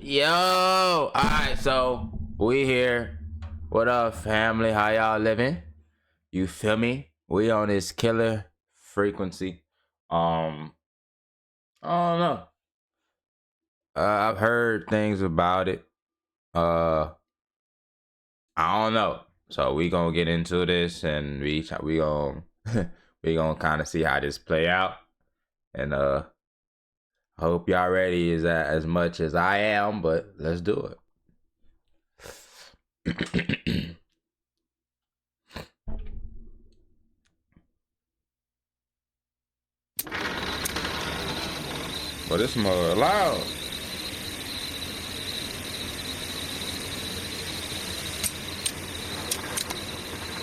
Yo, alright, so we here. What up, family? How y'all living? You feel me? We on this killer frequency. I don't know. I've heard things about it. I don't know. So we gonna get into this and we gonna we gonna kind of see how this play out. And I hope y'all ready as much as I am, but let's do it. Well, this more loud.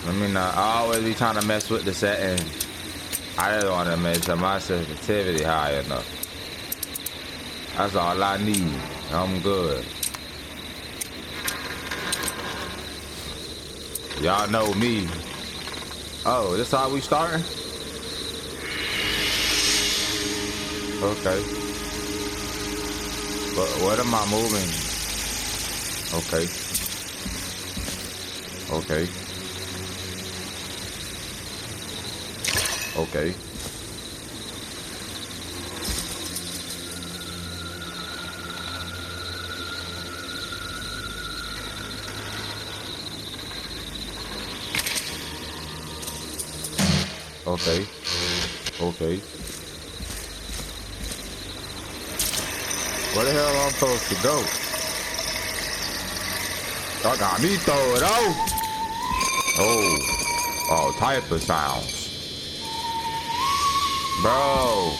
Let me not always be trying to mess with the setting. I just want to make sure my sensitivity high enough. That's all I need. I'm good. Y'all know me. Oh, this how we starting? Okay. But what am I moving? Okay. Okay. Okay. Okay. Okay. Where the hell am I supposed to go? Y'all got me throw it out. Oh. All type of sounds. Bro.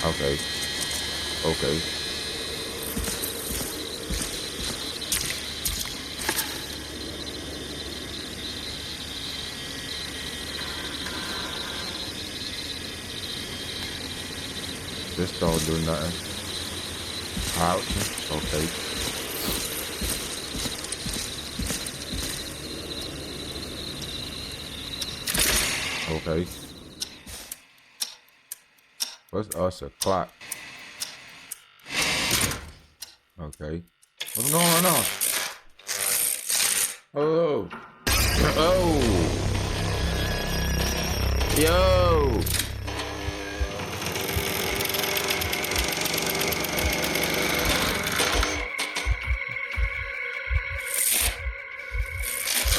Okay. Okay. This don't do nothing. Ouch. Okay. Okay. What's us a clock? Okay. What's going on? Oh. Oh. Yo.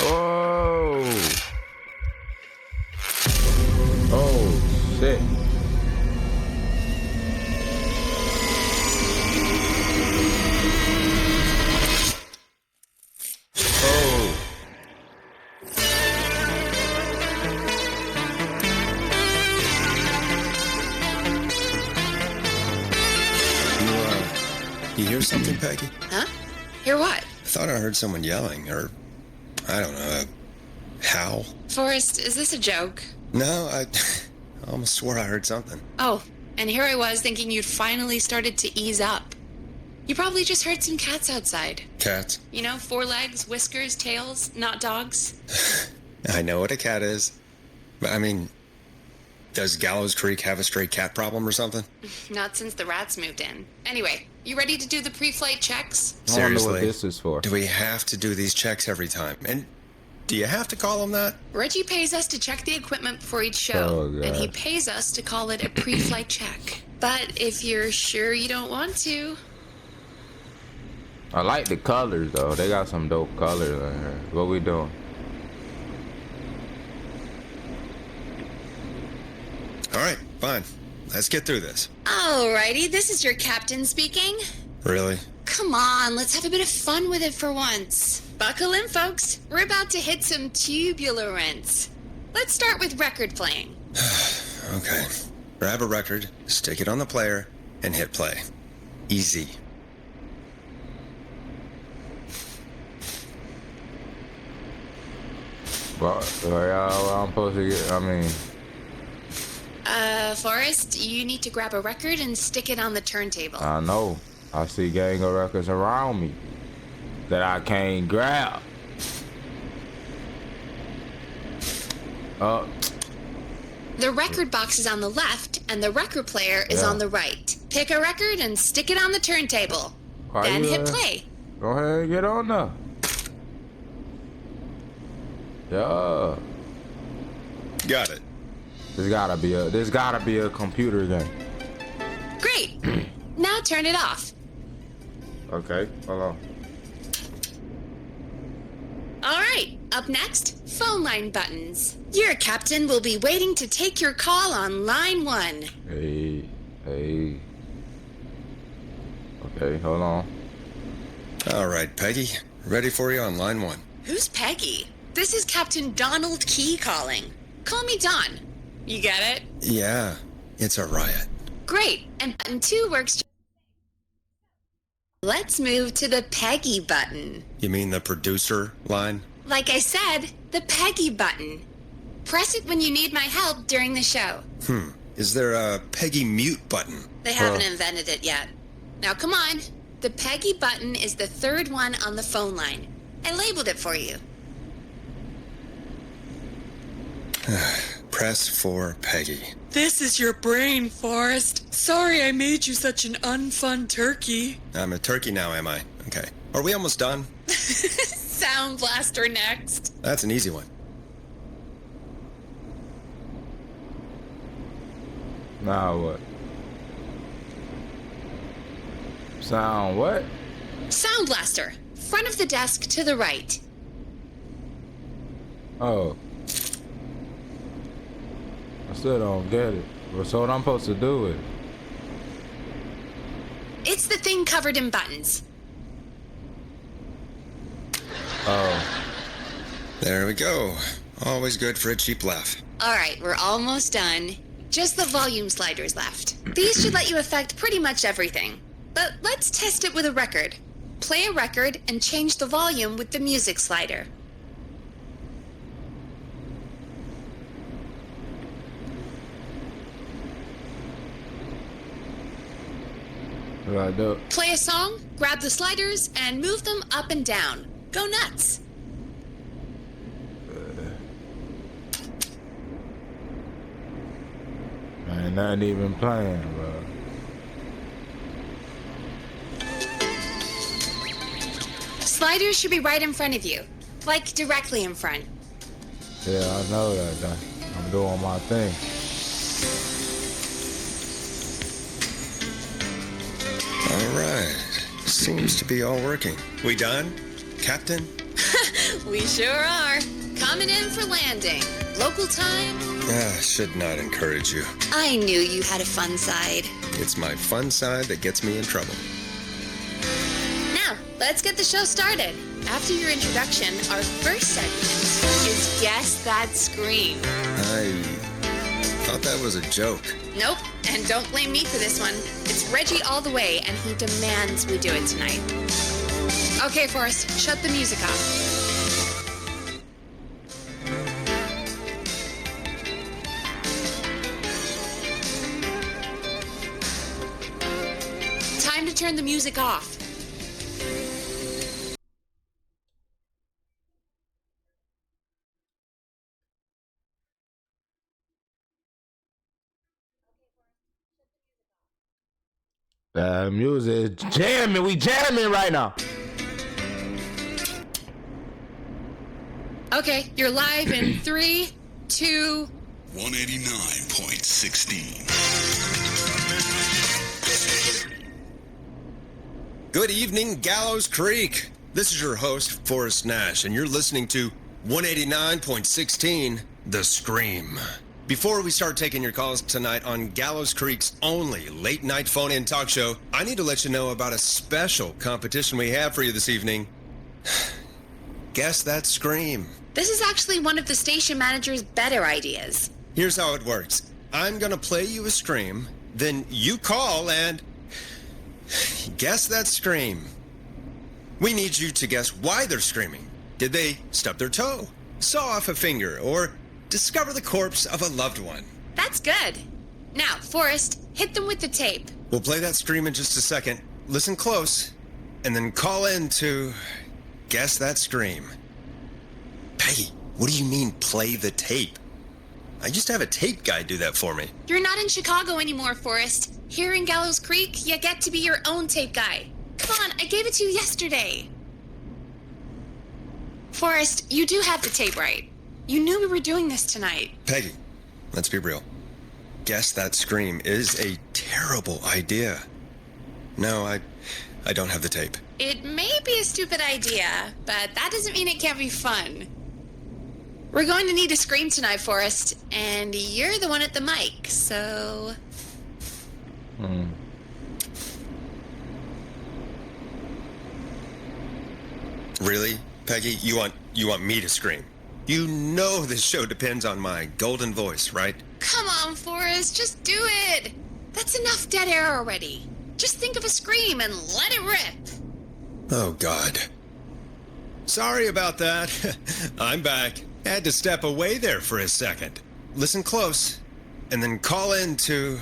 Oh. Oh, shit. Oh. You hear something, Peggy? Huh? Hear what? I thought I heard someone yelling, or I don't know, a howl. Forrest, is this a joke? No, I almost swore I heard something. Oh, and here I was thinking you'd finally started to ease up. You probably just heard some cats outside. Cats? You know, 4 legs, whiskers, tails, not dogs. I know what a cat is. But I mean, does Gallows Creek have a stray cat problem or something? Not since the rats moved in. Anyway, you ready to do the pre-flight checks? I wonder Seriously? what this is for. Do we have to do these checks every time? And do you have to call them that? Reggie pays us to check the equipment before each show, Oh, God. and he pays us to call it a pre-flight check. But if you're sure you don't want to... I like the colors though. They got some dope colors in here. What we doing? All right, fine. Let's get through this. Alrighty, this is your captain speaking. Really? Come on, let's have a bit of fun with it for once. Buckle in, folks. We're about to hit some tubular rents. Let's start with record playing. Okay. Grab a record, stick it on the player, and hit play. Easy. What I'm supposed to get? I mean, Forrest, you need to grab a record and stick it on the turntable. I know. I see gang of records around me that I can't grab. The record box is on the left, and the record player is Yeah. on the right. Pick a record and stick it on the turntable. Why Then you, hit play. Go ahead and get on there. Yeah. Got it. There's gotta be a computer game. Great. Now turn it off. Okay, hold on. All right, up next, phone line buttons. Your captain will be waiting to take your call on line 1. Hey. Okay, hold on. All right, Peggy. Ready for you on line 1. Who's Peggy? This is Captain Donald Key calling. Call me Don. You get it? Yeah, it's a riot. Great, and button 2 works. Let's move to the Peggy button. You mean the producer line? Like I said, the Peggy button. Press it when you need my help during the show. Is there a Peggy mute button? They haven't invented it yet. Now come on. The Peggy button is the 3rd one on the phone line. I labeled it for you. Press for Peggy. This is your brain, Forrest. Sorry I made you such an unfun turkey. I'm a turkey now, am I? Okay. Are we almost done? Sound Blaster next. That's an easy one. Now what? Sound what? Sound Blaster. Front of the desk to the right. Oh. I still don't get it. So what I'm supposed to do with it? It's the thing covered in buttons. Oh. There we go. Always good for a cheap laugh. All right, we're almost done. Just the volume sliders left. These should let you affect pretty much everything. But let's test it with a record. Play a record and change the volume with the music slider. What do I do? Play a song, grab the sliders, and move them up and down. Go nuts. Man, nothing even playing, bro. Sliders should be right in front of you. Like directly in front. Yeah, I know that. I'm doing my thing. All right. Seems to be all working. We done, Captain? We sure are. Coming in for landing. Local time. Should not encourage you. I knew you had a fun side. It's my fun side that gets me in trouble. Now, let's get the show started. After your introduction, our first segment is Guess That Scream. I thought that was a joke. Nope, and don't blame me for this one. It's Reggie all the way, and he demands we do it tonight. Okay, Forrest, shut the music off. Time to turn the music off. The music jamming. We jamming right now. Okay, you're live in 3, 2. 189.16. Good evening, Gallows Creek. This is your host, Forrest Nash, and you're listening to 189.16, The Scream. Before we start taking your calls tonight on Gallows Creek's only late-night phone-in talk show, I need to let you know about a special competition we have for you this evening. Guess That Scream. This is actually one of the station manager's better ideas. Here's how it works. I'm gonna play you a scream, then you call and guess that scream. We need you to guess why they're screaming. Did they stub their toe, saw off a finger, or discover the corpse of a loved one? That's good. Now, Forrest, hit them with the tape. We'll play that scream in just a second. Listen close, and then call in to guess that scream. Peggy, what do you mean play the tape? I used to have a tape guy do that for me. You're not in Chicago anymore, Forrest. Here in Gallows Creek, you get to be your own tape guy. Come on, I gave it to you yesterday. Forrest, you do have the tape right. You knew we were doing this tonight. Peggy, let's be real. Guess That Scream is a terrible idea. No, I don't have the tape. It may be a stupid idea, but that doesn't mean it can't be fun. We're going to need a scream tonight, Forrest, and you're the one at the mic, so... Really, Peggy? You want me to scream? You know this show depends on my golden voice, right? Come on, Forrest, just do it. That's enough dead air already. Just think of a scream and let it rip. Oh, God. Sorry about that. I'm back. Had to step away there for a second. Listen close, and then call in to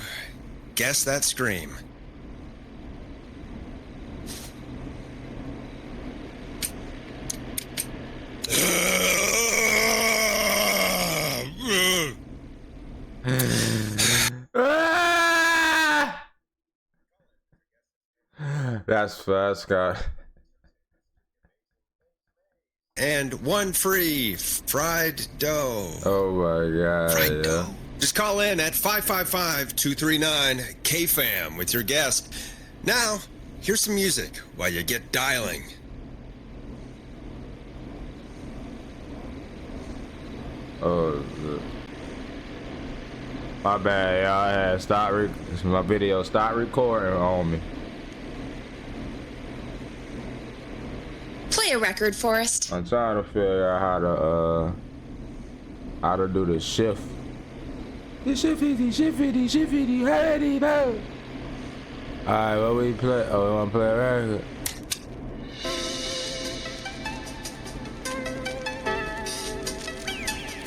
Guess That Scream. That's fast, God. And one free fried dough. Oh my God. Fried dough. Just call in at 555-239-KFAM with your guest. Now, here's some music while you get dialing. Oh, my bad, y'all. I had my video stop recording on me. Play a record, Forrest. I'm trying to figure out how to do the shift. The shift 50, ready, go. Alright, what we play? Oh, we wanna play a record.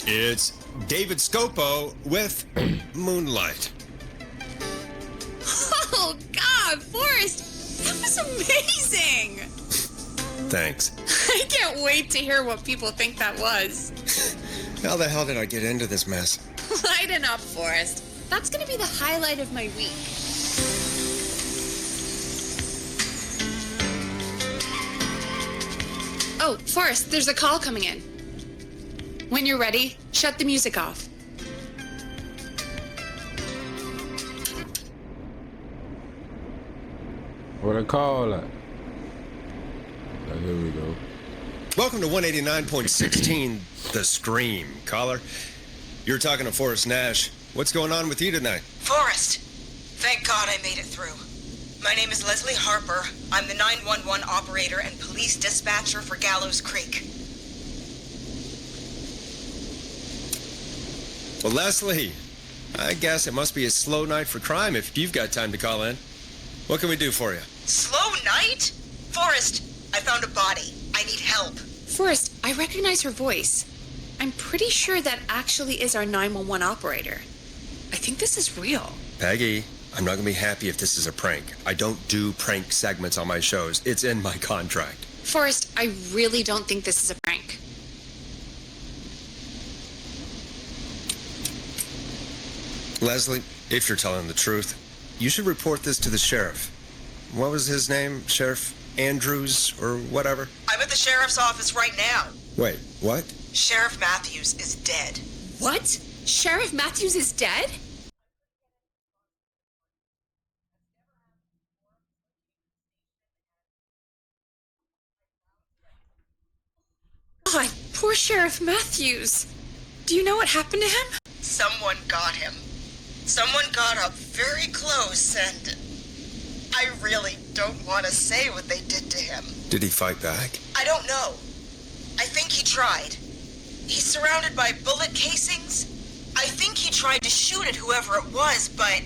It's David Scopo with Moonlight. Oh, God, Forrest, that was amazing. Thanks. I can't wait to hear what people think that was. How the hell did I get into this mess? Lighten up, Forrest. That's gonna be the highlight of my week. Oh, Forrest, there's a call coming in. When you're ready, shut the music off. What a call at? Oh, here we go. Welcome to 189.16, The Scream. Caller, you're talking to Forrest Nash. What's going on with you tonight? Forrest! Thank God I made it through. My name is Leslie Harper. I'm the 911 operator and police dispatcher for Gallows Creek. Well, Leslie, I guess it must be a slow night for crime if you've got time to call in. What can we do for you? Slow night? Forrest, I found a body. I need help. Forrest, I recognize her voice. I'm pretty sure that actually is our 911 operator. I think this is real. Peggy, I'm not going to be happy if this is a prank. I don't do prank segments on my shows. It's in my contract. Forrest, I really don't think this is a prank. Leslie, if you're telling the truth, you should report this to the sheriff. What was his name? Sheriff Andrews or whatever? I'm at the sheriff's office right now. Wait, what? Sheriff Matthews is dead. What? Sheriff Matthews is dead? God, poor Sheriff Matthews. Do you know what happened to him? Someone got him. Someone got up very close and I really don't want to say what they did to him. Did he fight back? I don't know. I think he tried. He's surrounded by bullet casings. I think he tried to shoot at whoever it was, but...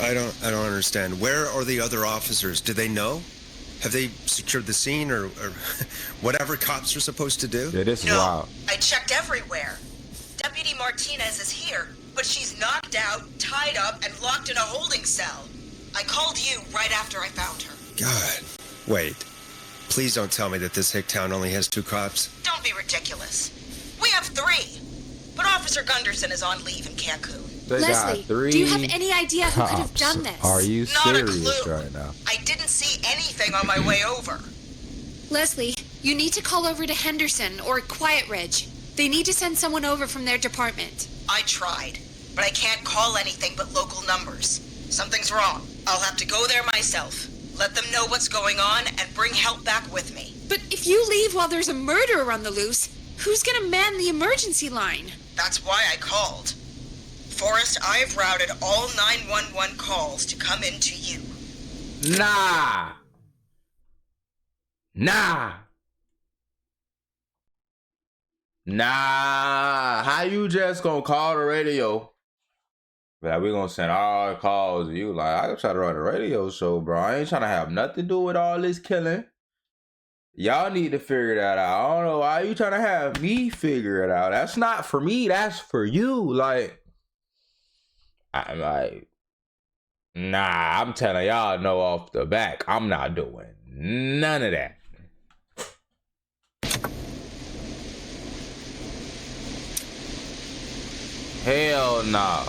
I don't understand. Where are the other officers? Do they know? Have they secured the scene or whatever cops are supposed to do? Yeah, this is No, wild. I checked everywhere. Deputy Martinez is here, but she's knocked out, tied up, and locked in a holding cell. I called you right after I found her. God. Wait. Please don't tell me that this hick town only has 2 cops. Don't be ridiculous. We have 3. But Officer Gunderson is on leave in Cancun. They Leslie, got 3 do you have any idea who could have cops. done this? Are you Not a serious clue. right now? I didn't see anything on my way over. Leslie, you need to call over to Henderson or Quiet Ridge. They need to send someone over from their department. I tried, but I can't call anything but local numbers. Something's wrong. I'll have to go there myself. Let them know what's going on and bring help back with me. But if you leave while there's a murderer on the loose, who's gonna man the emergency line? That's why I called. Forrest, I've routed all 911 calls to come in to you. Nah. How you just gonna call the radio? Like, we gonna send all our calls to you. Like, I try to run a radio show, bro. I ain't trying to have nothing to do with all this killing. Y'all need to figure that out. I don't know why you trying to have me figure it out. That's not for me. That's for you. Like, I'm like, nah, I'm telling y'all no off the back. I'm not doing none of that. Hell nah.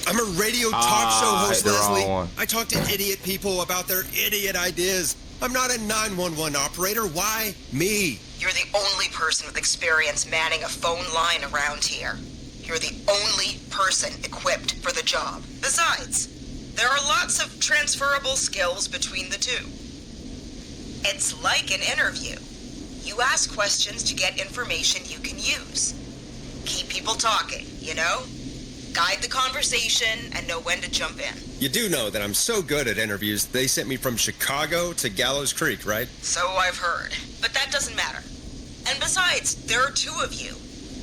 I'm a radio talk show host, hit the wrong Leslie. one. I talk to idiot people about their idiot ideas. I'm not a 911 operator. Why me? You're the only person with experience manning a phone line around here. You're the only person equipped for the job. Besides, there are lots of transferable skills between the two. It's like an interview. You ask questions to get information you can use. Keep people talking, you know? Guide the conversation and know when to jump in. You do know that I'm so good at interviews, they sent me from Chicago to Gallows Creek, right? So I've heard. But that doesn't matter. And besides, there are 2 of you.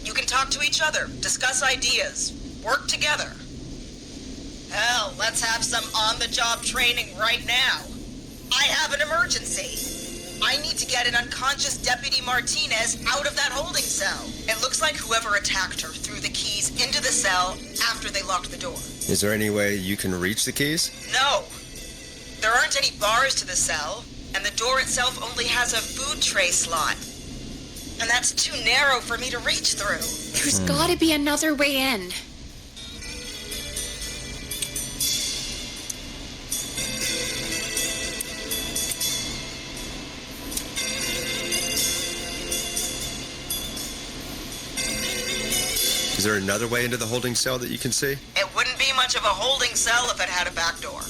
You can talk to each other, discuss ideas, work together. Hell, let's have some on-the-job training right now. I have an emergency. I need to get an unconscious Deputy Martinez out of that holding cell. It looks like whoever attacked her threw the keys into the cell after they locked the door. Is there any way you can reach the keys? No. There aren't any bars to the cell, and the door itself only has a food tray slot. And that's too narrow for me to reach through. There's gotta be another way in. Is there another way into the holding cell that you can see? It wouldn't be much of a holding cell if it had a back door.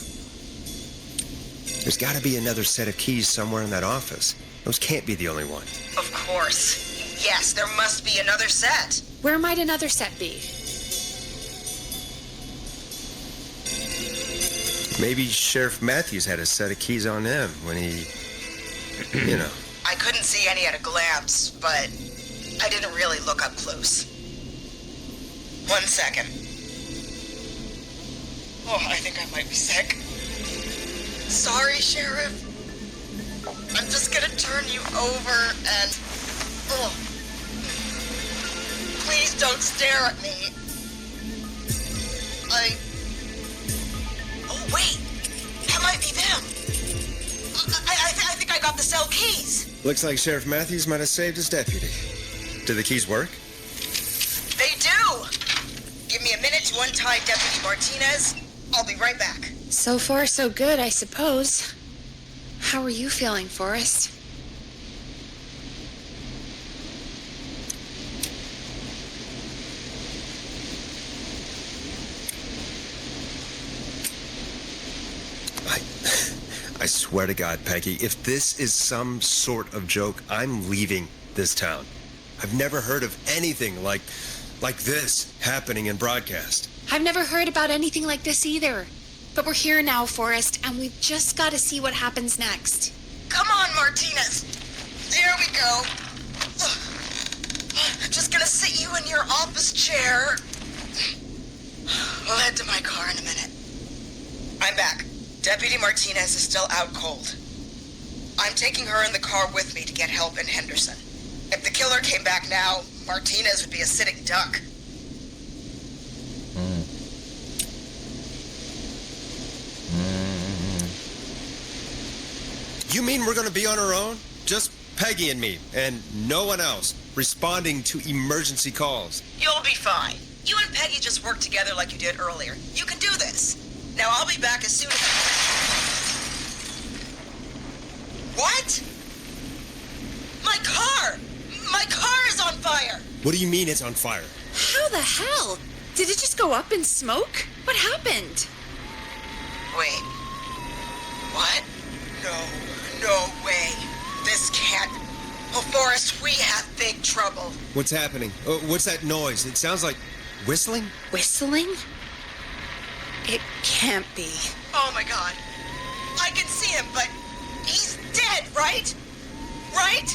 There's got to be another set of keys somewhere in that office. Those can't be the only one. Of course. Yes, there must be another set. Where might another set be? Maybe Sheriff Matthews had a set of keys on him when he, you know. I couldn't see any at a glance, but I didn't really look up close. 1 second. Oh, I think I might be sick. Sorry, Sheriff. I'm just gonna turn you over and... Oh. Please don't stare at me. Oh, wait. That might be them. I think I got the cell keys. Looks like Sheriff Matthews might have saved his deputy. Did the keys work? They do. Give me a minute to untie Deputy Martinez. I'll be right back. So far, so good, I suppose. How are you feeling, Forrest? I swear to God, Peggy, if this is some sort of joke, I'm leaving this town. I've never heard of anything like this happening in broadcast. I've never heard about anything like this either. But we're here now, Forrest, and we've just got to see what happens next. Come on, Martinez. There we go. Just gonna sit you in your office chair. We'll head to my car in a minute. I'm back. Deputy Martinez is still out cold. I'm taking her in the car with me to get help in Henderson. If the killer came back now, Martinez would be a sitting duck. You mean we're gonna be on our own? Just Peggy and me, and no one else, responding to emergency calls. You'll be fine. You and Peggy just work together like you did earlier. You can do this. Now I'll be back as soon as... What? My car! My car is on fire! What do you mean it's on fire? How the hell? Did it just go up in smoke? What happened? Wait. What? No way. This can't... Oh, Forrest, we have big trouble. What's happening? What's that noise? It sounds like whistling? Whistling? It can't be. Oh my God. I can see him, but he's dead, right? Right?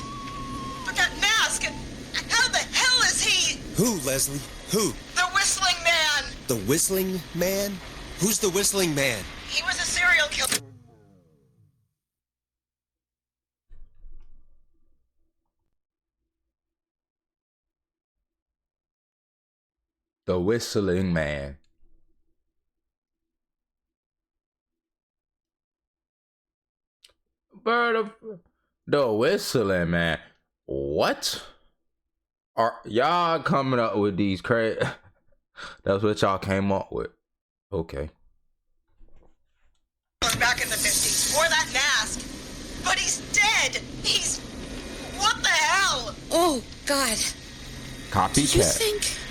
But that mask, how the hell is he? Who, Leslie? Who? The Whistling Man. The Whistling Man? Who's the Whistling Man? He was a serial killer. The Whistling Man. The Whistling Man. What? Are y'all coming up with these crazy? That's what y'all came up with. Okay. Back in the 50s, wore that mask. But he's dead. He's... What the hell? Oh, God. Copycat.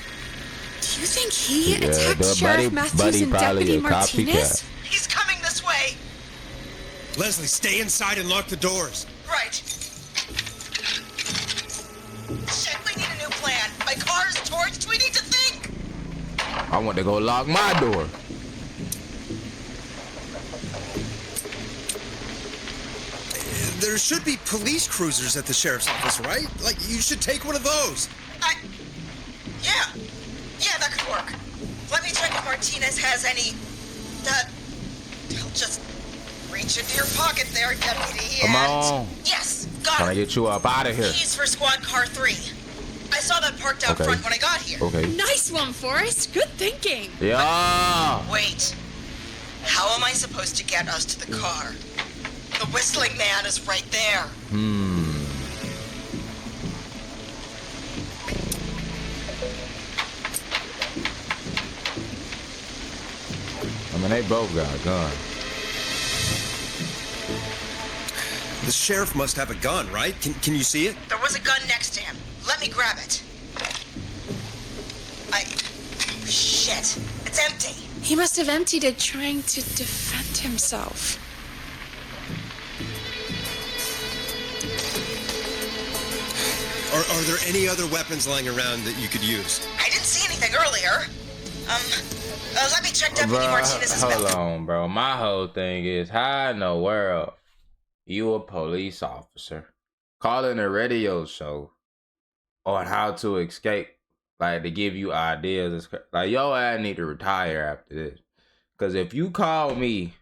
Do you think he attacked the Sheriff Matthews and Deputy Martinez? He's coming this way. Leslie, stay inside and lock the doors. Right. Shit, we need a new plan. My car is torched. We need to think. I want to go lock my door. There should be police cruisers at the sheriff's office, right? Like, you should take one of those. Yeah, that could work. Let me check if Martinez has any... He'll just reach into your pocket there, Deputy. Come on. Yes, got Trying it. to get you up out of here. Keys for Squad Car 3. I saw that parked out front when I got here. Okay. Nice one, Forrest. Good thinking. Yeah. Wait. How am I supposed to get us to the car? The Whistling Man is right there. I mean, they both got a gun. The sheriff must have a gun, right? Can you see it? There was a gun next to him. Let me grab it. Shit. It's empty. He must have emptied it trying to defend himself. Are there any other weapons lying around that you could use? I didn't see anything earlier. Let me check Deputy Martinez's Hold belt. on, bro. My whole thing is, how in the world you a police officer calling a radio show on how to escape, like to give you ideas? Like, yo, I need to retire after this. Because if you call me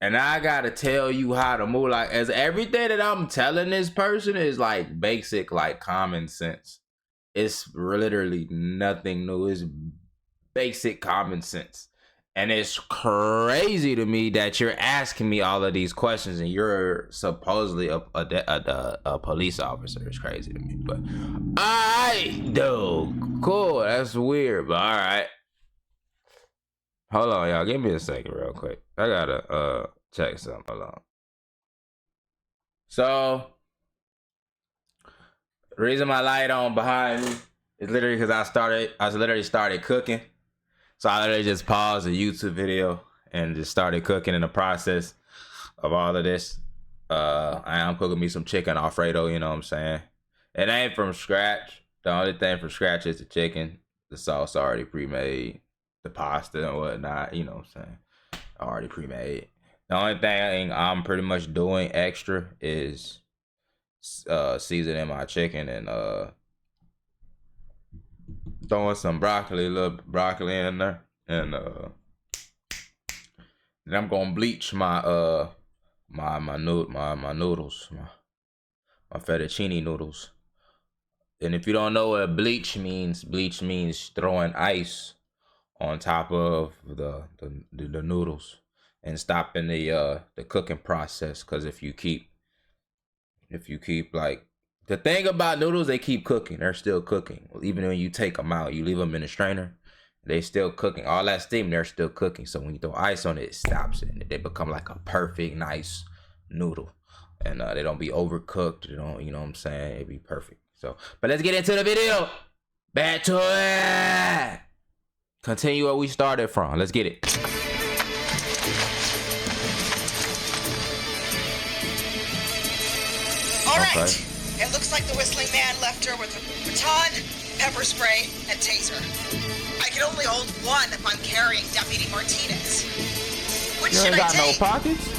and I gotta tell you how to move, like, as everything that I'm telling this person is like basic, like common sense. It's literally nothing new. It's basic common sense. And it's crazy to me that you're asking me all of these questions and you're supposedly a police officer. It's crazy to me. But alright, dude. Cool. That's weird, but alright. Hold on, y'all. Give me a second real quick. I gotta check something. Hold on. So the reason my light on behind me is literally because I literally started cooking. So I literally just paused a YouTube video and just started cooking in the process of all of this. I'm cooking me some chicken Alfredo, you know what I'm saying? It ain't from scratch. The only thing from scratch is the chicken. The sauce already pre-made. The pasta and whatnot, you know what I'm saying? Already pre-made. The only thing I'm pretty much doing extra is seasoning my chicken and throwing some little broccoli in there, and then I'm gonna bleach my my noodles, my fettuccine noodles. And if you don't know what bleach means throwing ice on top of the noodles and stopping the cooking process. Because if you keep If you keep like the thing about noodles, they keep cooking. They're still cooking. Even when you take them out, you leave them in the strainer, they still cooking. All that steam, they're still cooking. So when you throw ice on it, it stops it, and they become like a perfect, nice noodle. And they don't be overcooked. They don't, you know what I'm saying? It'd be perfect. So, but let's get into the video. Back to it. Continue where we started from. Let's get it. All right. Okay. It looks like the Whistling Man left her with a baton, pepper spray, and taser. I can only hold one if I'm carrying Deputy Martinez. Which You should ain't I got no take? pockets?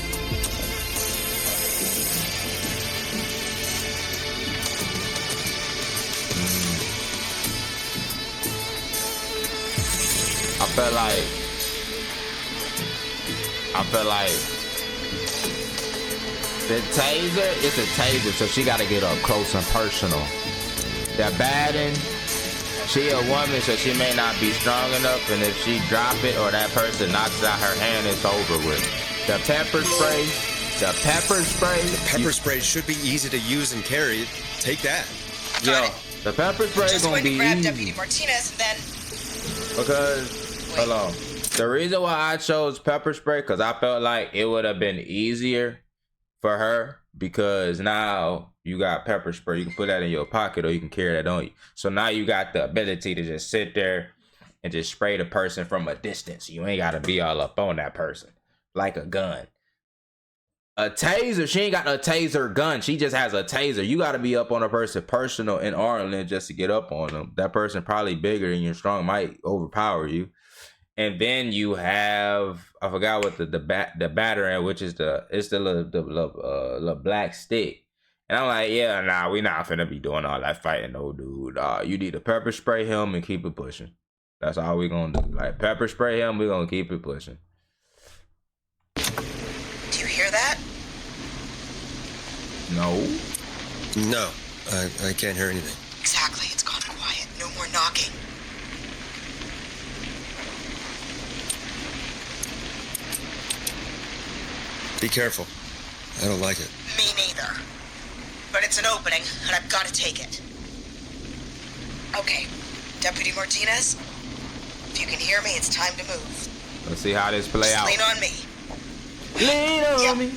I feel like the taser, it's a taser, so she gotta get up close and personal. That batting, she a woman, so she may not be strong enough, and if she drop it or that person knocks out her hand, it's over with. The pepper spray, The pepper spray should be easy to use and carry. Take that. yo, the pepper spray is Just gonna going to be grab easy. Deputy Martinez and then... Because, hold on. The reason why I chose pepper spray, because I felt like it would have been easier for her, because now you got pepper spray. You can put that in your pocket or you can carry that on you. So now you got the ability to just sit there and just spray the person from a distance. You ain't got to be all up on that person like a gun. A taser, she ain't got a taser gun. She just has a taser. You got to be up on a person personal and armed just to get up on them. That person probably bigger and you're strong, might overpower you. And then you have, I forgot what the batarang, which is the little black stick. And I'm like, yeah, nah, we not finna be doing all that fighting, no dude. You need to pepper spray him and keep it pushing. That's all we gonna do. Like pepper spray him, we gonna keep it pushing. Do you hear that? No. No, I can't hear anything. Exactly. It's gone quiet. No more knocking. Be careful. I don't like it. Me neither. But it's an opening, and I've got to take it. Okay, Deputy Martinez, if you can hear me, it's time to move. Let's see how this play Just out. lean on me. Lean on me.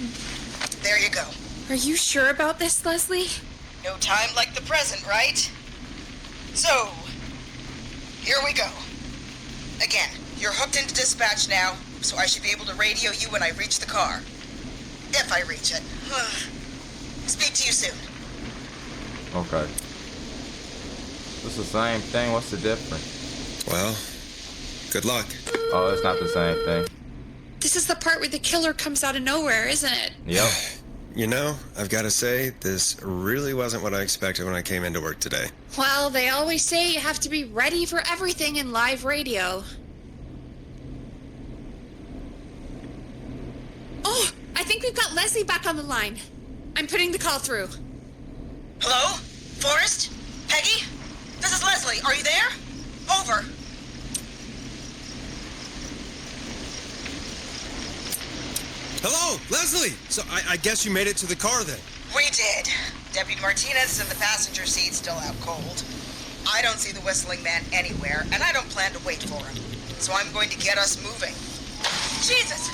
There you go. Are you sure about this, Leslie? No time like the present, right? So, here we go. Again, you're hooked into dispatch now, so I should be able to radio you when I reach the car. If I reach it. Speak to you soon. Okay. It's the same thing. What's the difference? Well, good luck. Oh, it's not the same thing. This is the part where the killer comes out of nowhere, isn't it? Yep. You know, I've got to say, this really wasn't what I expected when I came into work today. Well, they always say you have to be ready for everything in live radio. Oh, I think we've got Leslie back on the line. I'm putting the call through. Hello? Forrest? Peggy? This is Leslie. Are you there? Over. Hello, Leslie! So I guess you made it to the car then. We did. Deputy Martinez is in the passenger seat, still out cold. I don't see the Whistling Man anywhere, and I don't plan to wait for him. So I'm going to get us moving. Jesus!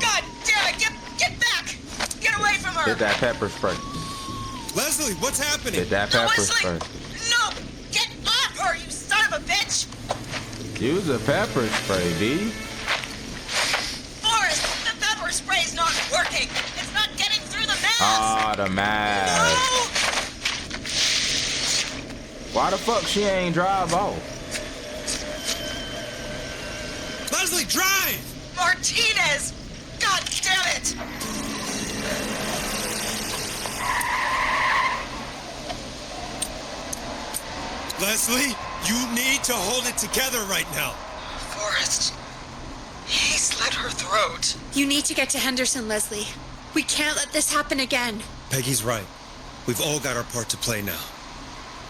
God damn it! Get back! Get away from her! Get that pepper spray. Leslie, what's happening? Get that No, pepper Whistling! spray. No! Get off her, you son of a bitch! Use a pepper spray, D. Forrest, the pepper spray's not working! It's not getting through the mask! Ah, the mask. No! Why the fuck she ain't drive off? Leslie, drive! Martinez! God damn it! Leslie, you need to hold it together right now. Forrest, he slit her throat. You need to get to Henderson, Leslie. We can't let this happen again. Peggy's right. We've all got our part to play now.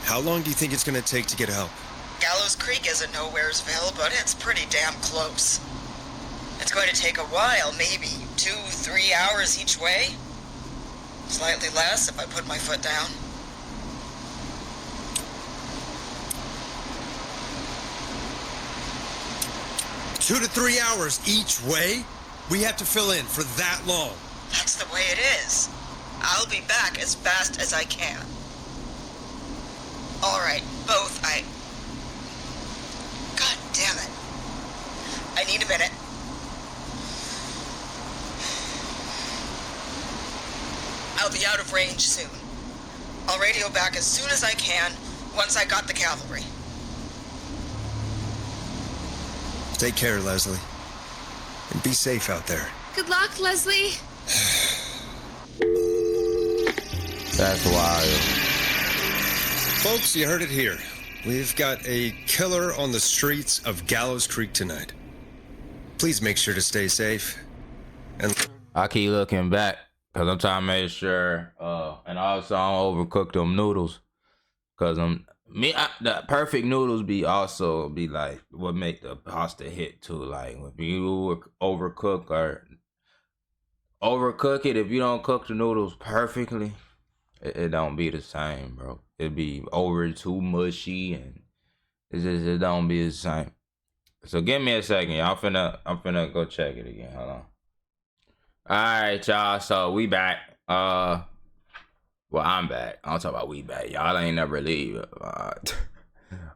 How long do you think it's going to take to get help? Gallows Creek isn't Nowheresville, but it's pretty damn close. It's going to take a while, maybe 2-3 hours each way. Slightly less if I put my foot down. Two to 3 hours each way? We have to fill in for that long. That's the way it is. I'll be back as fast as I can. All right, both. God damn it. I need a minute. I'll be out of range soon. I'll radio back as soon as I can once I got the cavalry. Take care, Leslie. And be safe out there. Good luck, Leslie. That's wild. Folks, you heard it here. We've got a killer on the streets of Gallows Creek tonight. Please make sure to stay safe. And I keep looking back because I'm trying to make sure, and also I don't overcook them noodles because the perfect noodles be like what make the pasta hit too. Like if you overcook it, if you don't cook the noodles perfectly, it don't be the same, bro. It be too mushy and it don't be the same. So give me a second, y'all. I'm finna go check it again. Hold on. Alright, y'all. So we back. Well, I'm back. I'm talking about we back. Y'all ain't never leave.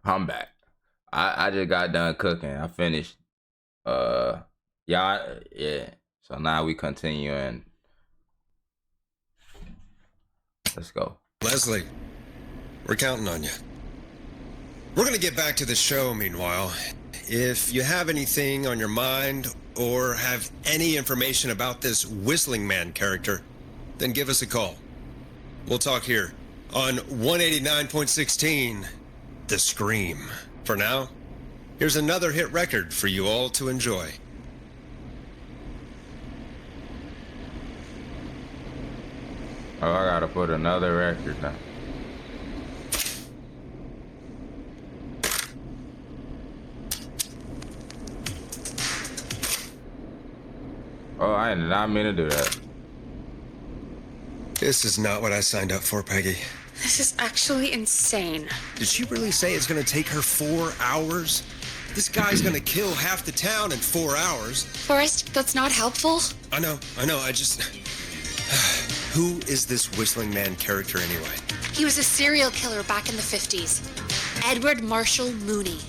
I'm back. I just got done cooking. I finished. Y'all, yeah. So now we continuing. Let's go. Leslie, we're counting on you. We're gonna get back to the show meanwhile. If you have anything on your mind or have any information about this Whistling Man character, then give us a call. We'll talk here on 189.16, The Scream. For now, here's another hit record for you all to enjoy. Oh, I gotta put another record down. Oh, I did not mean to do that. This is not what I signed up for, Peggy. This is actually insane. Did she really say it's gonna take her 4 hours? This guy's gonna kill half the town in 4 hours. Forrest, that's not helpful. I know, I just... Who is this Whistling Man character anyway? He was a serial killer back in the 50s. Edward Marshall Mooney.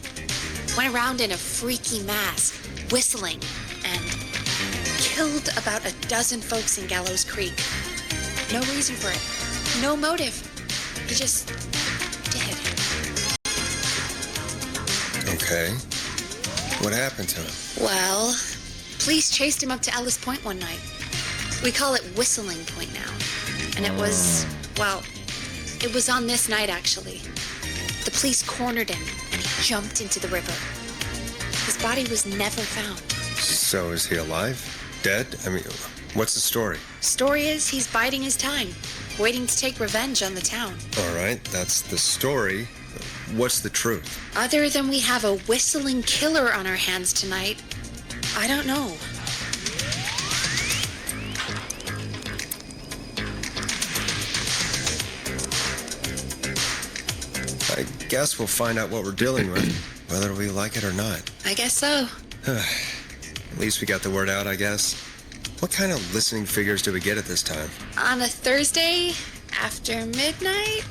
Went around in a freaky mask, whistling, and killed about a dozen folks in Gallows Creek. No reason for it. No motive. He just did. Okay. What happened to him? Well, police chased him up to Ellis Point one night. We call it Whistling Point now. And it was, well, it was on this night, actually. The police cornered him, and he jumped into the river. His body was never found. So is he alive? Dead? I mean, what's the story? Story is he's biding his time, waiting to take revenge on the town. All right, that's the story. What's the truth? Other than we have a whistling killer on our hands tonight, I don't know. I guess we'll find out what we're dealing with, whether we like it or not. I guess so. At least we got the word out, I guess. What kind of listening figures do we get at this time? On a Thursday after midnight,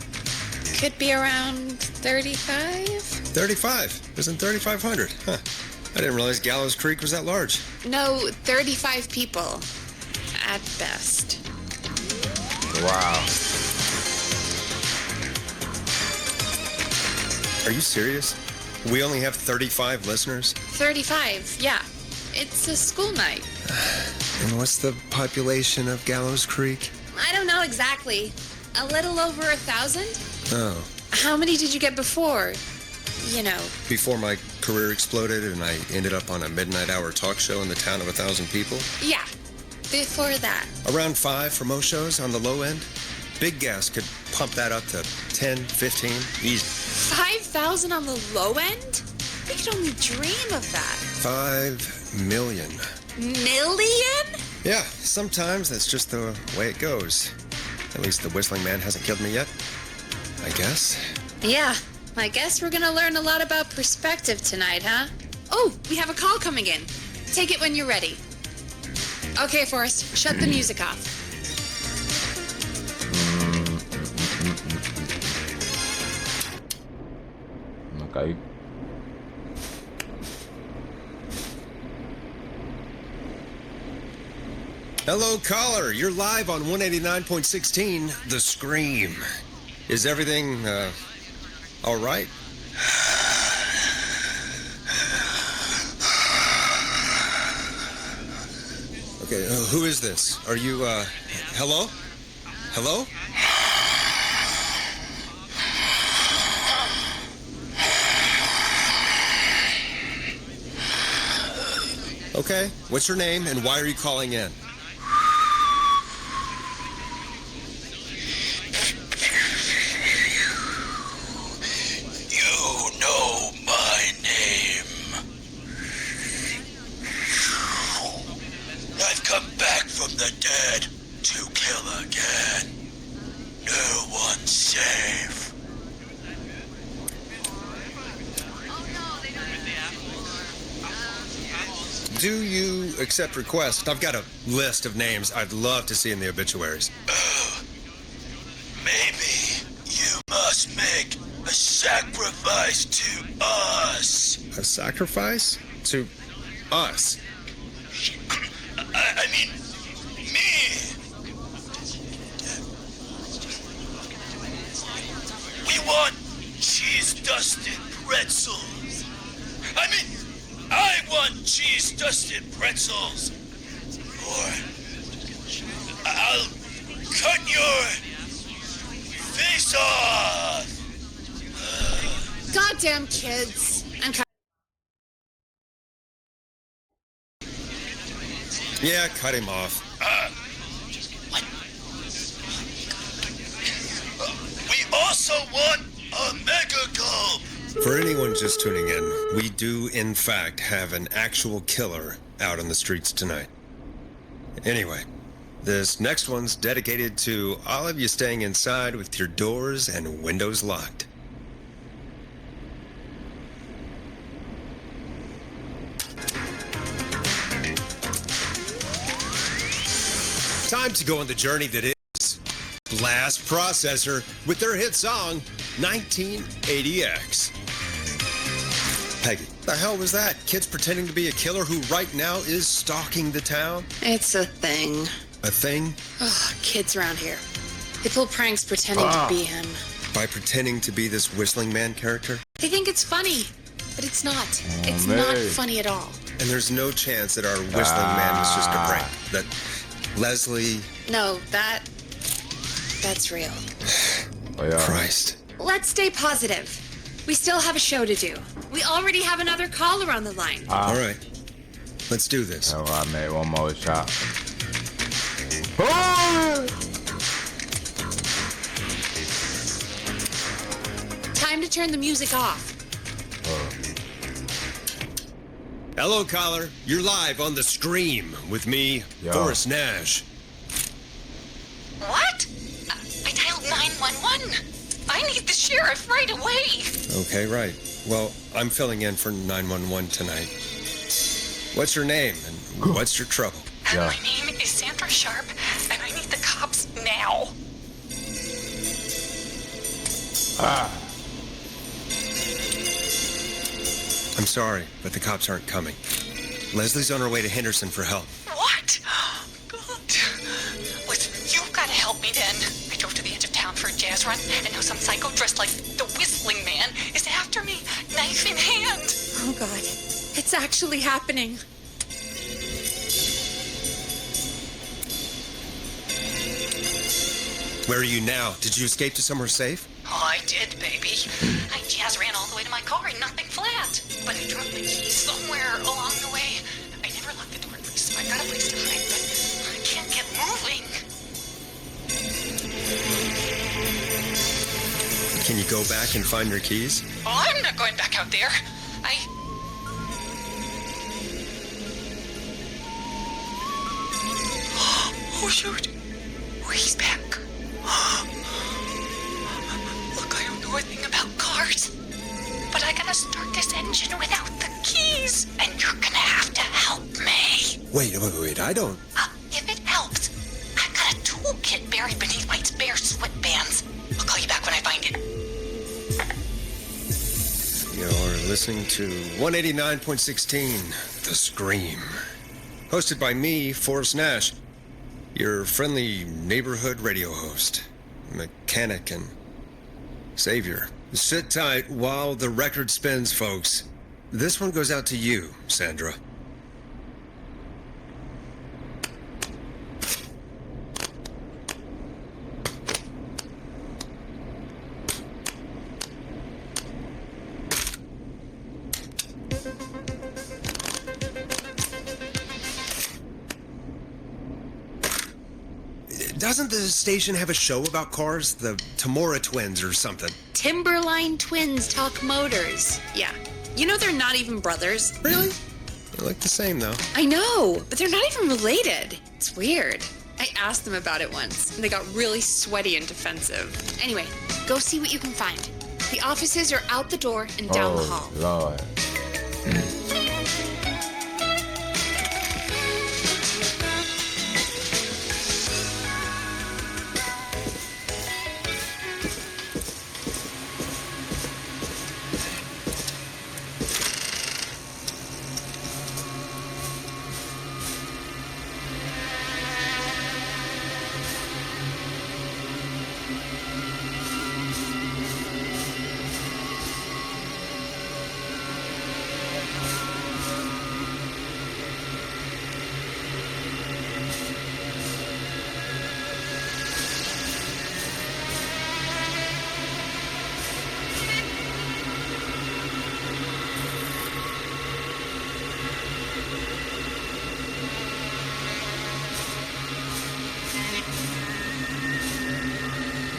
could be around 35? 35. Isn't 3,500? Huh. I didn't realize Gallows Creek was that large. No, 35 people. At best. Wow. Are you serious? We only have 35 listeners? 35, yeah. It's a school night. And what's the population of Gallows Creek? I don't know exactly. A little over 1,000? Oh. How many did you get before? You know. Before my career exploded and I ended up on a midnight hour talk show in the town of 1,000 people? Yeah. Before that. Around 5 for most shows on the low end. Big Gas could pump that up to 10, 15, easy. 5,000 on the low end? We could only dream of that. 5 million. Million? Yeah, sometimes that's just the way it goes. At least the Whistling Man hasn't killed me yet, I guess. Yeah, I guess we're gonna learn a lot about perspective tonight, huh? Oh, we have a call coming in. Take it when you're ready. Okay, Forrest, shut the music off. Okay. Hello, caller. You're live on 189.16, The Scream. Is everything, all right? Okay, who is this? Are you, hello? Hello? Okay, what's your name and why are you calling in? You know my name. I've come back from the dead to kill again. No one's safe. Do you accept requests? I've got a list of names I'd love to see in the obituaries. Maybe you must make a sacrifice to us. A sacrifice? To us? I mean, me. We want cheese-dusted pretzels. I mean, I want cheese-dusted pretzels. Or I'll cut your face off. Goddamn kids. Yeah, cut him off. What? We also want a mega gulp. For anyone just tuning in, we do, in fact, have an actual killer out on the streets tonight. Anyway, this next one's dedicated to all of you staying inside with your doors and windows locked. Time to go on the journey that is Blast Processor with their hit song 1980X. Peggy, the hell was that? Kids pretending to be a killer who right now is stalking the town? It's a thing. A thing? Ugh, kids around here. They pull pranks pretending to be him. By pretending to be this Whistling Man character? They think it's funny, but it's not. It's man. not funny at all. And there's no chance that our Whistling Man was just a prank. That Leslie... No, that's real. Oh, yeah. Christ. Let's stay positive. We still have a show to do. We already have another caller on the line. All right. Let's do this. Oh, I made one more shot. Oh! Time to turn the music off. Hello, caller. You're live on The Scream with me, Yo. Forrest Nash. What? I dialed 911. I need the sheriff right away. Okay, right. Well, I'm filling in for 911 tonight. What's your name and what's your trouble? Yeah. My name is Sandra Sharp, and I need the cops now. I'm sorry, but the cops aren't coming. Leslie's on her way to Henderson for help. What? God. Listen, you've got to help me then. I drove to the edge of town for a jazz run, and now some psycho dressed like the Whistling Man is after me, knife in hand. Oh, God. It's actually happening. Where are you now? Did you escape to somewhere safe? Oh, I did, baby. I jazz ran all the way to my car in nothing flat. But I dropped my keys somewhere along the way. I never locked the door, so I got a place to hide, but I can't get moving. Can you go back and find your keys? Oh, I'm not going back out there. Oh, shoot. Oh, he's back. start. But I gotta start this engine without the keys. And you're gonna have to help me. Wait, I don't... If it helps, I've got a toolkit buried beneath my spare sweatbands. I'll call you back when I find it. You're listening to 189.16, The Scream. Hosted by me, Forrest Nash, your friendly neighborhood radio host, mechanic and savior. Sit tight while the record spins, folks. This one goes out to you, Sandra. Doesn't the station have a show about cars? The Tamora twins or something? Timberline Twins Talk Motors. Yeah. You know they're not even brothers. Really? They look the same, though. I know, but they're not even related. It's weird. I asked them about it once, and they got really sweaty and defensive. Anyway, go see what you can find. The offices are out the door and down the hall. Lord.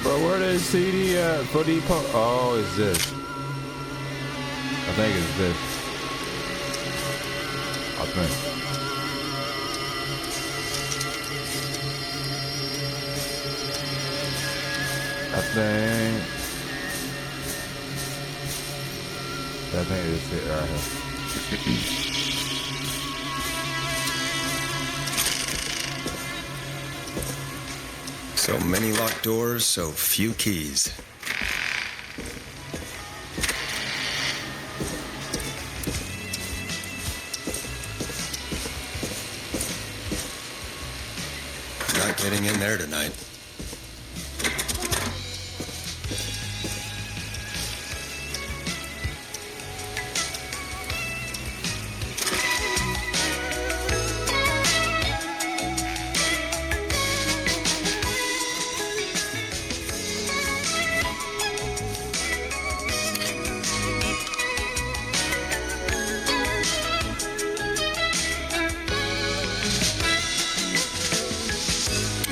But where is CD at for the oh, it's this. I think it's this. I think. It's it right here. So many locked doors, so few keys. Not getting in there tonight.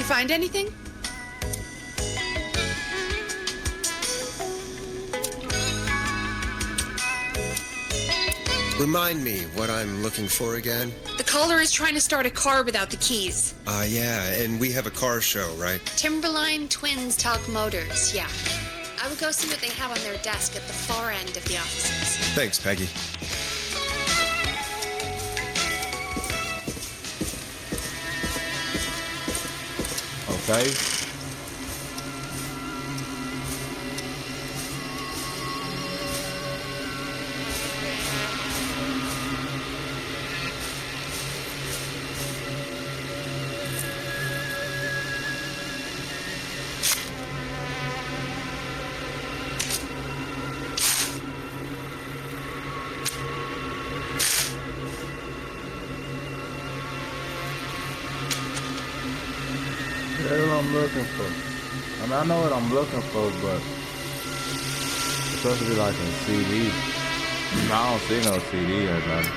Find anything? Remind me what I'm looking for again. The caller is trying to start a car without the keys. Yeah, and we have a car show, right? Timberline Twins Talk Motors, yeah. I would go see what they have on their desk at the far end of the offices. Thanks, Peggy. Okay. That's what I'm looking for. I mean, I know what I'm looking for, but it's supposed to be like a CD. I don't see no CD or nothing.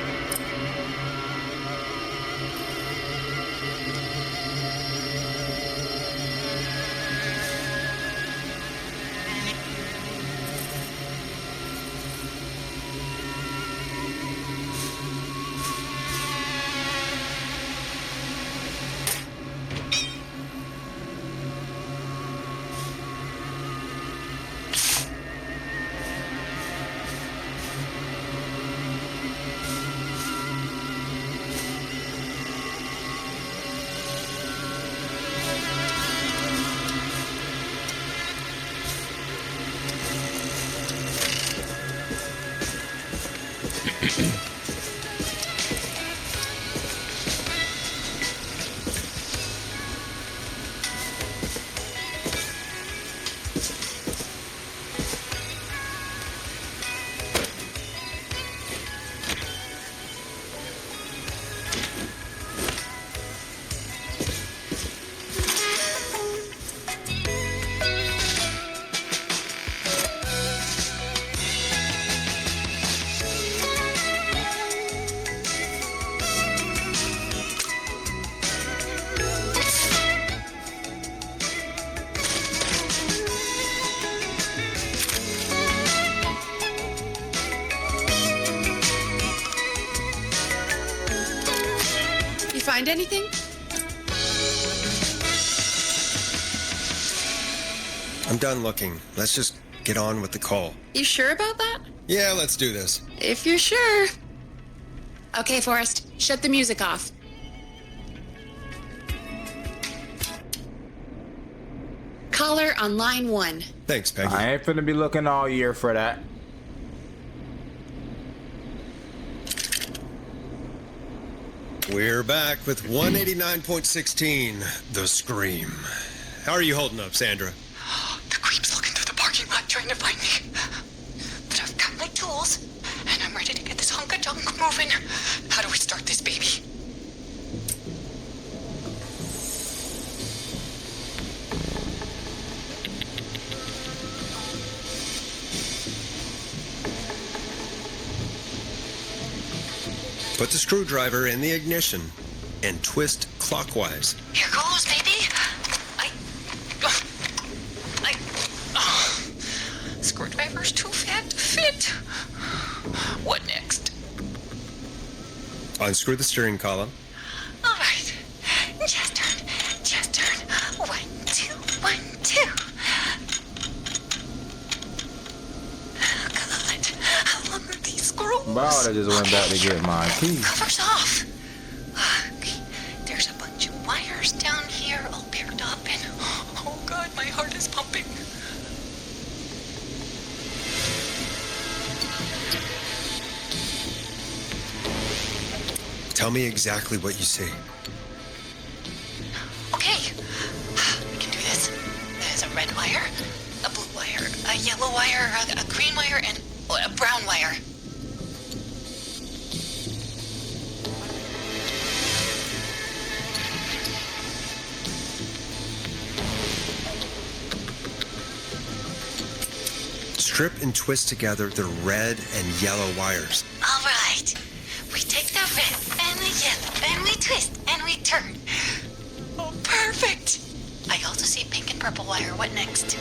You find anything? I'm done looking. Let's just get on with the call. You sure about that? Yeah, let's do this. If you're sure. Okay, Forrest, shut the music off. Caller on line 1. Thanks, Peggy. I ain't finna be looking all year for that. We're back with 189.16, The Scream. How are you holding up, Sandra? The creep's looking through the parking lot trying to find me. But I've got my tools, and I'm ready to get this hunk of junk moving. How do we start this baby? Put the screwdriver in the ignition and twist clockwise. Here goes, baby. Screwdriver's too fat to fit. What next? Unscrew the steering column. All right. Just turn. 1, 2, 1, 2. Oh, God. How long are these screws? Bro, I just went back to get my keys. Cover's off. Okay. There's a bunch of wires down here all paired up, and oh God, my heart is pumping. Tell me exactly what you see. Okay, we can do this. There's a red wire, a blue wire, a yellow wire, a green wire, and a brown wire. Strip and twist together the red and yellow wires. All right. We take the red and the yellow, and we twist, and we turn. Oh, perfect. I also see pink and purple wire. What next?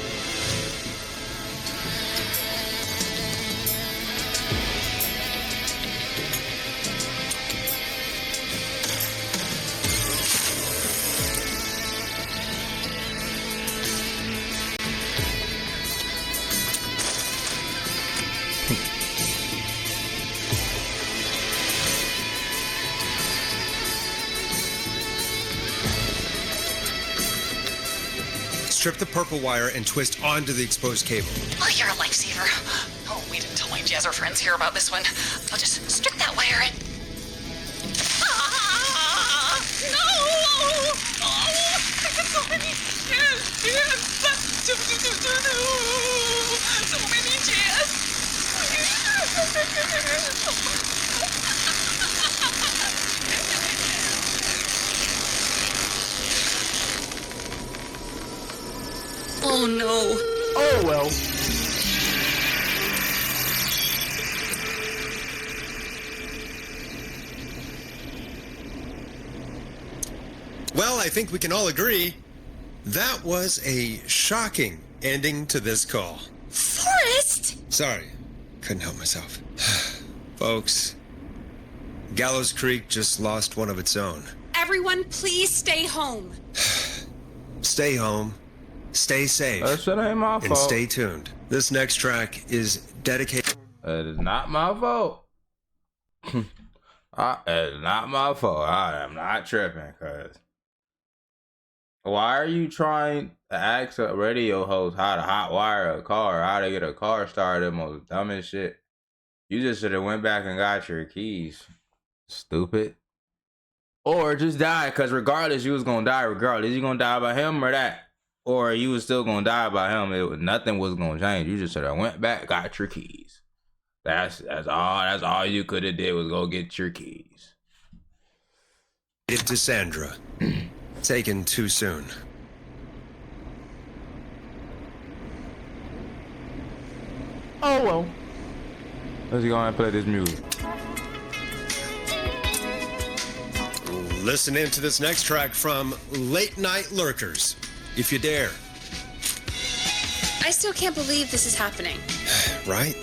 Strip the purple wire and twist onto the exposed cable. Oh, you're a lifesaver. Oh, wait until my jazzer friends hear about this one. I'll just strip that wire and... Ah! No! Oh, I got so many jazz. So many Oh no. Oh, well. Well, I think we can all agree that was a shocking ending to this call. Forrest! Sorry, couldn't help myself. Folks, Gallows Creek just lost one of its own. Everyone, please stay home. Stay home, stay safe, That shit ain't my and fault. stay tuned. This next track is dedicated. It is not my fault. It is not my fault. I am not tripping, cuz. Why are you trying to ask a radio host how to hot wire a car, how to get a car started, the most dumbest shit? You just should have went back and got your keys. Stupid. Or just die, because regardless, you was going to die regardless. You going to die by him or that. or you was still gonna die by him. Nothing was gonna change. You just should have went back, got your keys. That's all. That's all you could have did was go get your keys. To Sandra. Taken too soon. Oh well. Let's go and play this music. Listen in to this next track from Late Night Lurkers, if you dare. I still can't believe this is happening. Right?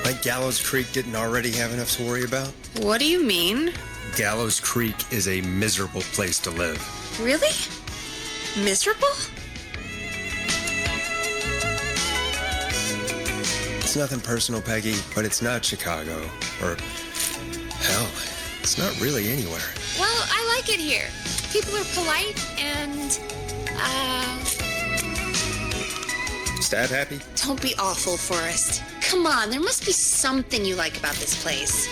Like Gallows Creek didn't already have enough to worry about? What do you mean? Gallows Creek is a miserable place to live. Really? Miserable? It's nothing personal, Peggy, but it's not Chicago. Or, hell, it's not really anywhere. Well, I like it here. People are polite and, Stat happy? don't be awful, Forrest. Come on, there must be something you like about this place.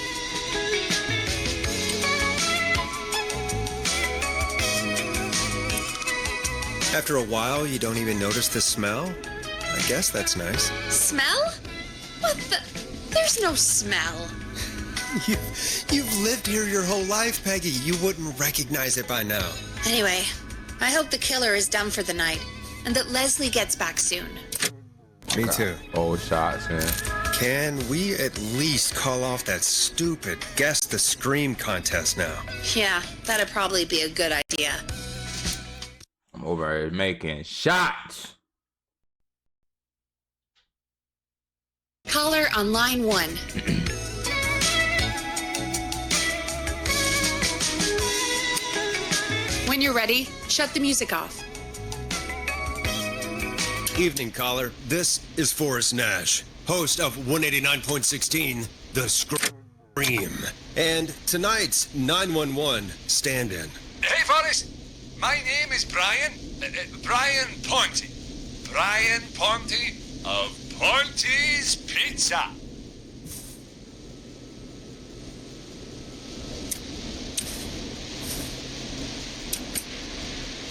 After a while, you don't even notice the smell? I guess that's nice. Smell? What the? There's no smell. You've lived here your whole life, Peggy. You wouldn't recognize it by now. Anyway, I hope the killer is done for the night and that Leslie gets back soon. Me too. Old shots, man. Can we at least call off that stupid Guess the Scream contest now? Yeah, that'd probably be a good idea. I'm over here making shots. Caller on line 1. When you're ready, shut the music off. Evening, caller. This is Forrest Nash, host of 189.16, The Scream. And tonight's 911 stand-in. Hey, Forrest. My name is Brian. Brian Ponte. Brian Ponte of Ponte's Pizza.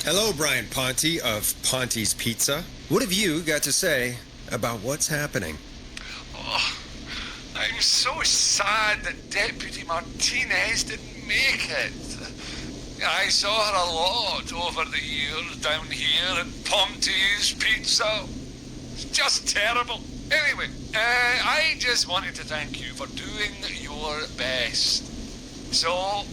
Hello, Brian Ponte of Ponte's Pizza. What have you got to say about what's happening? Oh, I'm so sad that Deputy Martinez didn't make it. I saw her a lot over the years down here at Ponte's Pizza. It's just terrible. Anyway, I just wanted to thank you for doing your best. So,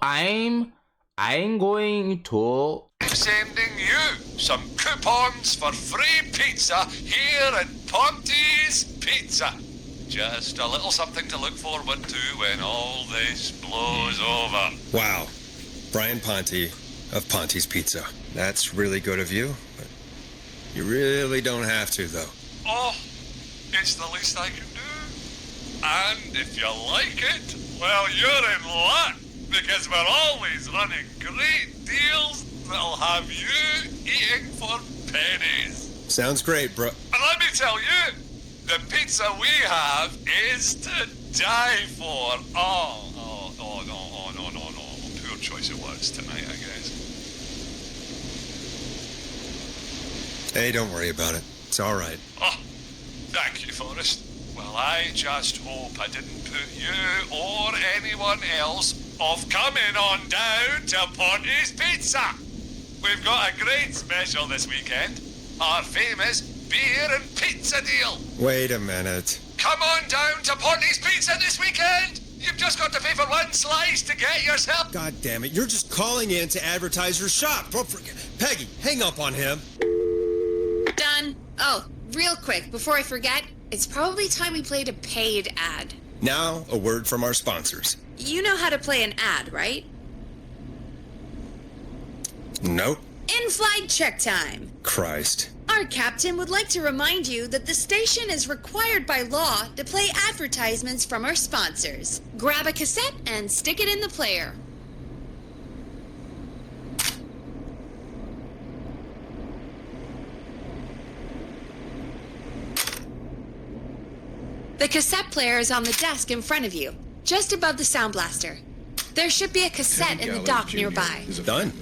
I'm going to I'm sending you some coupons for free pizza here at Ponte's Pizza. Just a little something to look forward to when all this blows over. Wow. Brian Ponte of Ponte's Pizza. That's really good of you, but you really don't have to, though. Oh, it's the least I can do. And if you like it, well, you're in luck, because we're always running great deals that'll have you eating for pennies. Sounds great, bro. And let me tell you, the pizza we have is to die for. No. Poor choice of words tonight, I guess. Hey, don't worry about it. It's all right. Oh, thank you, Forrest. Well, I just hope I didn't put you or anyone else off coming on down to Ponte's Pizza. We've got a great special this weekend. Our famous beer and pizza deal. Wait a minute. Come on down to Ponte's Pizza this weekend. You've just got to pay for one slice to get yourself. God damn it, you're just calling in to advertise your shop. Peggy, hang up on him. Done. Oh, real quick, before I forget, it's probably time we played a paid ad. Now, a word from our sponsors. You know how to play an ad, right? Nope. In-flight check time. Christ. Our captain would like to remind you that the station is required by law to play advertisements from our sponsors. Grab a cassette and stick it in the player. The cassette player is on the desk in front of you, just above the sound blaster. There should be a cassette in the dock nearby. Done.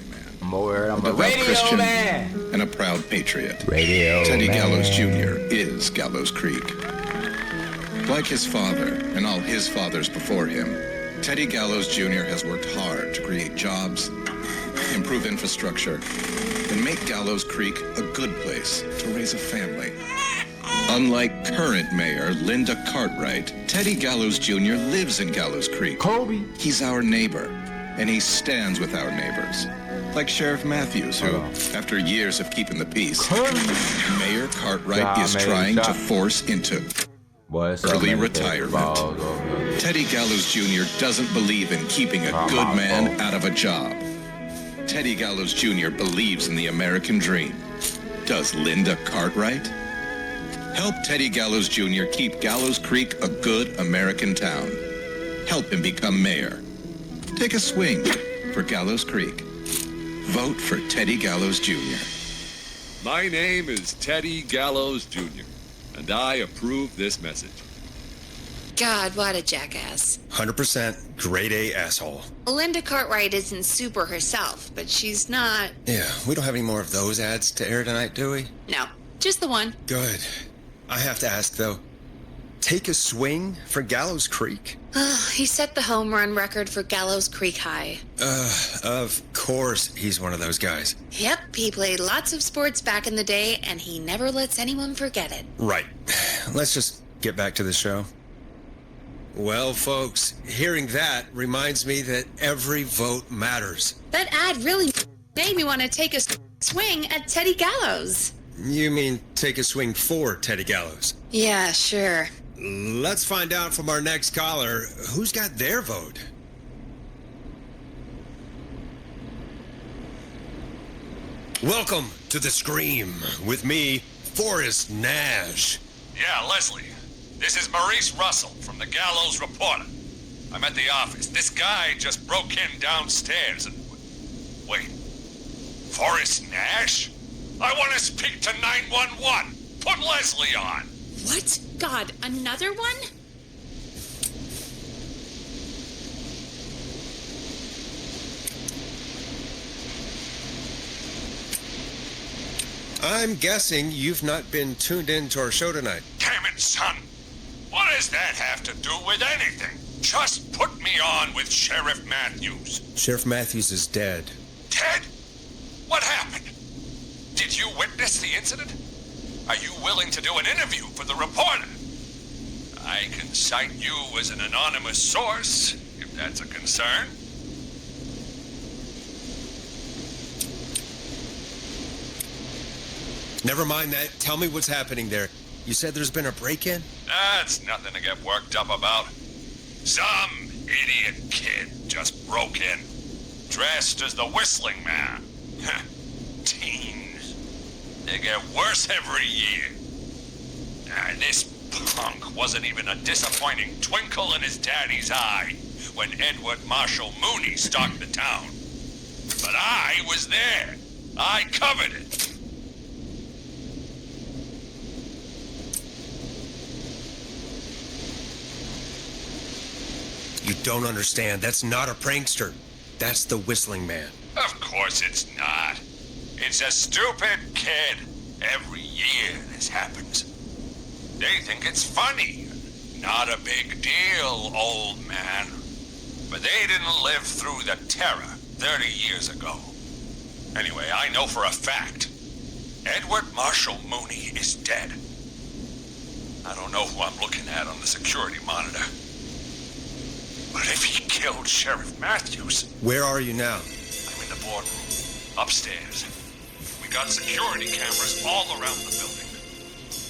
I'm a devout radio Christian man. and a proud patriot. Radio Teddy man. Gallows Jr. is Gallows Creek. Like his father and all his fathers before him, Teddy Gallows Jr. has worked hard to create jobs, improve infrastructure, and make Gallows Creek a good place to raise a family. Unlike current mayor Linda Cartwright, Teddy Gallows Jr. lives in Gallows Creek. Kobe. He's our neighbor, and he stands with our neighbors. Like Sheriff Matthews, who, after years of keeping the peace, Mayor Cartwright is trying to force into early retirement. Teddy Gallows Jr. doesn't believe in keeping a good man out of a job. Teddy Gallows Jr. believes in the American dream. Does Linda Cartwright? Help Teddy Gallows Jr. keep Gallows Creek a good American town. Help him become mayor. Take a swing for Gallows Creek. Vote for Teddy Gallows Jr. My name is Teddy Gallows Jr., and I approve this message. God, what a jackass. 100% grade A asshole. Linda Cartwright isn't super herself, but she's not... Yeah, we don't have any more of those ads to air tonight, do we? No, just the one. Good. I have to ask, though. Take a swing for Gallows Creek? He set the home run record for Gallows Creek High. Of course he's one of those guys. Yep, he played lots of sports back in the day, and he never lets anyone forget it. Right. Let's just get back to the show. Well, folks, hearing that reminds me that every vote matters. That ad really made me want to take a swing at Teddy Gallows. You mean take a swing for Teddy Gallows? Yeah, sure. Let's find out from our next caller who's got their vote. Welcome to The Scream with me, Forrest Nash. Yeah, Leslie. This is Maurice Russell from the Gallows Reporter. I'm at the office. This guy just broke in downstairs and... Wait. Forrest Nash? I want to speak to 911. Put Leslie on. What? God, another one? I'm guessing you've not been tuned in to our show tonight. Damn it, son. What does that have to do with anything? Just put me on with Sheriff Matthews. Sheriff Matthews is dead. Ted? What happened? Did you witness the incident? Are you willing to do an interview for the reporter? I can cite you as an anonymous source, if that's a concern. Never mind that. Tell me what's happening there. You said there's been a break-in? That's nothing to get worked up about. Some idiot kid just broke in, dressed as the Whistling Man. Teens. They get worse every year. This punk wasn't even a disappointing twinkle in his daddy's eye when Edward Marshall Mooney stalked the town. But I was there. I covered it. You don't understand. That's not a prankster. That's the Whistling Man. Of course it's not. It's a stupid kid. Every year this happens. They think it's funny. Not a big deal, old man. But they didn't live through the terror 30 years ago. Anyway, I know for a fact. Edward Marshall Mooney is dead. I don't know who I'm looking at on the security monitor. But if he killed Sheriff Matthews... Where are you now? I'm in the boardroom, upstairs. We got security cameras all around the building.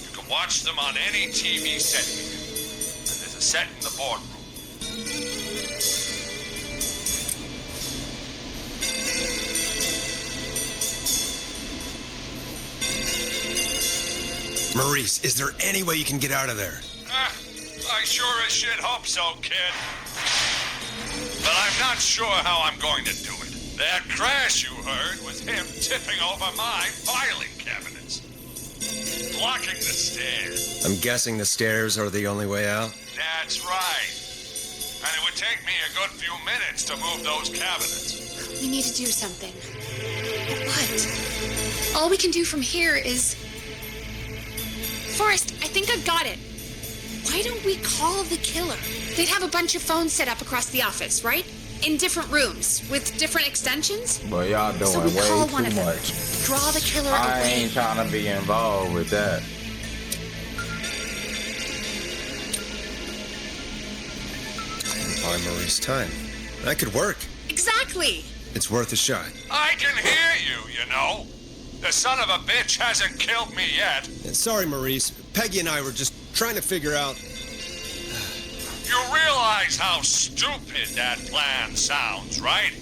You can watch them on any TV set here. And there's a set in the boardroom. Maurice, is there any way you can get out of there? I sure as shit hope so, kid. But I'm not sure how I'm going to do it. That crash you heard was him tipping over my filing cabinets. Blocking the stairs. I'm guessing the stairs are the only way out. That's right. And it would take me a good few minutes to move those cabinets. We need to do something. Perfect. All we can do from here is... Forrest, I think I've got it. Why don't we call the killer? They'd have a bunch of phones set up across the office, right? In different rooms with different extensions. But y'all doing So we way call too one of them. much. Draw the killer I away. ain't trying to be involved with that. Buy Maurice time. That could work. Exactly. It's worth a shot. I can hear you, you know. The son of a bitch hasn't killed me yet. Sorry, Maurice. Peggy and I were just trying to figure out... You realize how stupid that plan sounds, right?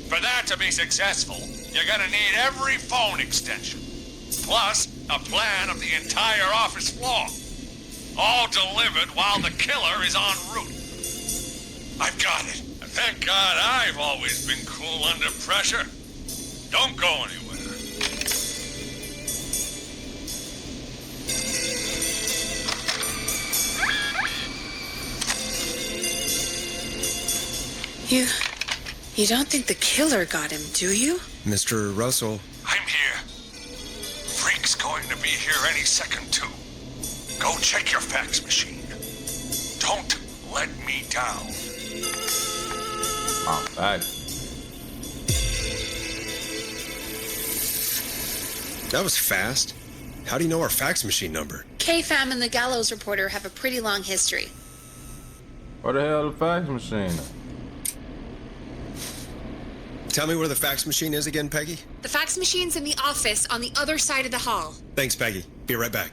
For that to be successful, you're gonna need every phone extension, plus a plan of the entire office floor, all delivered while the killer is en route. I've got it. And thank God I've always been cool under pressure. Don't go anywhere. You don't think the killer got him, do you? Mr. Russell, I'm here. Freak's going to be here any second, too. Go check your fax machine. Don't let me down. Oh, back. that was fast. How do you know our fax machine number? KFAM and the Gallows Reporter have a pretty long history. What the hell, the fax machine? Tell me where the fax machine is again, Peggy? The fax machine's in the office on the other side of the hall. Thanks, Peggy. Be right back.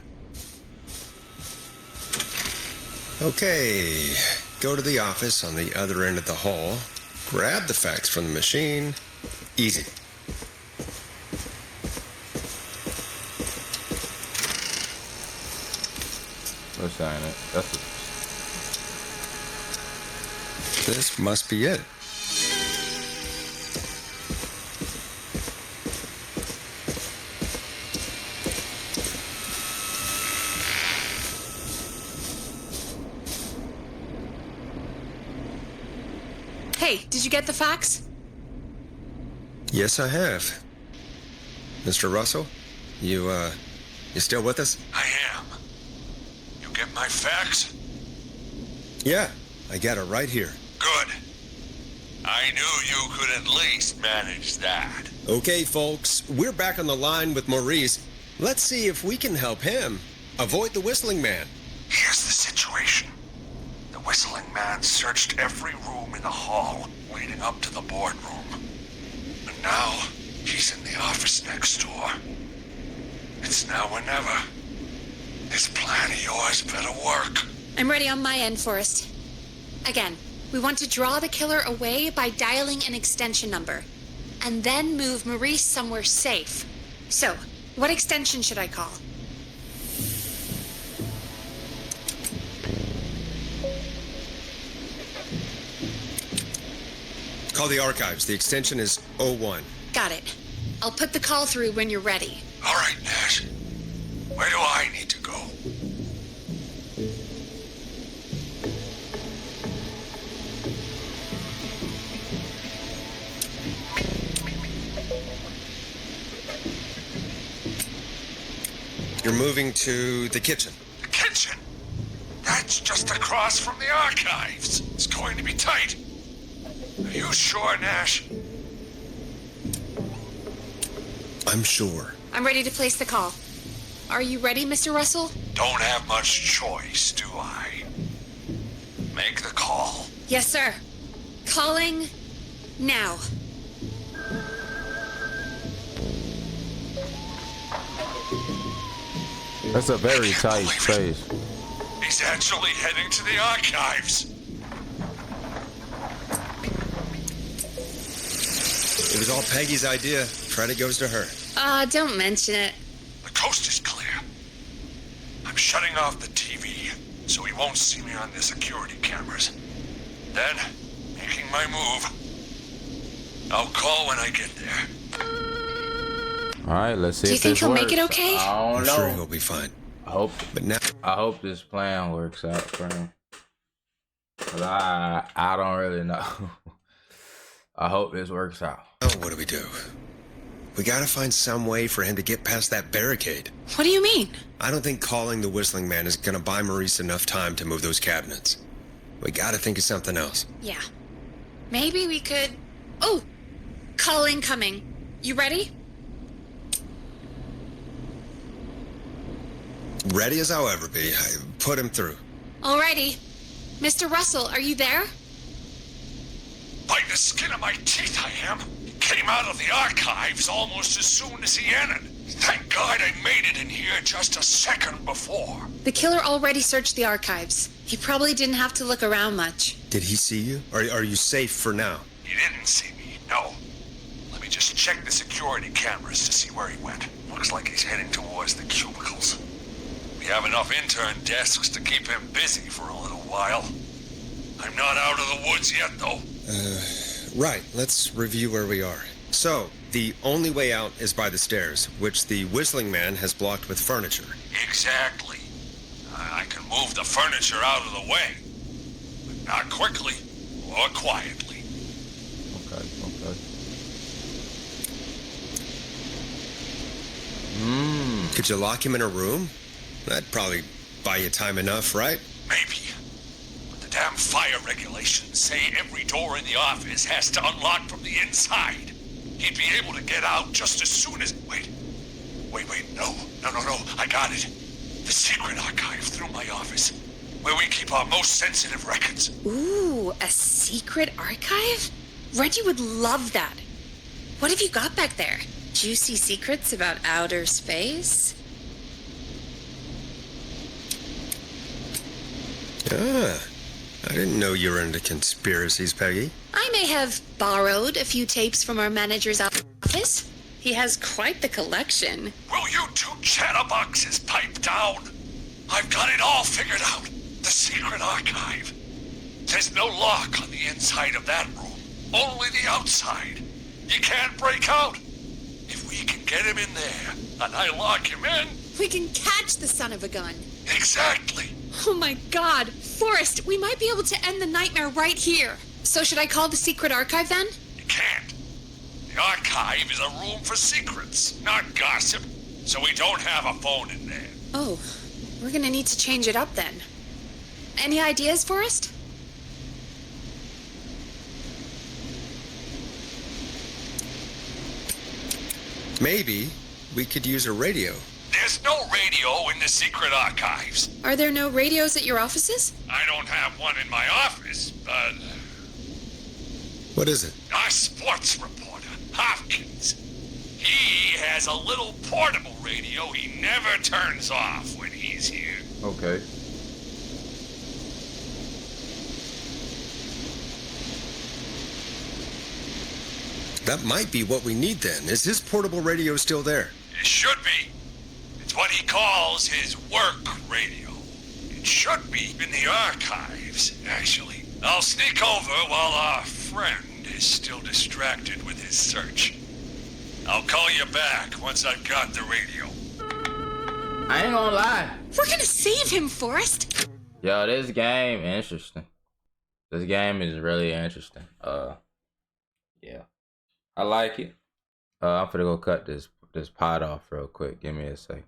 Okay. Go to the office on the other end of the hall. Grab the fax from the machine. Easy. Let's sign it. That's it. This must be it. Hey, did you get the fax? Yes, I have. Mr. Russell, you still with us? I am. You get my fax? Yeah, I got it right here. Good. I knew you could at least manage that. Okay, folks, we're back on the line with Maurice. Let's see if we can help him avoid the Whistling Man. Here's the situation. The Whistling Man searched every room in the hall leading up to the boardroom. And now, he's in the office next door. It's now or never. This plan of yours better work. I'm ready on my end, Forrest. Again, we want to draw the killer away by dialing an extension number, and then move Maurice somewhere safe. So, what extension should I call? Call the archives. The extension is 01. Got it. I'll put the call through when you're ready. All right, Nash. Where do I need to go? You're moving to the kitchen. The kitchen? That's just across from the archives. It's going to be tight. Are you sure, Nash? I'm sure. I'm ready to place the call. Are you ready, Mr. Russell? Don't have much choice, do I? Make the call. Yes, sir. Calling now. That's a very tight space. He's actually heading to the archives. It was all Peggy's idea. Credit goes to her. Don't mention it. The coast is clear. I'm shutting off the TV so he won't see me on the security cameras. Then, making my move. I'll call when I get there. All right, let's see. Do you if think this he'll works. make it okay? I don't I'm know. sure he'll be fine. I But now, hope this plan works out for him. But I don't really know. I hope this works out. oh, what do we do? We gotta find some way for him to get past that barricade. What do you mean? I don't think calling the Whistling Man is gonna buy Maurice enough time to move those cabinets. We gotta think of something else. Yeah. Maybe we could... Oh! Call incoming. You ready? Ready as I'll ever be. Put him through. Alrighty. Mr. Russell, are you there? By the skin of my teeth, I am. Came out of the archives almost as soon as he entered. Thank God I made it in here just a second before. The killer already searched the archives. He probably didn't have to look around much. Did he see you? Are you safe for now? He didn't see me, no. Let me just check the security cameras to see where he went. Looks like he's heading towards the cubicles. We have enough intern desks to keep him busy for a little while. I'm not out of the woods yet, though. Right. Let's review where we are. So, the only way out is by the stairs, which the Whistling Man has blocked with furniture. Exactly. I can move the furniture out of the way, but not quickly or quietly. Okay. Could you lock him in a room? That'd probably buy you time enough, right? Maybe. But the damn fire regulations say every door in the office has to unlock from the inside. He'd be able to get out just as soon as... Wait, no, I got it. The secret archive through my office, where we keep our most sensitive records. Ooh, a secret archive? Reggie would love that. What have you got back there? Juicy secrets about outer space? Ah, I didn't know you were into conspiracies, Peggy. I may have borrowed a few tapes from our manager's office. He has quite the collection. Will you two chatterboxes pipe down? I've got it all figured out. The secret archive. There's no lock on the inside of that room. Only the outside. You can't break out. If we can get him in there, and I lock him in... We can catch the son of a gun. Exactly. Oh my God. Forrest, we might be able to end the nightmare right here. So should I call the secret archive then? You can't. The archive is a room for secrets, not gossip. So we don't have a phone in there. Oh, we're gonna need to change it up then. Any ideas, Forrest? Maybe we could use a radio. There's no radio in the secret archives. Are there no radios at your offices? I don't have one in my office, but... What is it? Our sports reporter, Hopkins. He has a little portable radio he never turns off when he's here. Okay. That might be what we need then. Is his portable radio still there? It should be. It's what he calls his work radio. It should be in the archives, actually. I'll sneak over while our friend is still distracted with his search. I'll call you back once I've got the radio. I ain't gonna lie. We're gonna save him, Forrest. Yo, this game interesting. This game is really interesting. Yeah. I like it. I'm finna go cut this pot off real quick. Give me a sec.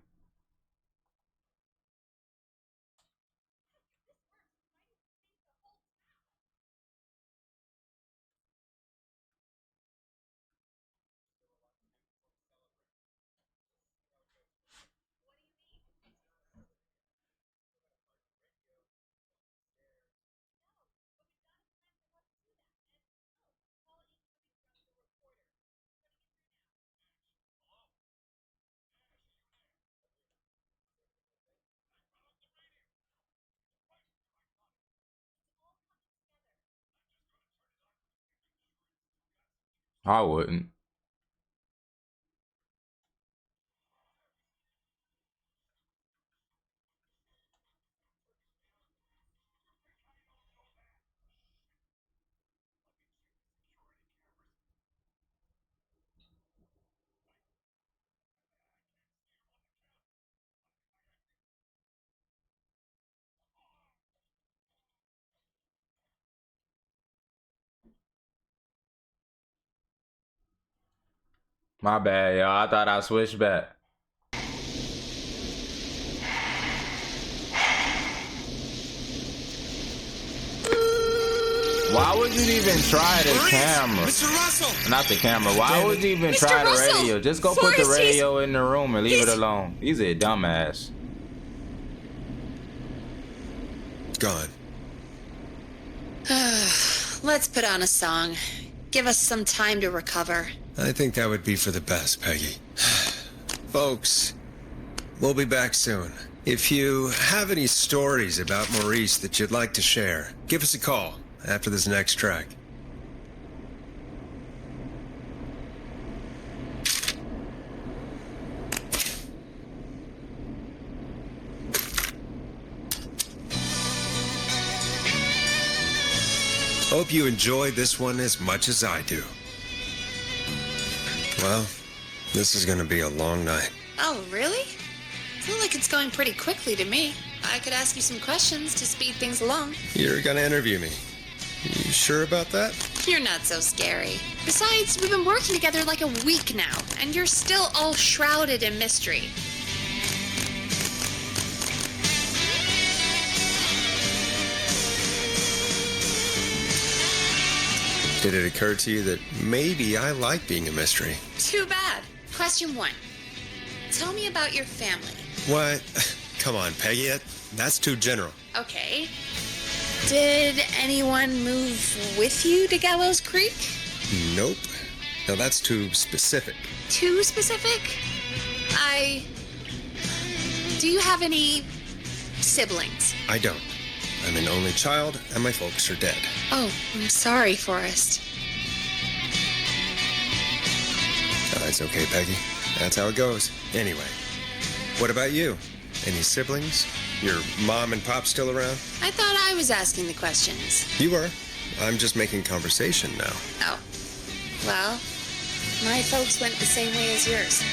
I wouldn't. My bad, yo. I thought I switched back. Why would you even try the camera? Mr. Russell! Not the camera. Why would you even try the Russell! radio? Just go put the radio in the room and leave it alone. He's a dumbass. Gone. Let's put on a song. Give us some time to recover. I think that would be for the best, Peggy. Folks, we'll be back soon. If you have any stories about Maurice that you'd like to share, give us a call after this next track. Hope you enjoyed this one as much as I do. Well, this is gonna be a long night. Oh, really? Feel like it's going pretty quickly to me. I could ask you some questions to speed things along. You're gonna interview me. You sure about that? You're not so scary. Besides, we've been working together like a week now, and you're still all shrouded in mystery. Did it occur to you that maybe I like being a mystery? Too bad. Question 1. Tell me about your family. What? Come on, Peggy. That's too general. Okay. Did anyone move with you to Gallows Creek? Nope. No, that's too specific. Too specific? Do you have any siblings? I don't. I'm an only child, and my folks are dead. Oh, I'm sorry, Forrest. Oh, it's okay, Peggy. That's how it goes. Anyway, what about you? Any siblings? Your mom and pop still around? I thought I was asking the questions. You were. I'm just making conversation now. Oh. Well, my folks went the same way as yours.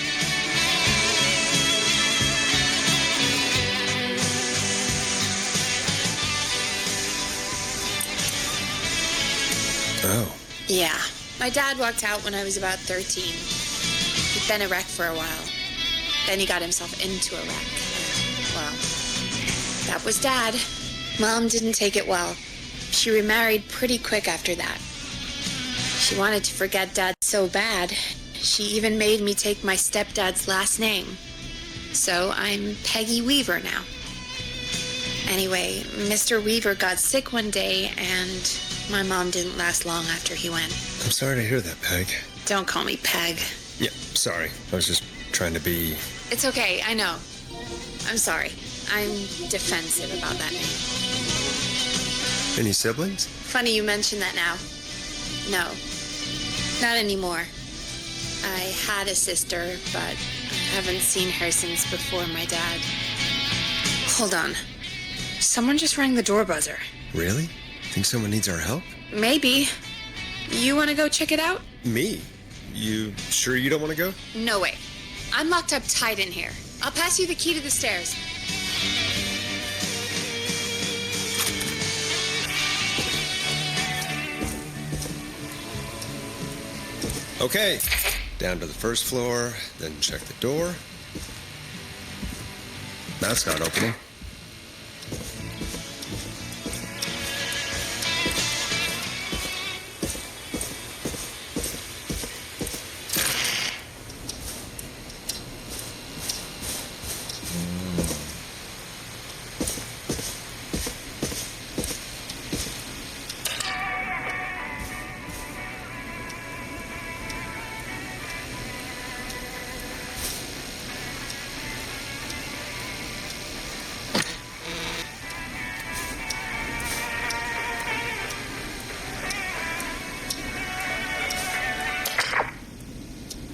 Oh. Yeah. My dad walked out when I was about 13. He'd been a wreck for a while. Then he got himself into a wreck. Well, that was Dad. Mom didn't take it well. She remarried pretty quick after that. She wanted to forget Dad so bad, she even made me take my stepdad's last name. So I'm Peggy Weaver now. Anyway, Mr. Weaver got sick one day, and my mom didn't last long after he went. I'm sorry to hear that, Peg. Don't call me Peg. Yeah, sorry. I was just trying to be... It's okay, I know. I'm sorry. I'm defensive about that name. Any siblings? Funny you mention that now. No, not anymore. I had a sister, but I haven't seen her since before my dad. Hold on. Someone just rang the door buzzer. Really? Think someone needs our help? Maybe. You want to go check it out? Me? You sure you don't want to go? No way. I'm locked up tight in here. I'll pass you the key to the stairs. Okay. Down to the first floor, then check the door. That's not opening.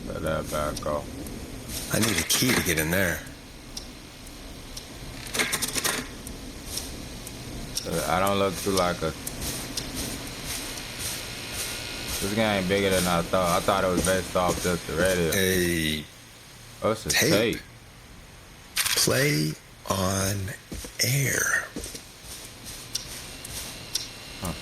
Let that back off. I need a key to get in there. I don't look too like a... This game bigger than I thought. I thought it was based off just the radio. A Oh, it's a tape. tape. Play on air. Huh.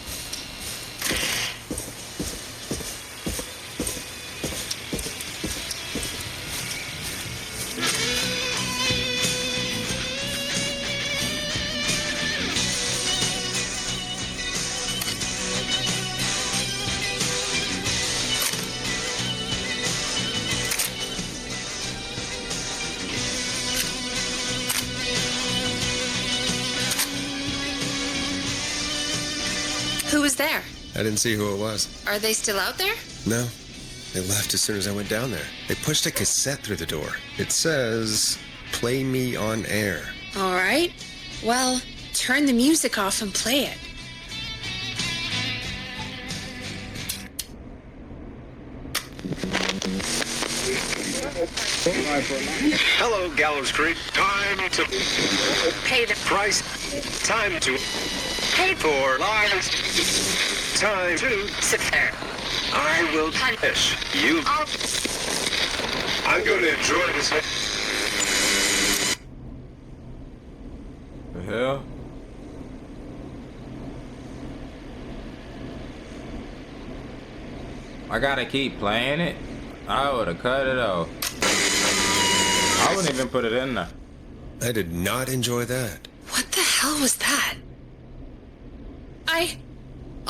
was there? I didn't see who it was. Are they still out there? No. They left as soon as I went down there. They pushed a cassette through the door. It says, "Play me on air." All right. Well, turn the music off and play it. Hello, Gallows Creek. Time to Pay the price. Time to pay for lives. Time to sit there. I will punish you. I'm going to enjoy this. The hell? I gotta keep playing it? I would've cut it off. I wouldn't even put it in there. I did not enjoy that. What the hell was that?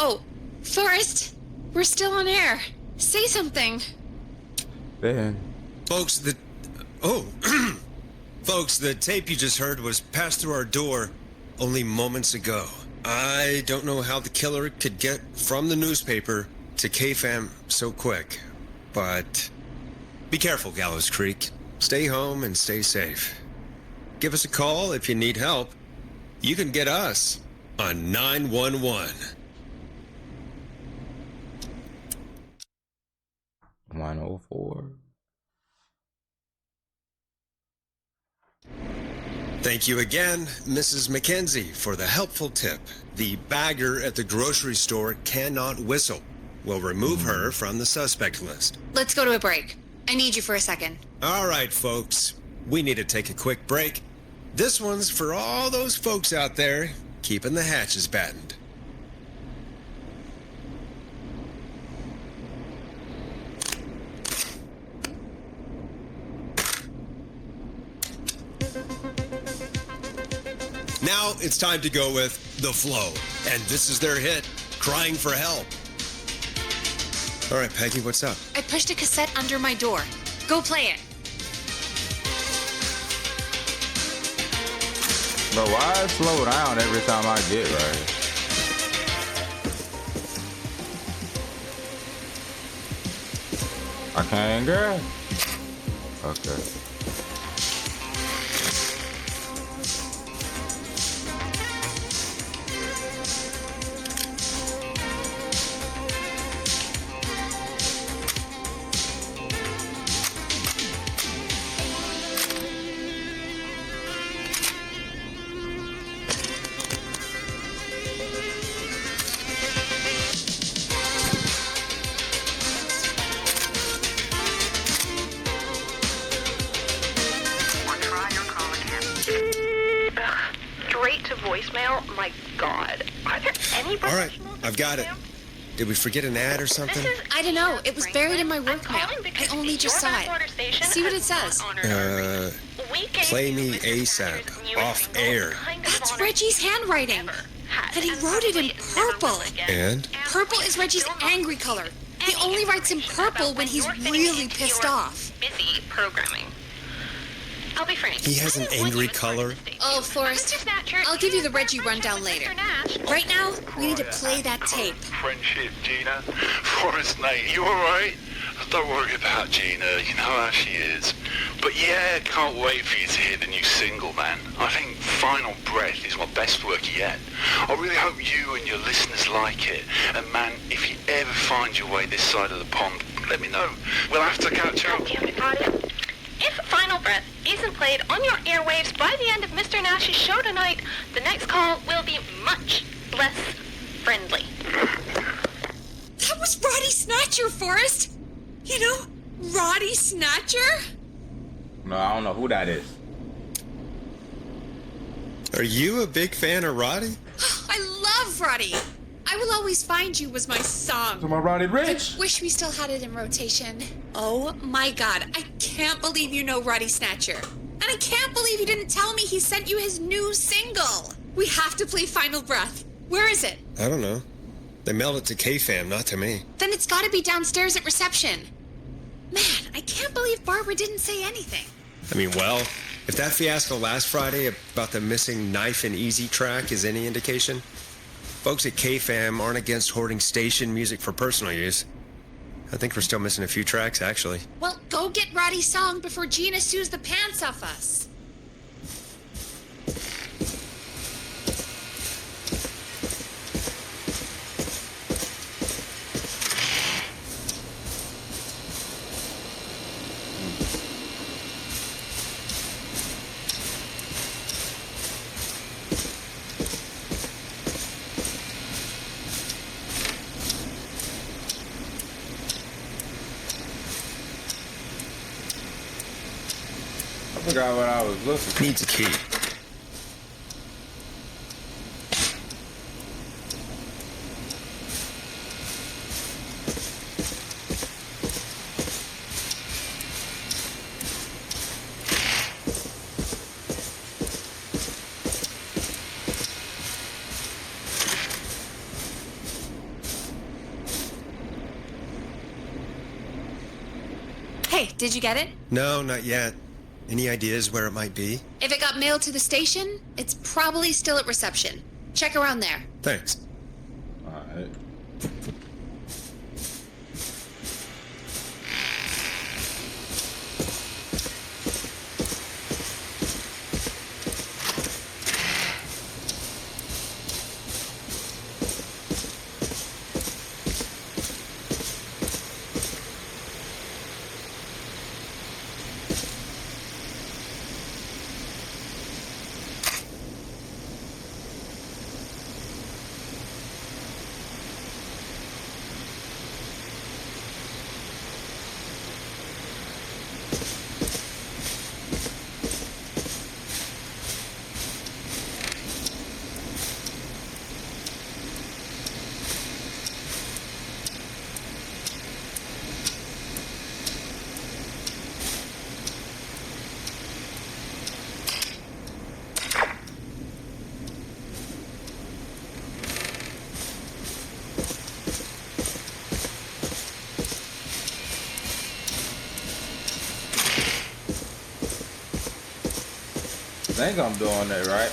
Oh, Forrest, we're still on air. Say something. Then. Folks, Folks, the tape you just heard was passed through our door only moments ago. I don't know how the killer could get from the newspaper to KFAM so quick, but be careful, Gallows Creek. Stay home and stay safe. Give us a call if you need help. You can get us on 911. 104. Thank you again, Mrs. McKenzie, for the helpful tip. The bagger at the grocery store cannot whistle. We'll remove her from the suspect list. Let's go to a break. I need you for a second. All right, folks. We need to take a quick break. This one's for all those folks out there keeping the hatches battened. Now it's time to go with The Flow. And this is their hit, Crying for Help. All right, Peggy, what's up? I pushed a cassette under my door. Go play it. But why slow down every time I get right? I can't, girl. Okay. voicemail? My God. Are there any All right, I've got it. Did we forget an ad or something? I don't know. It was buried in my work mail. I only just saw it. See what it says. Play me ASAP. Off air. That's Reggie's handwriting. And he wrote it in purple. And? Purple is Reggie's angry color. He only writes in purple when he's really pissed off. Busy programming. I'll be frank. He has an angry color. Oh, Forrest, I'll give you the Reggie rundown later. Right now, we need to play that tape. Friendship, Gina. Forrest, mate, you alright? Don't worry about Gina, you know how she is. But yeah, can't wait for you to hear the new single, man. I think Final Breath is my best work yet. I really hope you and your listeners like it. And man, if you ever find your way this side of the pond, let me know. We'll have to catch up. If Final Breath isn't played on your airwaves by the end of Mr. Nash's show tonight, the next call will be much less friendly. That was Roddy Snatcher, Forrest! You know, Roddy Snatcher? No, I don't know who that is. Are you a big fan of Roddy? I love Roddy! I Will Always Find You was my song. To my Roddy Rich. I wish we still had it in rotation. Oh my God, I can't believe you know Roddy Snatcher. And I can't believe you didn't tell me he sent you his new single. We have to play Final Breath. Where is it? I don't know. They mailed it to KFAM, not to me. Then it's gotta be downstairs at reception. Man, I can't believe Barbara didn't say anything. I mean, well, if that fiasco last Friday about the missing Knife and Easy track is any indication, folks at KFAM aren't against hoarding station music for personal use. I think we're still missing a few tracks, actually. Well, go get Roddy's song before Gina sues the pants off us. I forgot what I was looking for. Needs a key. Hey, did you get it? No, not yet. Any ideas where it might be? If it got mailed to the station, it's probably still at reception. Check around there. Thanks. Alright. I think I'm doing it right.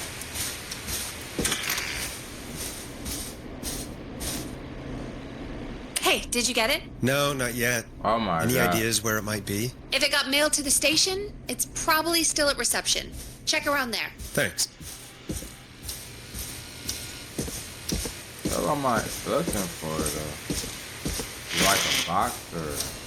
Hey, did you get it? No, not yet. Oh my Any god. ideas where it might be? If it got mailed to the station, it's probably still at reception. Check around there. Thanks. What am I looking for though? Like a box or?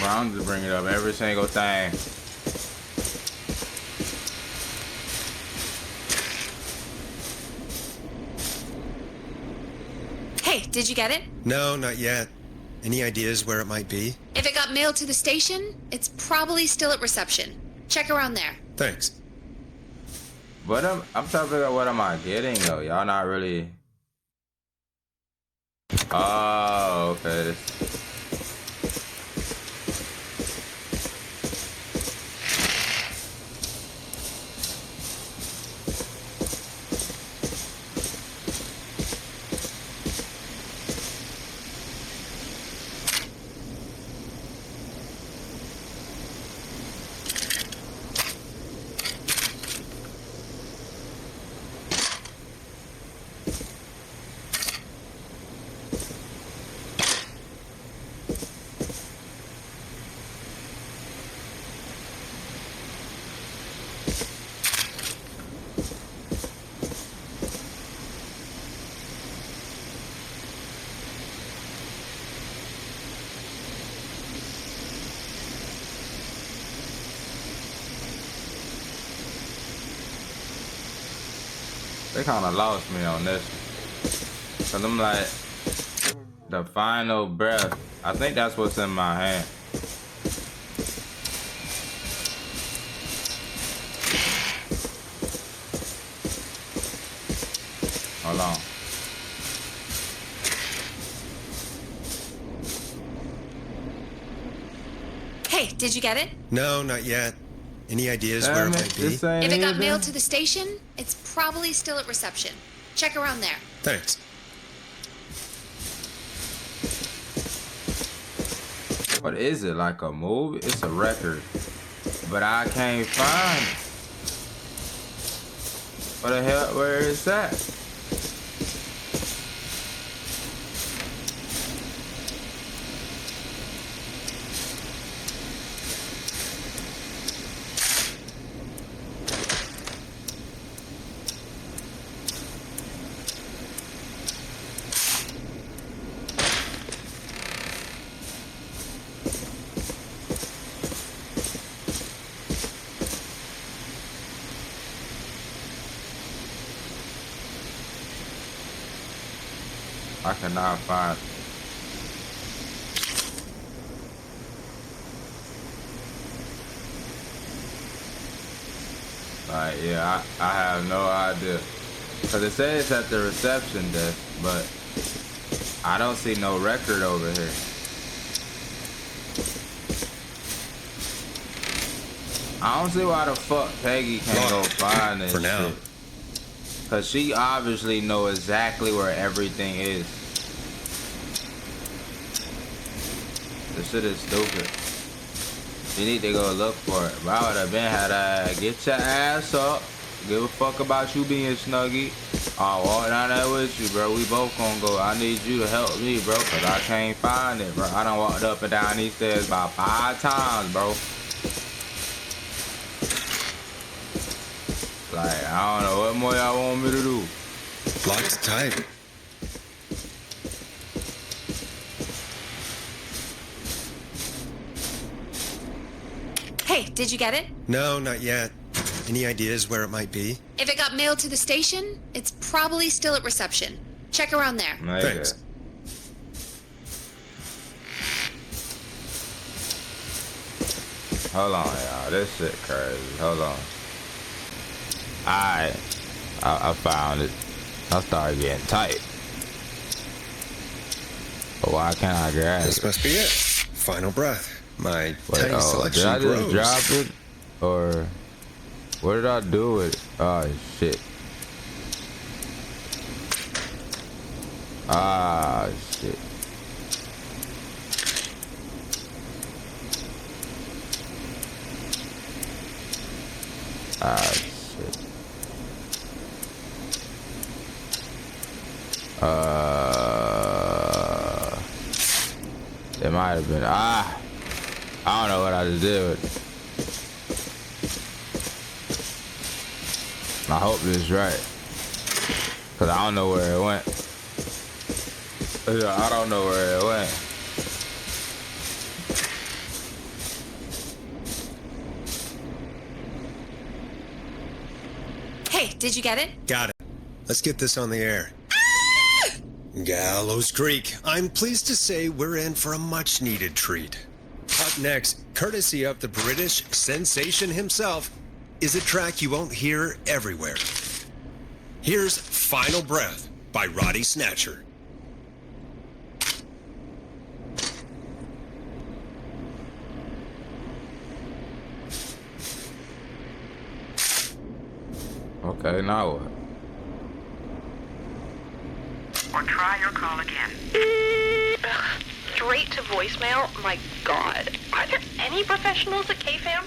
I'm just bringing up every single thing. Hey, did you get it? No, not yet. Any ideas where it might be? If it got mailed to the station, it's probably still at reception. Check around there. Thanks. But I'm trying to figure out what am I getting though. Y'all not really. Oh, okay. They kind of lost me on this one. Cause I'm like, the final breath. I think that's what's in my hand. Hold on. Hey, did you get it? No, not yet. Any ideas where it might be? This ain't If it got either. mailed to the station, it's probably still at reception. Check around there. Thanks. What is it, like a movie? It's a record, but I can't find it. What the hell, where is that? I cannot find. Like, yeah, I have no idea. Cause it says it's at the reception desk, but I don't see no record over here. I don't see why the fuck Peggy can't go find this For now. shit. Cause she obviously know exactly where everything is. This shit is stupid. You need to go look for it. But I would have been had to get your ass up. Give a fuck about you being Snuggy. I'll walk down there with you, bro. We both gonna go. I need you to help me, bro, cause I can't find it, bro. I done walked up and down these stairs about 5 times, bro. Like, I don't know what more y'all want me to do. Locked tight. Hey, did you get it? No, not yet. Any ideas where it might be? If it got mailed to the station, it's probably still at reception. Check around there. Thanks. Hold on, y'all. This shit crazy. Hold on. Alright. I found it. I started getting tight. But why can't I grab it? This must be it. Final breath. My tiny Did selection I just grows. drop it? Or what did I do with it? Oh shit. Ah shit. Ah shit. It might have been I don't know what I just did with it. I hope this is right. Cause I don't know where it went. I don't know where it went. Hey, did you get it? Got it. Let's get this on the air. Gallows Creek. I'm pleased to say we're in for a much-needed treat. Up next, courtesy of the British sensation himself, is a track you won't hear everywhere. Here's Final Breath by Roddy Snatcher. Okay, now what? Or try your call again. Straight to voicemail? My God. Are there any professionals at KFAM?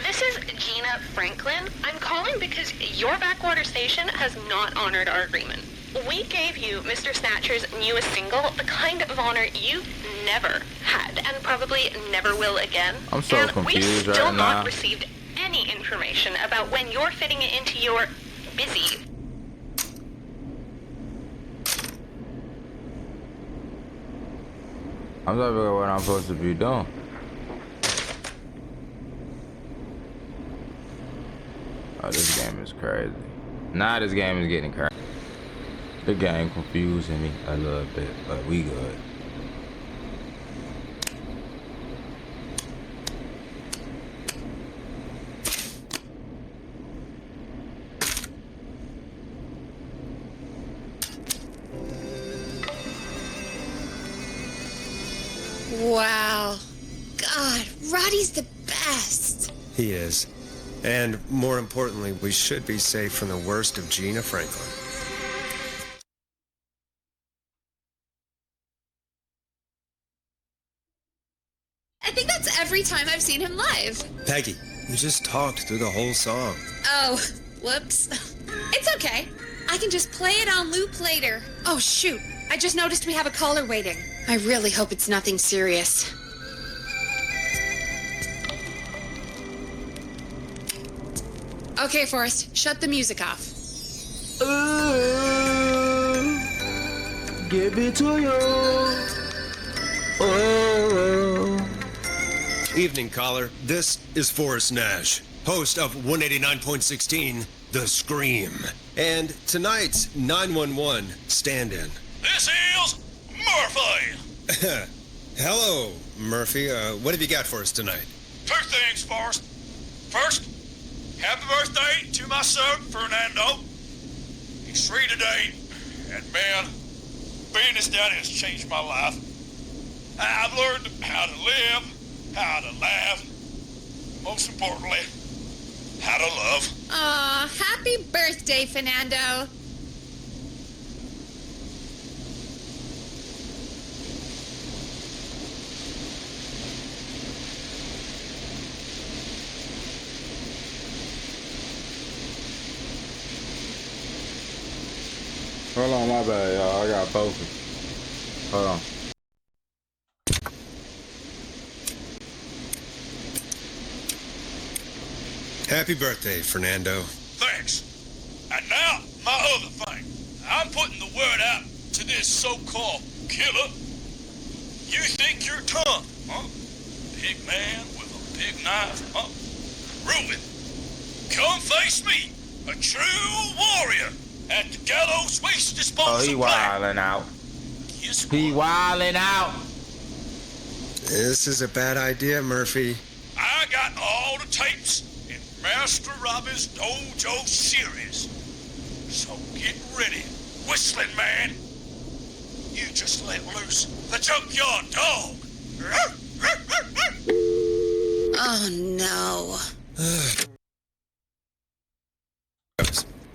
This is Gina Franklin. I'm calling because your backwater station has not honored our agreement. We gave you Mr. Snatcher's newest single, the kind of honor you never had and probably never will again. I'm so and confused we've still right not now. received any information about when you're fitting it into your busy. I'm not figuring what I'm supposed to be doing. Oh, this game is crazy. Nah, this game is getting crazy. The game confusing me a little bit, but we good. Wow. God, Roddy's the best. He is. And more importantly, we should be safe from the worst of Gina Franklin. I think that's every time I've seen him live. Peggy, you just talked through the whole song. Oh, whoops. It's okay. I can just play it on loop later. Oh, shoot. I just noticed we have a caller waiting. I really hope it's nothing serious. Okay, Forrest, shut the music off. Give it to you. Evening, caller. This is Forrest Nash, host of 189.16, The Scream. And tonight's 911 stand-in. This is Murphy. Hello, Murphy. What have you got for us tonight? Two things, Forrest. First, happy birthday to my son, Fernando. He's 3 today, and man, being his daddy has changed my life. I've learned how to live, how to laugh, most importantly, how to love. Aw, happy birthday, Fernando. Hold on, my bad, y'all. I got focus. Hold on. Happy birthday, Fernando. Thanks. And now, my other thing. I'm putting the word out to this so-called killer. You think you're tough, huh? Big man with a big knife, huh? Reuben, come face me, a true warrior at the gallows waste disposal Oh, he wildin' out. He wildin' out. This is a bad idea, Murphy. I got all the tapes in Master Robbie's Dojo series. So get ready, whistling man. You just let loose the junkyard dog. Oh, no.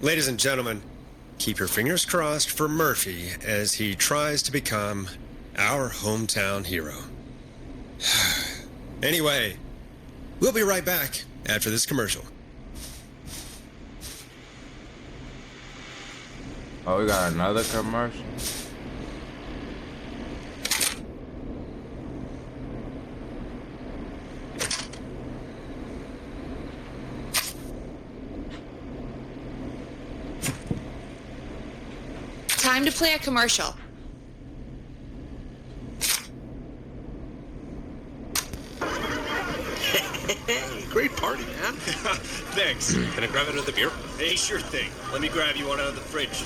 Ladies and gentlemen, keep your fingers crossed for Murphy as he tries to become our hometown hero. Anyway, we'll be right back after this commercial. Oh, we got another commercial? Time to play a commercial. Great party, man. Thanks. Can I grab another beer? Hey, sure thing. Let me grab you one out of the fridge.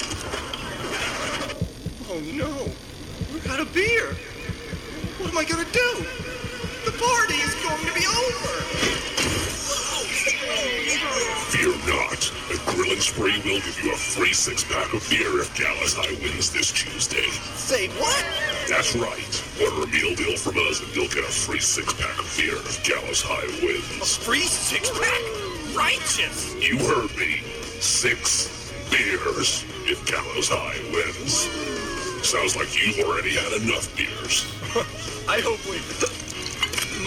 Oh, no. We're out of beer. What am I gonna do? The party is going to be over. Fear not. A Grill and Spree will give you a free 6-pack of beer if Gallus High wins this Tuesday. Say what? That's right. Order a meal deal from us and you'll get a free 6-pack of beer if Gallus High wins. A free 6-pack? Righteous! You heard me. 6 beers if Gallows High wins. Sounds like you've already had enough beers. I hope we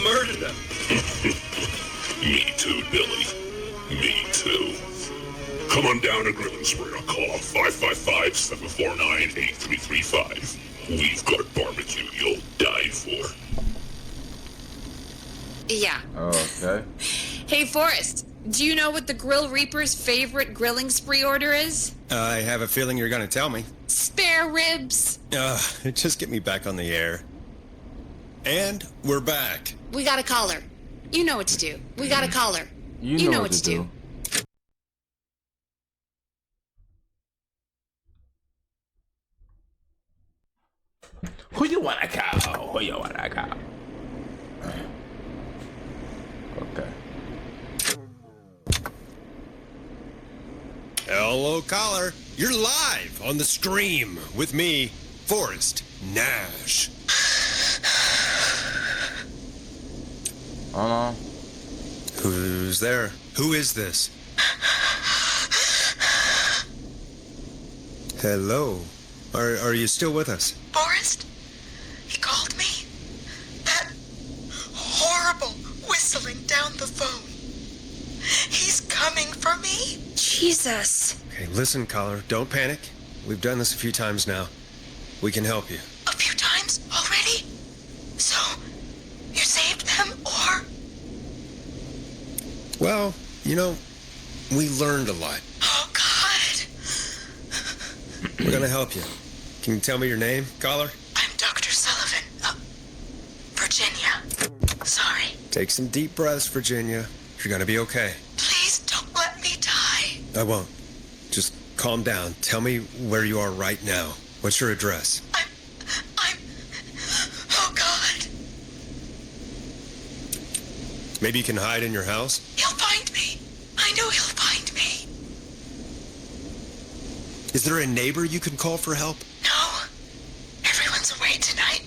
murder them. Me too, Billy. Me too. Come on down to Grill and Spree or call 555-749-8335. We've got barbecue you'll die for. Yeah. Okay. Hey, Forrest, do you know what the Grill Reaper's favorite grilling spree order is? I have a feeling you're going to tell me. Spare ribs. Just get me back on the air. And we're back. We got a caller. You know what to do. We got a caller. You know what to do. Who you wanna call? Who you wanna call? Okay. Hello, caller. You're live on The Scream with me, Forrest Nash. Hold on. Who's there? Who is this? Hello. Are you still with us? Forrest? He called me? That horrible whistling down the phone. He's coming for me? Jesus. Okay, listen, caller. Don't panic. We've done this a few times now. We can help you. A few times already? So, you saved them, or? Well, you know, we learned a lot. Oh, God. We're gonna help you. Can you tell me your name, caller? I'm Dr. Sullivan. Virginia. Sorry. Take some deep breaths, Virginia. You're gonna be okay. Please don't let me die. I won't. Just calm down. Tell me where you are right now. What's your address? Oh, God. Maybe you can hide in your house? He'll find me. I know he'll find me. Is there a neighbor you can call for help? No. Everyone's away tonight.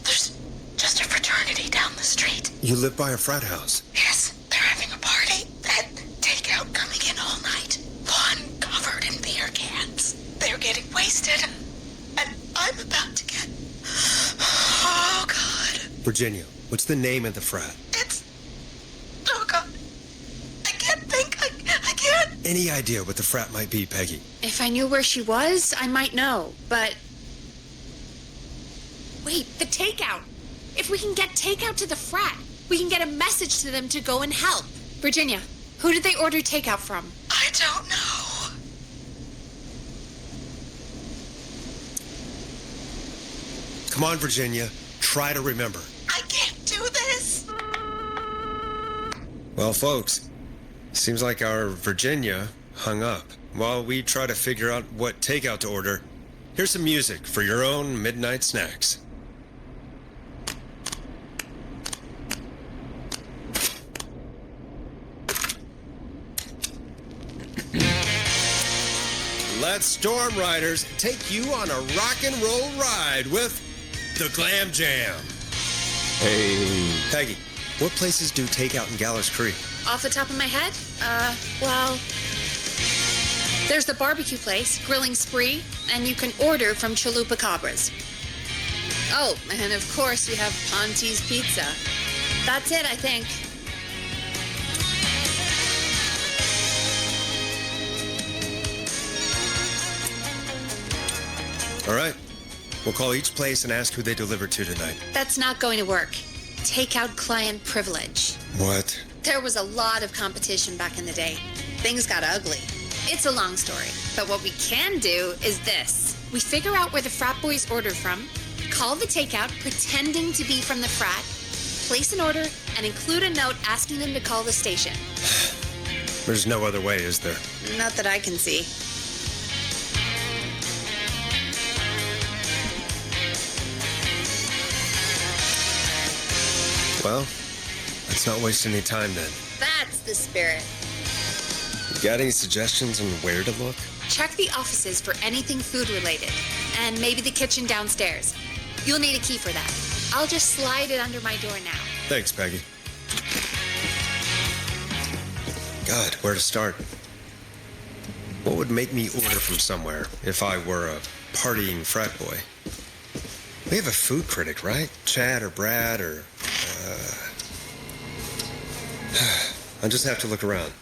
There's just a fraternity down the street. You live by a frat house. Yes, they're having a party. That takeout coming in all night. Lawn covered in beer cans. They're getting wasted. And I'm about to get... Oh, God. Virginia, what's the name of the frat? Oh, God. I can't think. I can't. Any idea what the frat might be, Peggy? If I knew where she was, I might know, but... Wait, the takeout. If we can get takeout to the frat, we can get a message to them to go and help. Virginia, who did they order takeout from? I don't know. Come on, Virginia. Try to remember. I can't do this. Well, folks, seems like our Virginia hung up. While we try to figure out what takeout to order, here's some music for your own midnight snacks. Let Storm Riders take you on a rock and roll ride with the Glam Jam. Hey. Peggy, what places do takeout in Gallows Creek? Off the top of my head? Well... There's the barbecue place, Grilling Spree, and you can order from Chalupa Cabras. Oh, and of course you have Ponte's Pizza. That's it, I think. All right. We'll call each place and ask who they deliver to tonight. That's not going to work. Takeout client privilege. What? There was a lot of competition back in the day. Things got ugly. It's a long story, but what we can do is this. We figure out where the frat boys ordered from, call the takeout pretending to be from the frat, place an order, and include a note asking them to call the station. There's no other way, is there? Not that I can see. Well, let's not waste any time then. That's the spirit. You got any suggestions on where to look? Check the offices for anything food related, and maybe the kitchen downstairs. You'll need a key for that. I'll just slide it under my door now. Thanks, Peggy. God, where to start? What would make me order from somewhere if I were a partying frat boy? We have a food critic, right? Chad or Brad or... I'll just have to look around.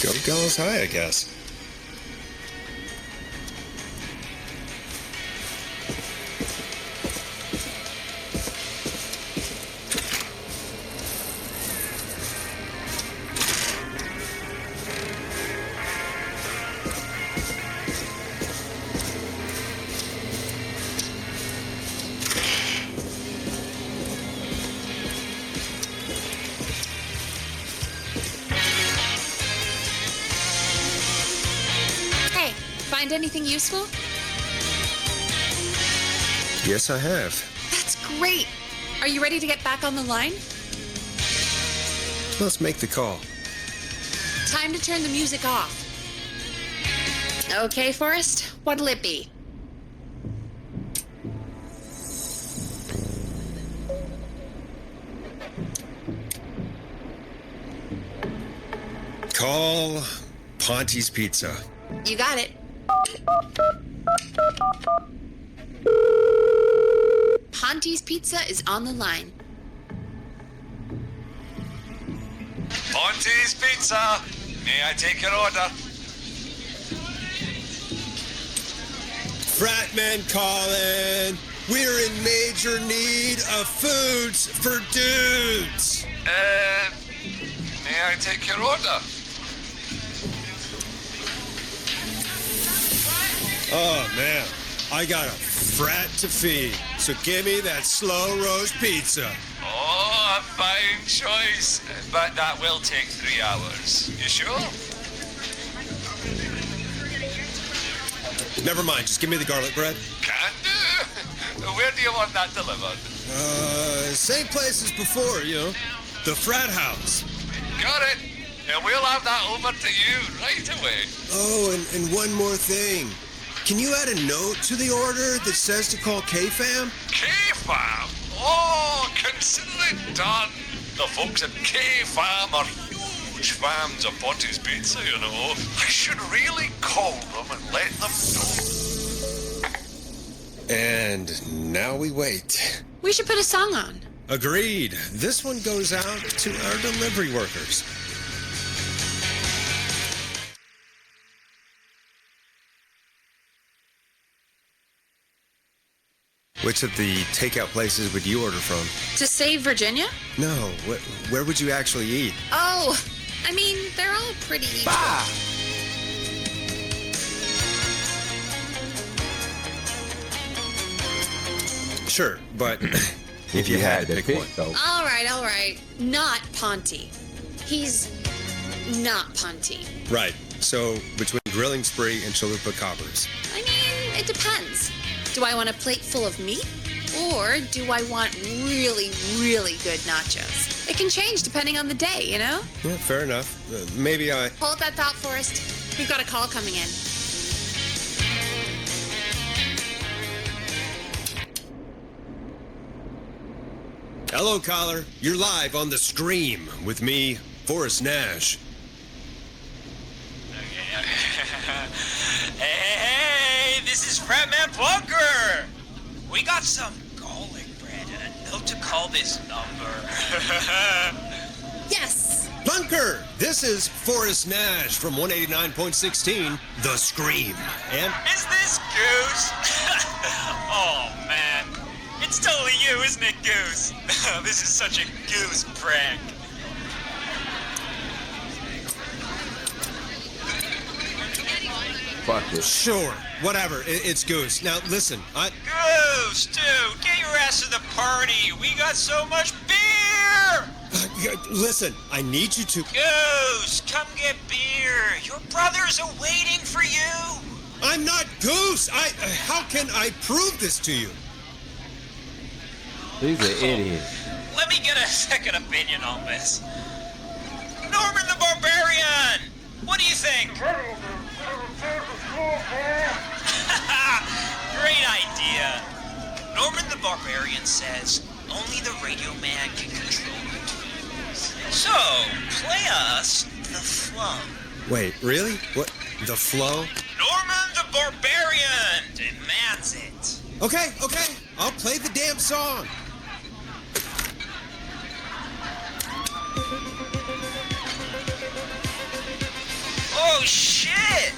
Go Gallows High, I guess. anything useful? Yes, I have. That's great. Are you ready to get back on the line? Let's make the call. Time to turn the music off. Okay, Forrest, what'll it be? Call Ponte's Pizza. You got it. Ponte's Pizza is on the line. Ponte's Pizza. May I take your order? Fratman calling. We're in major need of foods for dudes. May I take your order? Oh, man. I got a frat to feed. So give me that slow roast pizza. Oh, a fine choice. But that will take 3 hours. You sure? Never mind. Just give me the garlic bread. Can do. Where do you want that delivered? Same place as before, you know. The frat house. Got it. And we'll have that over to you right away. Oh, and one more thing. Can you add a note to the order that says to call K-Fam? K-Fam? Oh, consider it done. The folks at K-Fam are huge fans of Ponte's Pizza, you know. I should really call them and let them know. And now we wait. We should put a song on. Agreed. This one goes out to our delivery workers. Which of the takeout places would you order from? To save Virginia? No, where would you actually eat? Oh, I mean, they're all pretty. Bah! Sure, but if you had to pick one. though. All right. Not Ponte. He's not Ponte. Right. So between Grilling Spree and Chalupa Cobbers. I mean, it depends. Do I want a plate full of meat? Or do I want really, really good nachos? It can change depending on the day, you know? Yeah, fair enough. Maybe I... Hold that thought, Forrest. We've got a call coming in. Hello, caller. You're live on The Scream with me, Forrest Nash. Hey, this is Fratman Plunker. We got some garlic bread and a note to call this number. Yes. Plunker, this is Forrest Nash from 189.16, The Scream. And Is this Goose? Oh, man. It's totally you, isn't it, Goose? This is such a Goose prank. Fuck this. sure, whatever. It's Goose. Now, listen, Goose, dude, get your ass to the party. We got so much beer. Listen, I need you to... Goose, come get beer. Your brothers are waiting for you. I'm not Goose. How can I prove this to you? He's an idiot. Let me get a second opinion on this. Norman the Barbarian! What do you think? Great idea. Norman the Barbarian says only the radio man can control it. So, play us the flow. Wait, really? What? The flow? Norman the Barbarian demands it. Okay. I'll play the damn song. Oh, shit!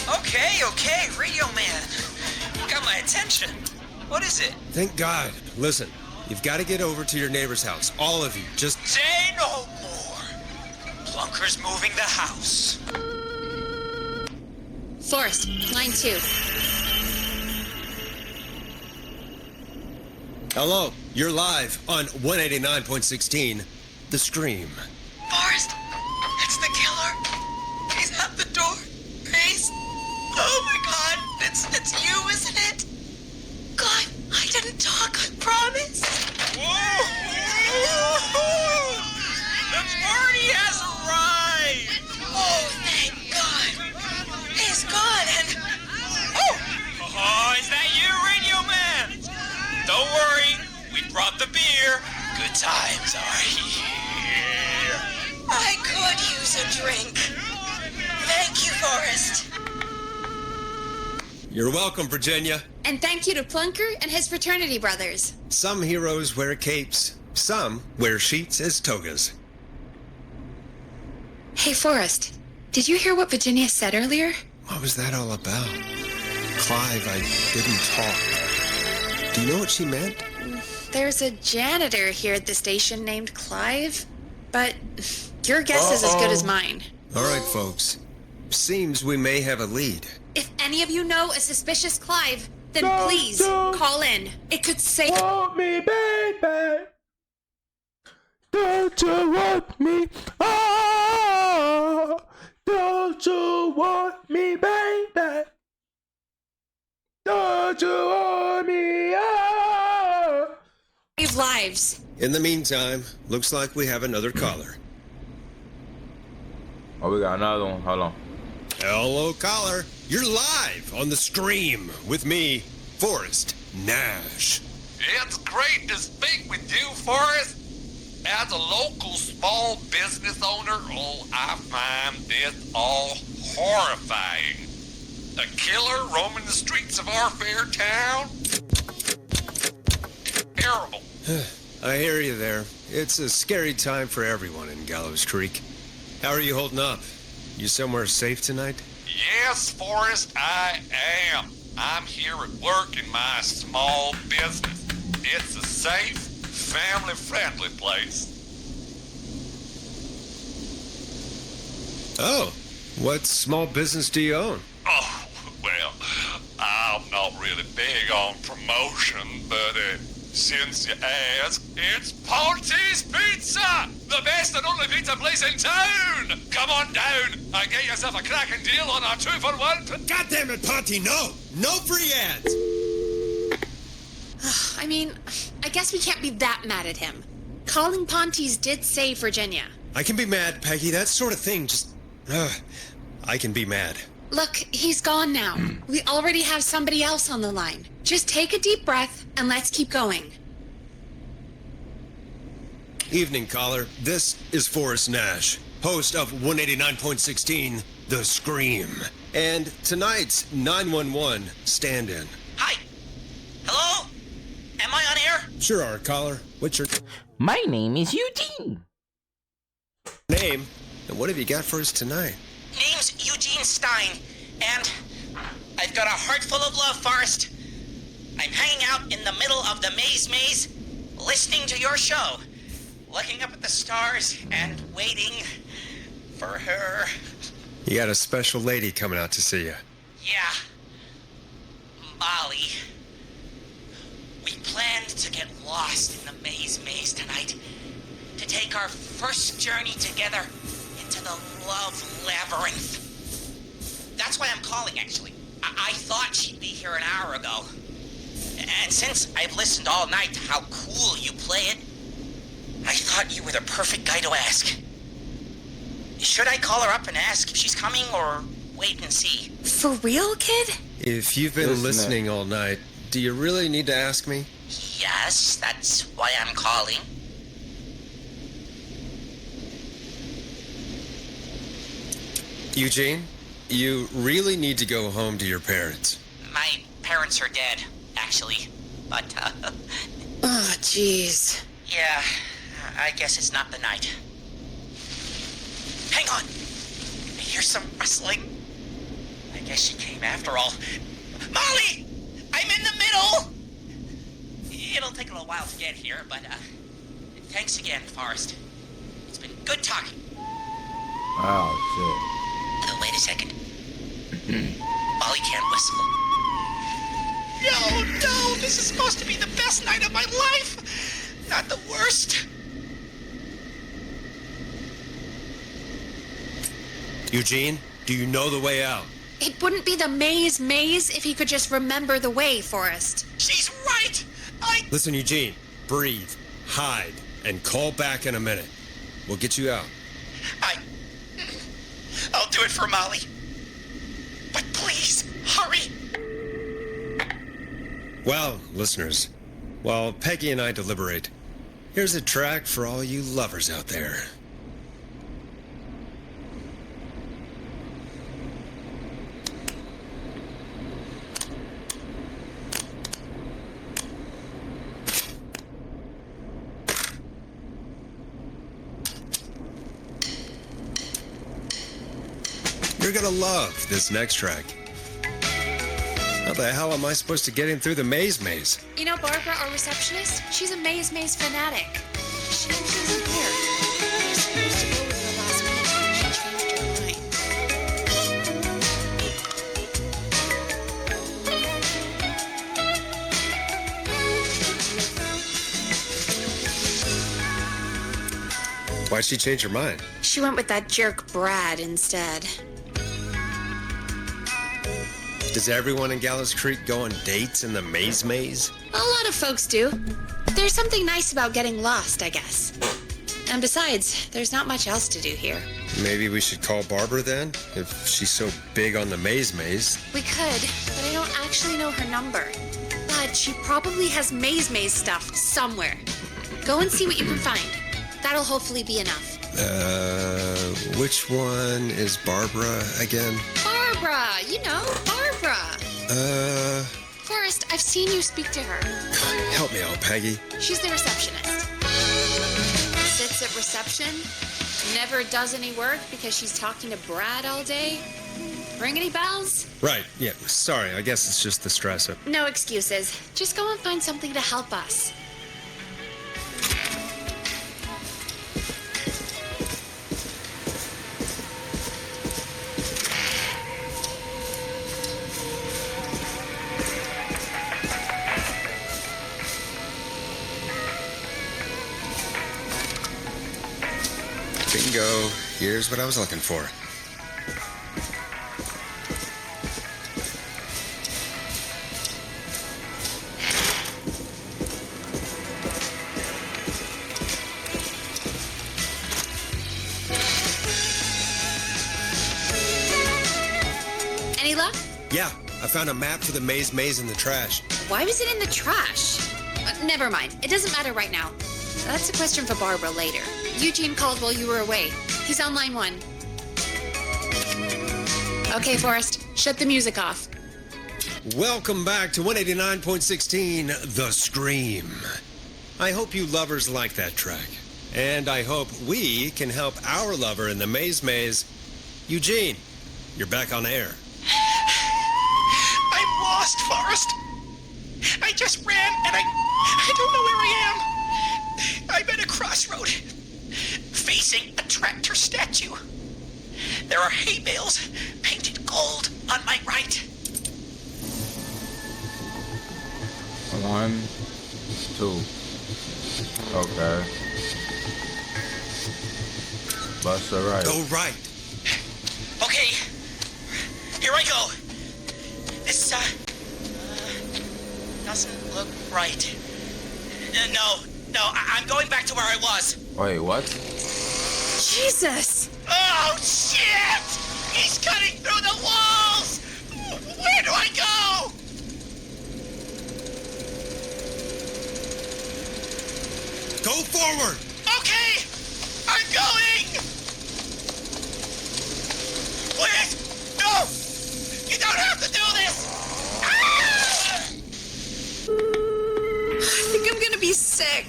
Okay, Radio Man. You got my attention. What is it? Thank God. Listen, you've got to get over to your neighbor's house. All of you. Just... Say no more. Plunker's moving the house. Forrest, line 2. Hello, you're live on 189.16, The Scream. Forrest, it's the killer. He's at the door. He's... Oh my God. talk, I promise. The party has arrived! Oh, thank God. He's gone and... Oh, is that you, Radio Man? Don't worry, we brought the beer. Good times are here. I could use a drink. Thank you, Forrest. You're welcome, Virginia. And thank you to Plunker and his fraternity brothers. Some heroes wear capes. Some wear sheets as togas. Hey, Forrest, did you hear what Virginia said earlier? What was that all about? Clive, I didn't talk. Do you know what she meant? There's a janitor here at the station named Clive, but your guess is as good as mine. All right, folks. Seems we may have a lead. If any of you know a suspicious Clive, then please call in. It could save... Want me, baby? Don't you want me? Oh, don't you want me, baby? Don't you want me? Oh. Save lives. In the meantime, looks like we have another caller. Oh, we got another one. Hold on. Hello, caller. You're live on the stream with me, Forrest Nash. It's great to speak with you, Forrest. As a local small business owner, I find this all horrifying. A killer roaming the streets of our fair town? Terrible. I hear you there. It's a scary time for everyone in Gallows Creek. How are you holding up? You somewhere safe tonight? Yes, Forrest, I am. I'm here at work in my small business. It's a safe, family-friendly place. Oh, what small business do you own? Oh, well, I'm not really big on promotion, but since you ask, it's Ponty's Pizza! The best and only pizza place in town! Come on down and get yourself a cracking deal on our 2-for-1. God damn it, Ponty, no! No free ads! I mean, I guess we can't be that mad at him. Calling Ponty's did save Virginia. I can be mad, Peggy. That sort of thing just... I can be mad. Look, he's gone now. We already have somebody else on the line. Just take a deep breath and let's keep going. Evening, caller. This is Forrest Nash, host of 189.16, The Scream. And tonight's 911 stand-in. Hi. Hello? Am I on air? Sure are, caller. What's your My name is Eugene. name? And what have you got for us tonight? Name's Eugene Stein, and I've got a heart full of love, Forrest. I'm hanging out in the middle of the maze, listening to your show, looking up at the stars and waiting for her. You got a special lady coming out to see you. Yeah. Molly. We planned to get lost in the maze tonight, to take our first journey together into the love labyrinth. That's why I'm calling, actually. I thought she'd be here an hour ago. And since I've listened all night to how cool you play it, I thought you were the perfect guy to ask. Should I call her up and ask if she's coming, or wait and see? For real, kid? If you've been listening all night, do you really need to ask me? Yes, that's why I'm calling. Eugene, you really need to go home to your parents. My parents are dead, actually. But, Oh, jeez. yeah, I guess it's not the night. Hang on. I hear some rustling. I guess she came after all. Molly! I'm in the middle! It'll take a little while to get here, but, thanks again, Forrest. It's been good talking. Oh, Wait a second. Molly can't whistle. No, this is supposed to be the best night of my life! Not the worst. Eugene, do you know the way out? It wouldn't be the maze if he could just remember the way, Forrest. She's right! Listen, Eugene, breathe, hide, and call back in a minute. We'll get you out. I'll do it for Molly. But please, hurry. Well, listeners, while Peggy and I deliberate, here's a track for all you lovers out there. You're gonna love this next track. How the hell am I supposed to get in through the maze? You know Barbara, our receptionist? She's a maze fanatic. She isn't here. You're supposed to go with her last minute. She changed her mind. Why'd she change her mind? She went with that jerk Brad instead. Does everyone in Gallows Creek go on dates in the maze? A lot of folks do. There's something nice about getting lost, I guess. And besides, there's not much else to do here. Maybe we should call Barbara then, if she's so big on the maze. We could, but I don't actually know her number. But she probably has maze stuff somewhere. Go and see what you can find. That'll hopefully be enough. Which one is Barbara again? Barbara! You know, Barbara! Forrest, I've seen you speak to her. Help me out, Peggy. She's the receptionist. Sits at reception, never does any work because she's talking to Brad all day. Ring any bells? Right, yeah, sorry, I guess it's just the stress of... No excuses. Just go and find something to help us. Bingo. Here's what I was looking for. Any luck? Yeah, I found a map for the maze in the trash. Why was it in the trash? Never mind. It doesn't matter right now. That's a question for Barbara later. Eugene called while you were away. He's on line 1. Okay, Forrest, shut the music off. Welcome back to 189.16, The Scream. I hope you lovers like that track. And I hope we can help our lover in the maze. Eugene, you're back on air. I'm lost, Forrest. I just ran and I don't know where I am. I'm at a crossroad, facing a tractor statue. There are hay bales painted gold on my right. 1, 2. Okay. Bust a right. Go right. Okay, here I go. This, doesn't look right. No, I'm going back to where I was. Wait, what? Jesus! Oh, shit! He's cutting through the walls! Where do I go? Go forward! Okay! I'm going! Please! No! You don't have to do this! Ah! I think I'm gonna be sick.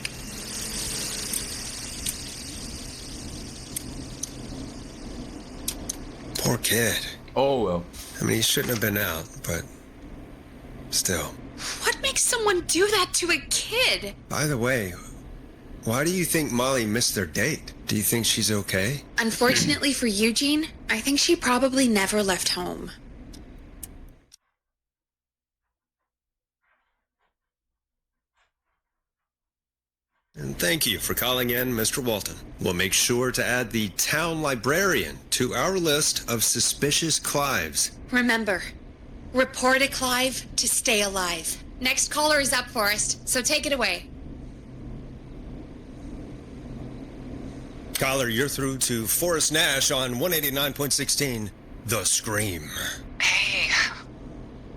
Poor kid. Oh, well. I mean, he shouldn't have been out, but still. What makes someone do that to a kid? By the way, why do you think Molly missed their date? Do you think she's okay? Unfortunately for Eugene, I think she probably never left home. And thank you for calling in, Mr. Walton. We'll make sure to add the town librarian to our list of suspicious Clives. Remember, report a Clive to stay alive. Next caller is up, Forrest, so take it away. Caller, you're through to Forrest Nash on 189.16, The Scream. Hey,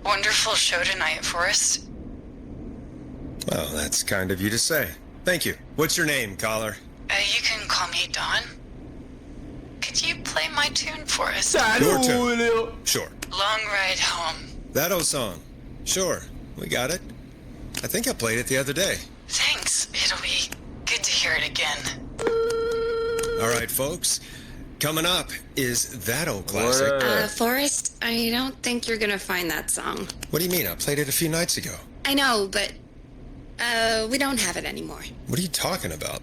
wonderful show tonight, Forrest. Well, that's kind of you to say. Thank you. What's your name, caller? You can call me Dawn. Could you play my tune for us? Your tune. Sure. Long Ride Home. That old song. Sure. We got it. I think I played it the other day. Thanks. It'll be good to hear it again. All right, folks. Coming up is that old classic. Forrest, I don't think you're gonna find that song. What do you mean? I played it a few nights ago. I know, but, we don't have it anymore. What are you talking about?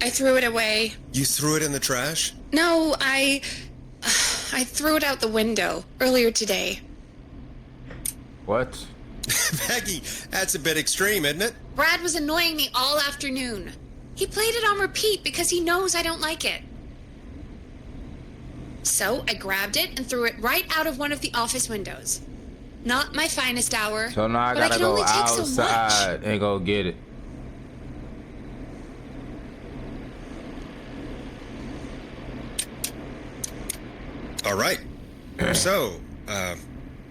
I threw it away. You threw it in the trash? No, I threw it out the window earlier today. What? Peggy, that's a bit extreme, isn't it? Brad was annoying me all afternoon. He played it on repeat because he knows I don't like it. So I grabbed it and threw it right out of one of the office windows. Not my finest hour, So now I but I gotta can go only take so much. outside and go get it. All right. So,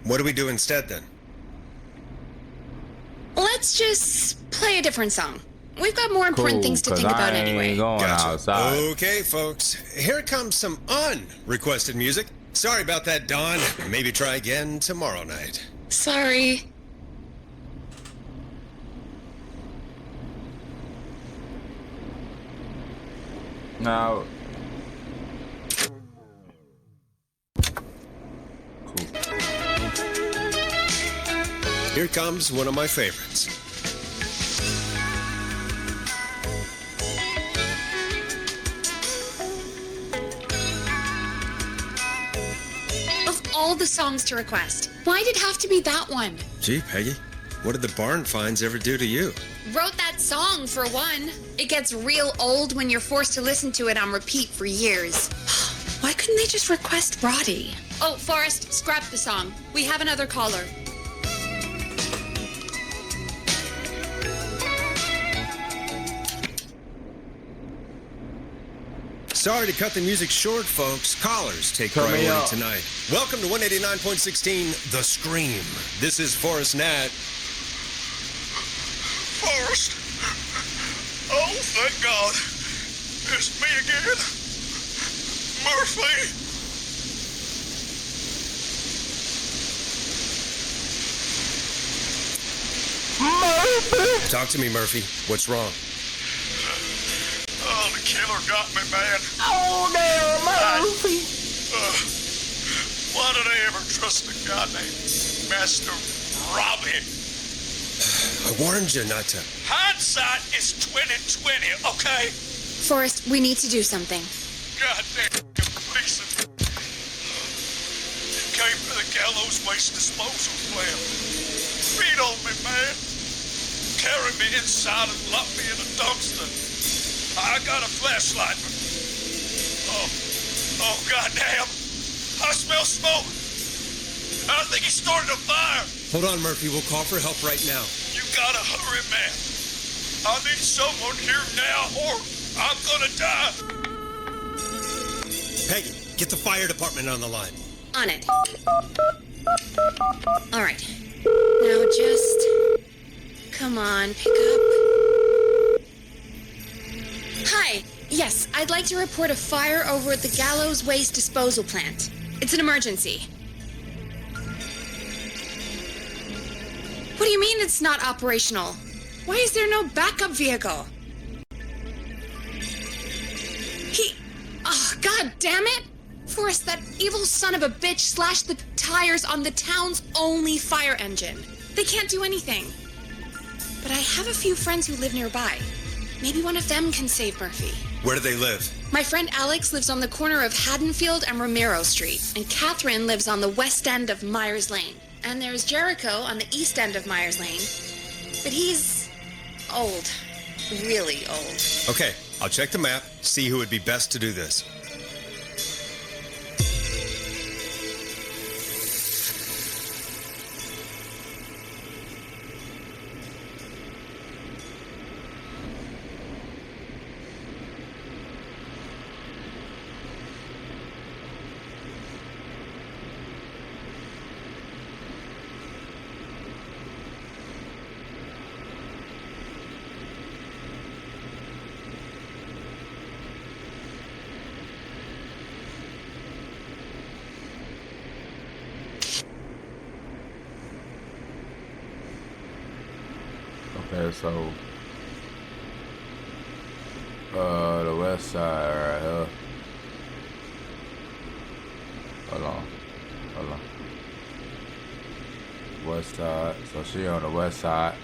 what do we do instead then? Let's just play a different song. We've got more important things to think about anyway. Gotcha. Okay, folks. Here comes some unrequested music. Sorry about that, Dawn. Maybe try again tomorrow night. Sorry. Now. Here comes one of my favorites. Of all the songs to request, why did it have to be that one? Gee, Peggy, what did the barn finds ever do to you? Wrote that song, for one. It gets real old when you're forced to listen to it on repeat for years. Why couldn't they just request Roddy? Oh, Forrest, scrap the song. We have another caller. Sorry to cut the music short, folks. Callers take Turn me priority up. tonight. Welcome to 189.16, The Scream. This is Forrest Nat. Forrest! Oh, thank God. It's me again. Murphy! Murphy! Talk to me, Murphy. What's wrong? Oh, the killer got me, man. Oh, damn, Murphy! Why did I ever trust the guy named Master Robbie? I warned you not to. Hindsight is 20/20, okay? Forrest, we need to do something. Goddamn piece of... Came for the gallows waste disposal plant. Beat on me, man. Carry me inside and lock me in a dumpster. I got a flashlight. Oh, goddamn. I smell smoke. I think he started a fire. Hold on, Murphy. We'll call for help right now. You gotta hurry, man. I need someone here now or I'm gonna die. Peggy, get the fire department on the line. On it. All right. Now just... Come on, pick up. Hi. Yes, I'd like to report a fire over at the Gallows Waste Disposal Plant. It's an emergency. What do you mean it's not operational? Why is there no backup vehicle? Oh, God damn it! Forrest, that evil son of a bitch slashed the tires on the town's only fire engine. They can't do anything. But I have a few friends who live nearby. Maybe one of them can save Murphy. Where do they live? My friend Alex lives on the corner of Haddonfield and Romero Street, and Catherine lives on the west end of Myers Lane. And there's Jericho on the east end of Myers Lane. But he's old. Really old. Okay, I'll check the map, see who would be best to do this. Okay, so the west side right here. Hold on. West side. So she on the west side.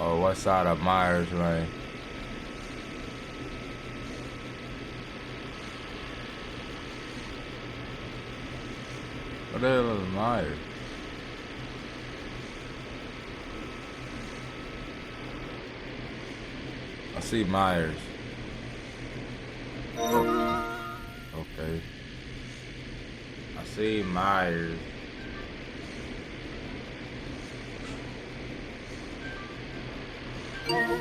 Oh, west side of Myers Lane. What the hell is Myers? I see Myers. Okay. I see Myers. I'm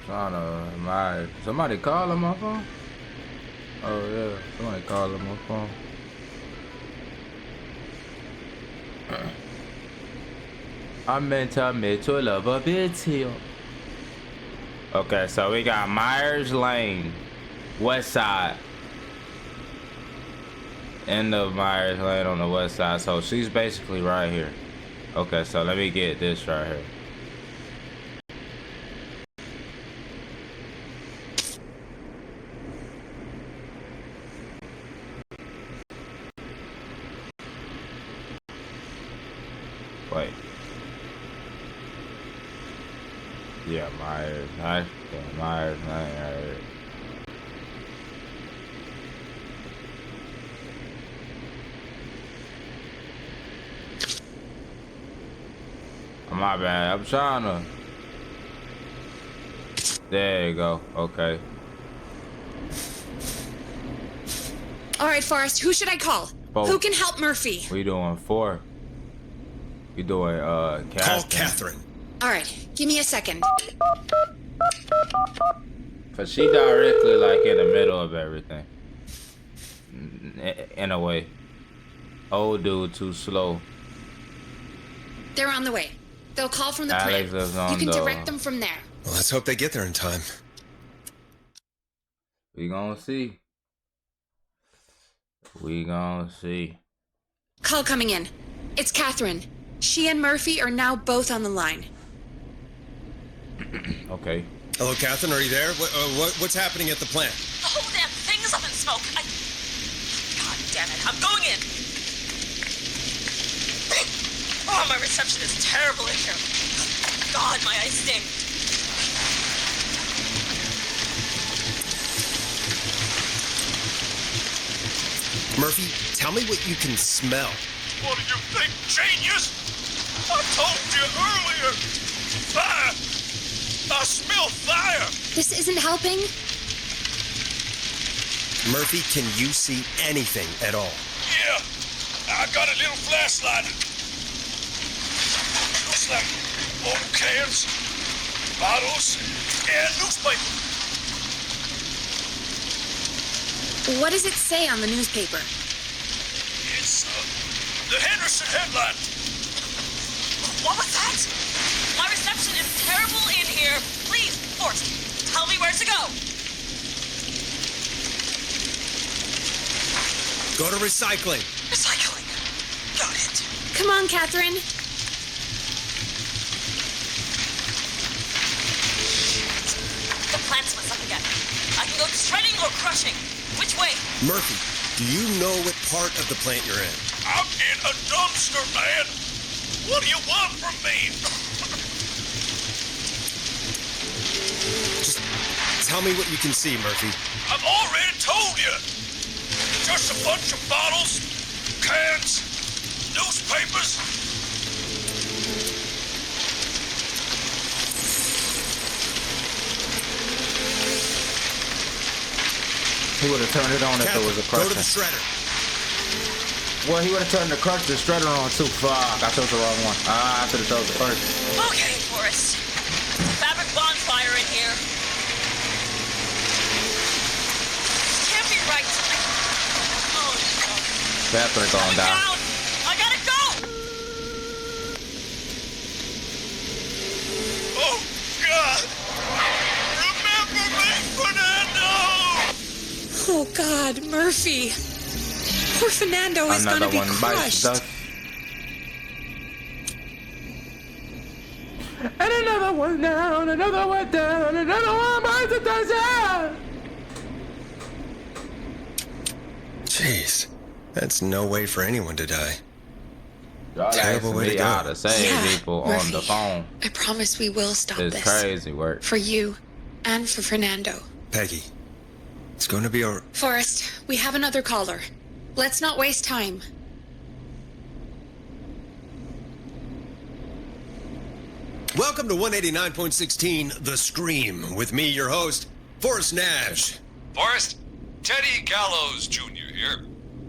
trying to Myers. Somebody call him my phone? Oh yeah, somebody call him my phone. I meant to love a bit here. Okay, so we got Myers Lane, west side. End of Myers Lane on the west side. So she's basically right here. Okay, so let me get this right here. Wait. Yeah, Myers. Myers Lane right here. My bad. I'm trying to. There you go. Okay. All right, Forrest. Who should I call? Both. Who can help Murphy? We doing 4. We doing Catherine. Call Catherine. All right. Give me a second. Cause she directly like in the middle of everything. In a way. Old dude too slow. They're on the way. They'll call from the Alex plant. is on You can the- direct them from there. Well, let's hope they get there in time. We gonna see. We gonna see. Call coming in. It's Catherine. She and Murphy are now both on the line. Okay. Hello, Catherine. Are you there? What's happening at the plant? The whole damn thing is up in smoke. God damn it. I'm going in. Oh, my reception is terrible in here. God, my eyes sting. Murphy, tell me what you can smell. What do you think, genius? I told you earlier. Fire! I smell fire! This isn't helping? Murphy, can you see anything at all? Yeah, I got a little flashlight. Looks like old cans, bottles, and newspaper. What does it say on the newspaper? It's the Henderson headline. What was that? My reception is terrible in here. Please, Forrest, tell me where to go. Go to recycling. Recycling. Got it. Come on, Catherine. The plant's messed up again. I can go shredding or crushing. Which way? Murphy, do you know what part of the plant you're in? I'm in a dumpster, man. What do you want from me? Just tell me what you can see, Murphy. I've already told you. Just a bunch of bottles, cans, newspapers. He would have turned it on if there was a crusher. Go to the shredder. Well, he would have turned the crusher shredder on too. Fuck, I chose the wrong one. I should have chose the first. Okay, Forrest. Fabric bonfire in here. Can't be right. Oh, no. Catherine going down. I gotta go! Oh, God, Murphy. Poor Fernando is gonna be crushed. And another one down, another one down, another one bites the dust. Jeez, that's no way for anyone to die. Y'all Terrible way to go. How to save people Murphy, on the phone. I promise we will stop It's this. crazy work. For you and for Fernando. Peggy, it's going to be all... Forrest, we have another caller. Let's not waste time. Welcome to 189.16 The Scream, with me, your host, Forrest Nash. Forrest, Teddy Gallows Jr. here.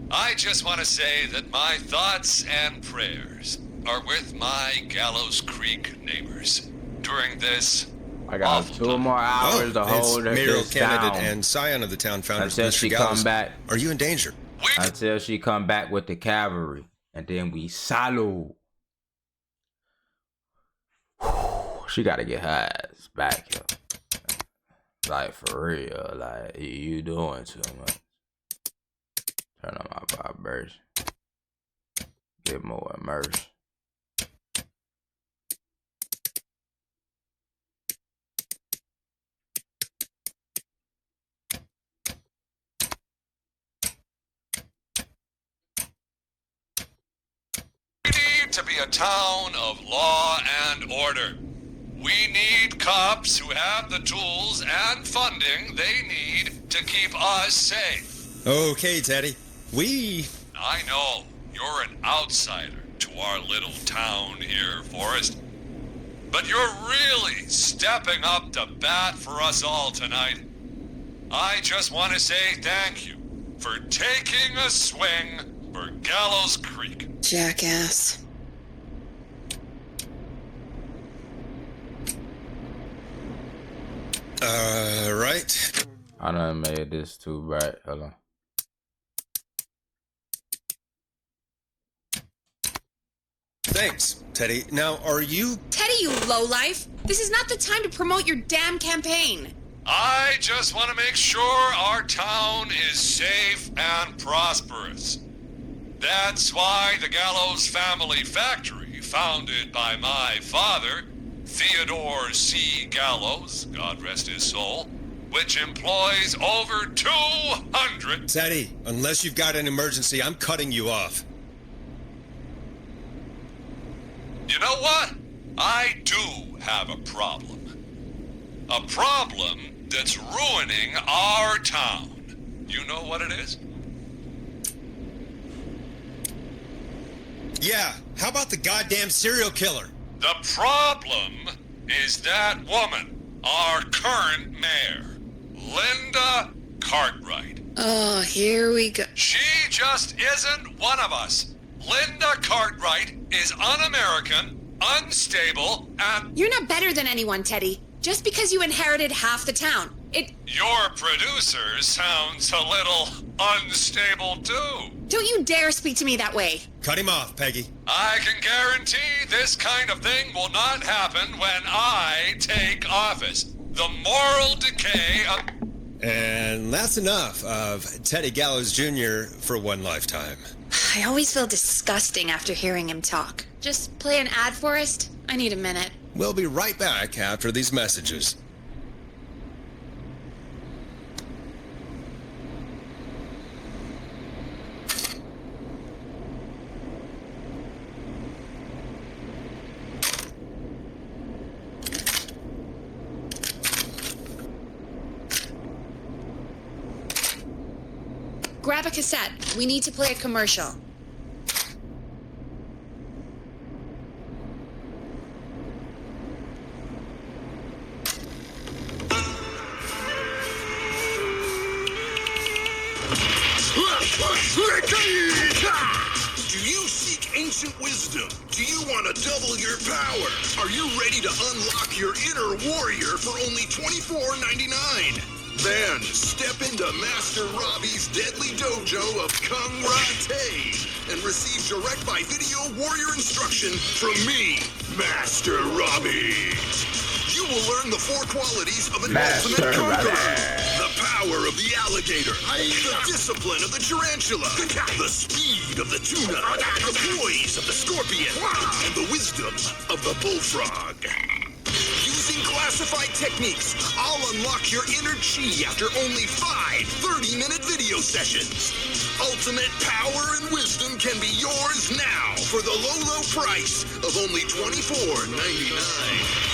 I just want to say that my thoughts and prayers are with my Gallows Creek neighbors during this. I got 2 more hours to hold it's mayoral this candidate down and scion of the town founder, until Mr. she Gallows. come back. Are you in danger? Until she come back with the cavalry, and then we solo. She gotta get her ass back here. Like, for real. Like, you doing too much. Turn on my vibration. Get more immersed. We need to be a town of law and order. We need cops who have the tools and funding they need to keep us safe. Okay, Teddy. I know you're an outsider to our little town here, Forrest. But you're really stepping up to bat for us all tonight. I just want to say thank you for taking a swing for Gallows Creek. Jackass. Right. I done made this too bright. Hold on. Thanks, Teddy. Now, are you... Teddy, you lowlife. This is not the time to promote your damn campaign. I just want to make sure our town is safe and prosperous. That's why the Gallows Family Factory, founded by my father, Theodore C. Gallows, God rest his soul, which employs over 200... Teddy, unless you've got an emergency, I'm cutting you off. You know what? I do have a problem. A problem that's ruining our town. You know what it is? Yeah, how about the goddamn serial killer? The problem is that woman, our current mayor, Linda Cartwright. Oh, here we go. She just isn't one of us. Linda Cartwright is un-American, unstable, and... You're not better than anyone, Teddy. Just because you inherited half the town. Your producer sounds a little unstable, too. Don't you dare speak to me that way. Cut him off, Peggy. I can guarantee this kind of thing will not happen when I take office. The moral decay of... And that's enough of Teddy Gallows Jr. for one lifetime. I always feel disgusting after hearing him talk. Just play an ad, Forrest. I need a minute. We'll be right back after these messages. Grab a cassette. We need to play a commercial. Do you seek ancient wisdom? Do you want to double your power? Are you ready to unlock your inner warrior for only $24.99? Then step into Master Robbie's deadly dojo of Kung Ra-Te and receive direct by video warrior instruction from me, Master Robbie. you will learn the 4 qualities of an Master ultimate conqueror. Rabbit. The power of the alligator, the discipline of the tarantula, the speed of the tuna, the poise of the scorpion, and the wisdom of the bullfrog. Using classified techniques, I'll unlock your inner chi after only 5 30-minute video sessions. Ultimate power and wisdom can be yours now for the low price of only $24.99.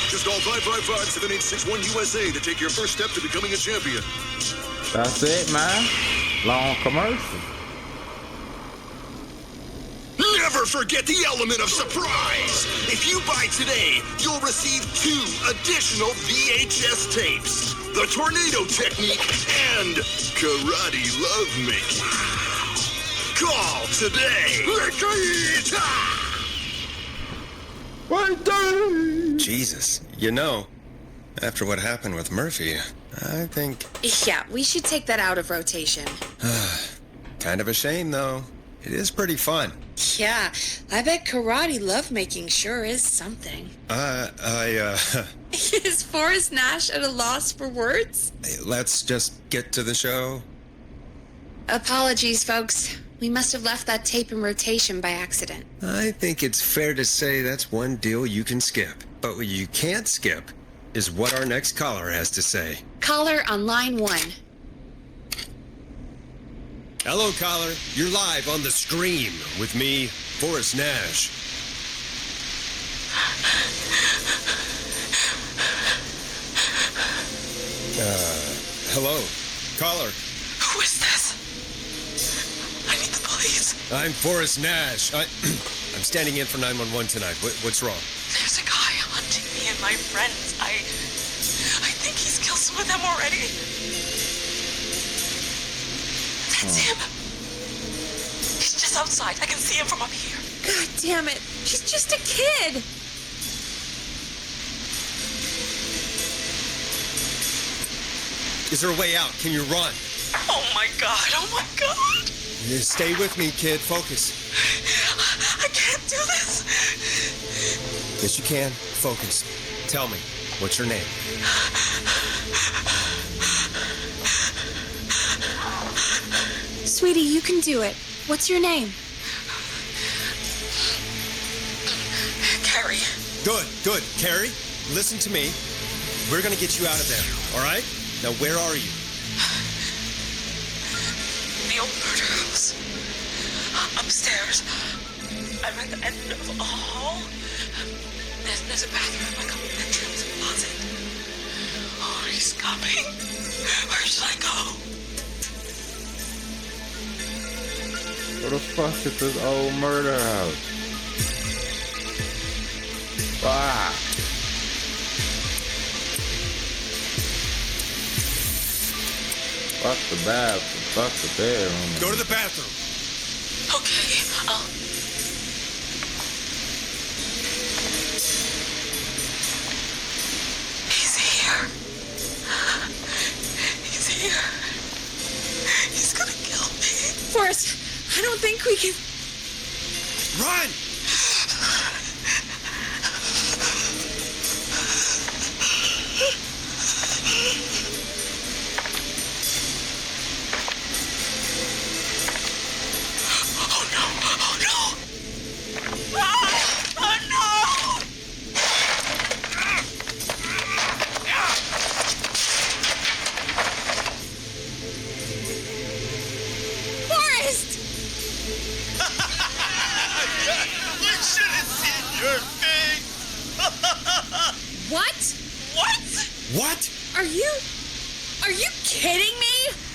Just call 555-7861 USA to take your first step to becoming a champion. That's it, man. Long commercial. Never forget the element of surprise. If you buy today, you'll receive 2 additional VHS tapes. The Tornado Technique and Karate Lovemaking. Call today. Jesus, you know, after what happened with Murphy, I think... Yeah, we should take that out of rotation. Kind of a shame, though. It is pretty fun. Yeah, I bet karate lovemaking sure is something. Is Forrest Nash at a loss for words? Let's just get to the show. Apologies, folks. We must have left that tape in rotation by accident. I think it's fair to say that's one deal you can skip. But what you can't skip is what our next caller has to say. Caller on line 1. Hello, caller. You're live on the Scream with me, Forrest Nash. Hello, caller. Who is this? I need the police. I'm Forrest Nash. I'm standing in for 911 tonight. What's wrong? There's a guy hunting me and my friends. I think he's killed some of them already. That's him. He's just outside. I can see him from up here. God damn it. She's just a kid. Is there a way out? Can you run? Oh my God. Oh my God. Stay with me, kid. Focus. I can't do this. Yes, you can. Focus. Tell me, what's your name? Sweetie, you can do it. What's your name? Carrie. Good. Carrie, listen to me. We're gonna get you out of there, all right? Now, where are you? The old murder house. Upstairs. I'm at the end of a hall. There's a bathroom, like a bedroom, a closet. Oh, he's coming. Where should I go? Where the fuck is this old murder house? Ah. Fuck the bathroom. Fuck the bedroom. Go to the bathroom. Okay, He's here. He's here. He's gonna kill me. Forrest, I don't think we can... Run!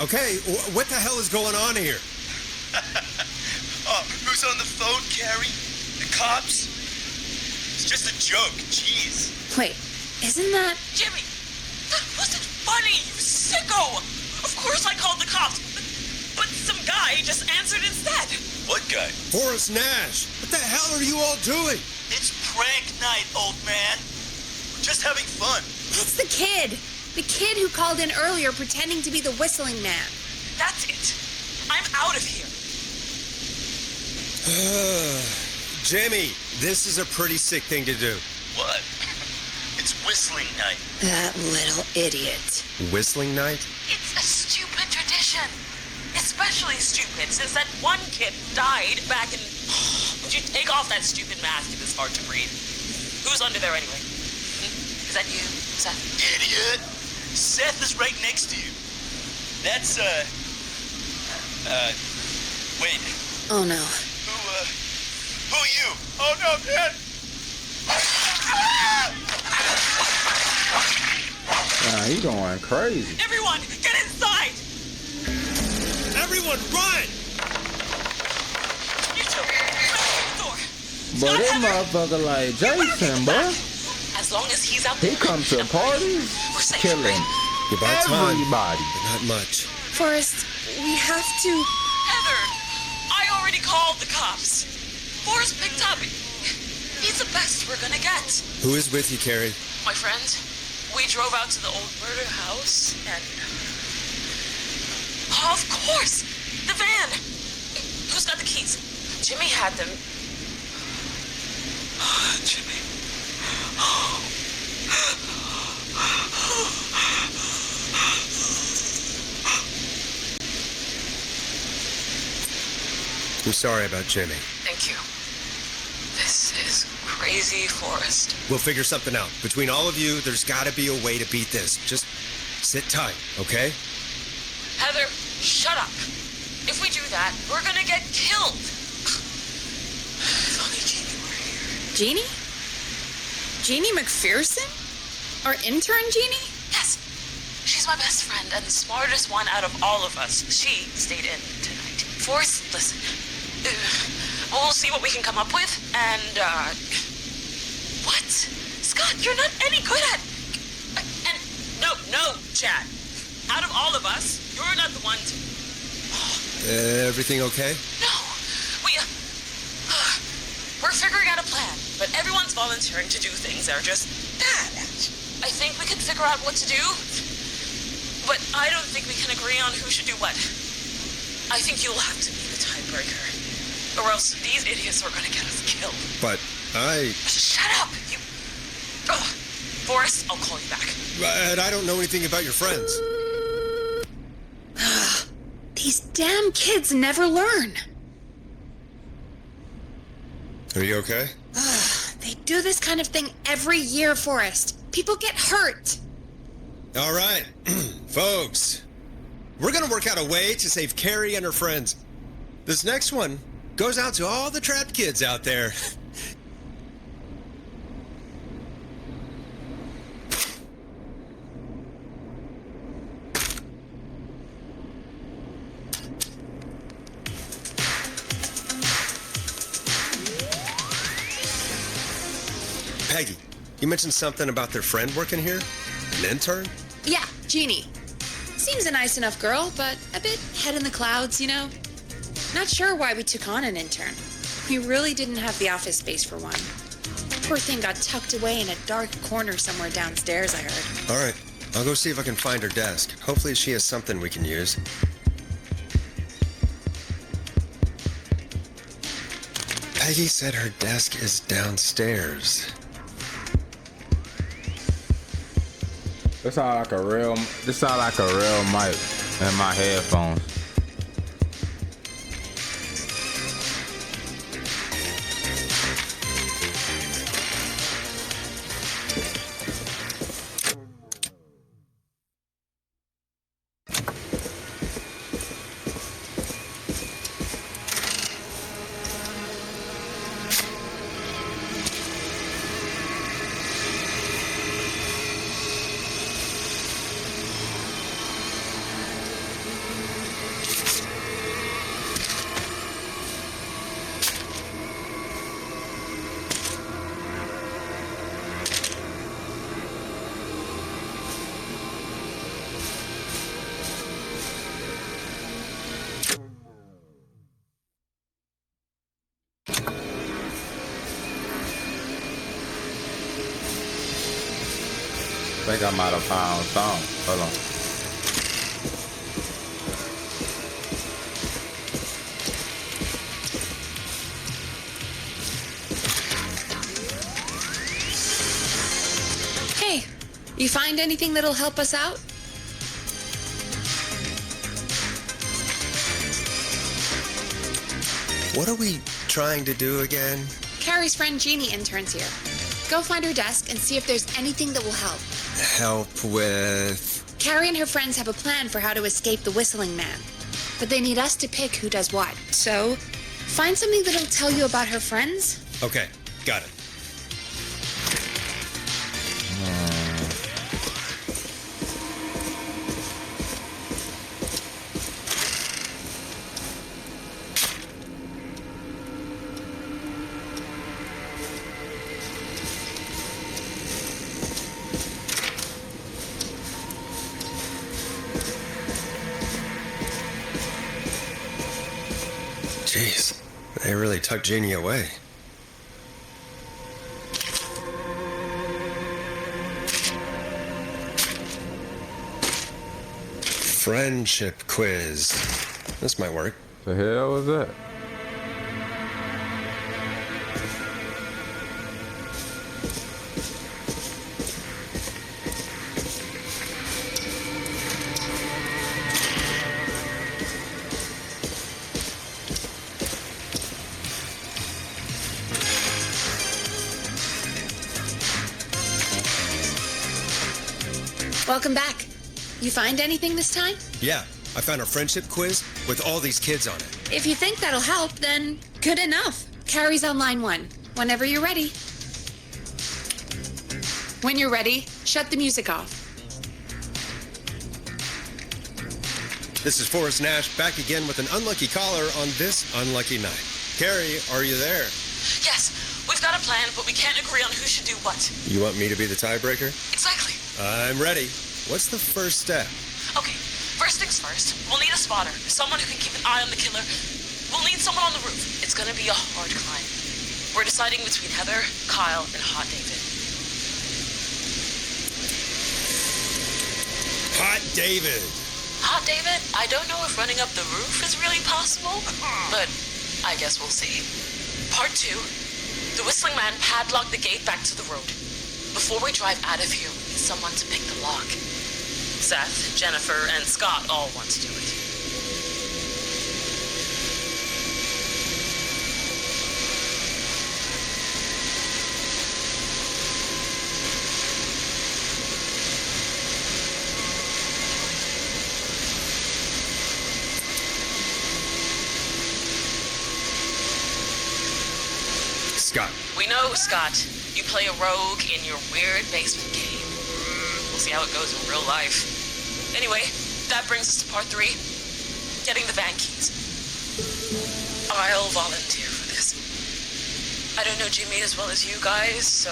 Okay, what the hell is going on here? Who's on the phone, Carrie? The cops? It's just a joke, jeez. Wait, isn't that... Jimmy, that wasn't funny, you sicko! Of course I called the cops, but some guy just answered instead. What guy? Forrest Nash. What the hell are you all doing? It's prank night, old man. We're just having fun. That's the kid. The kid who called in earlier pretending to be the whistling man. That's it. I'm out of here. Jimmy, this is a pretty sick thing to do. What? It's whistling night. That little idiot. Whistling night? It's a stupid tradition. Especially stupid since that one kid died back in... Would you take off that stupid mask if it's hard to breathe? Who's under there anyway? Is that you, Seth? Idiot! Seth is right next to you. That's, wait. Oh no. Who are you? Oh no, Dad! Nah, he going crazy. Everyone, get inside! Everyone, run! You two, open the door. But this motherfucker like Jason, bro. As long as he's out He comes to parties, killing Goodbye, Tom. everybody. But not much. Forrest, we have to... Heather, I already called the cops. Forrest picked up. He's the best we're gonna get. Who is with you, Carrie? My friend, we drove out to the old murder house and... Oh, of course! The van! Who's got the keys? Jimmy had them. Jimmy. I'm sorry about Jimmy. Thank you. This is crazy, Forrest. We'll figure something out. Between all of you, there's got to be a way to beat this. Just sit tight, okay? Heather, shut up. If we do that, we're gonna get killed. If only Jeannie were here. Jeannie? Jeannie McPherson? Our intern Jeannie? Yes. She's my best friend and the smartest one out of all of us. She stayed in tonight. Forrest, listen. We'll see what we can come up with, and, What? Scott, you're not any good at... And, no, Chad. Out of all of us, you're not the one to... Everything okay? No, we're figuring out a plan, but everyone's volunteering to do things they're just bad at. I think we can figure out what to do, but I don't think we can agree on who should do what. I think you'll have to be the tiebreaker, or else these idiots are gonna get us killed. But Shut up, you... Forrest, I'll call you back. But I don't know anything about your friends. These damn kids never learn. Are you okay? They do this kind of thing every year, Forrest. People get hurt. All right, folks. We're gonna work out a way to save Carrie and her friends. This next one goes out to all the trapped kids out there. Peggy, you mentioned something about their friend working here? An intern? Yeah, Jeannie. Seems a nice enough girl, but a bit head in the clouds, you know? Not sure why we took on an intern. We really didn't have the office space for one. Poor thing got tucked away in a dark corner somewhere downstairs, I heard. All right, I'll go see if I can find her desk. Hopefully she has something we can use. Peggy said her desk is downstairs. This sound like a real mic in my headphones. I think I might have found some. Hold on. You find anything that'll help us out? What are we trying to do again? Carrie's friend Jeannie interns here. Go find her desk and see if there's anything that will help. Help with... Carrie and her friends have a plan for how to escape the Whistling Man. But they need us to pick who does what. So, find something that'll tell you about her friends. Okay, got it. Jeez, they really tucked Jeannie away. Friendship quiz. This might work. The hell was that? Welcome back. You find anything this time? Yeah, I found a friendship quiz with all these kids on it. If you think that'll help, then good enough. Carrie's on line 1. Whenever you're ready. When you're ready, shut the music off. This is Forrest Nash back again with an unlucky caller on this unlucky night. Carrie, are you there? Yes, we've got a plan, but we can't agree on who should do what. You want me to be the tiebreaker? Exactly. I'm ready. What's the first step? Okay, first things first, we'll need a spotter, someone who can keep an eye on the killer. We'll need someone on the roof. It's gonna be a hard climb. We're deciding between Heather, Kyle, and Hot David. Hot David. Hot David, I don't know if running up the roof is really possible, but I guess we'll see. Part 2, the Whistling Man padlocked the gate back to the road. Before we drive out of here, we need someone to pick the lock. Seth, Jennifer, and Scott all want to do it. Scott. We know, Scott, you play a rogue in your weird basement game. We'll see how it goes in real life. Anyway, that brings us to part 3. Getting the van keys. I'll volunteer for this. I don't know Jimmy as well as you guys, so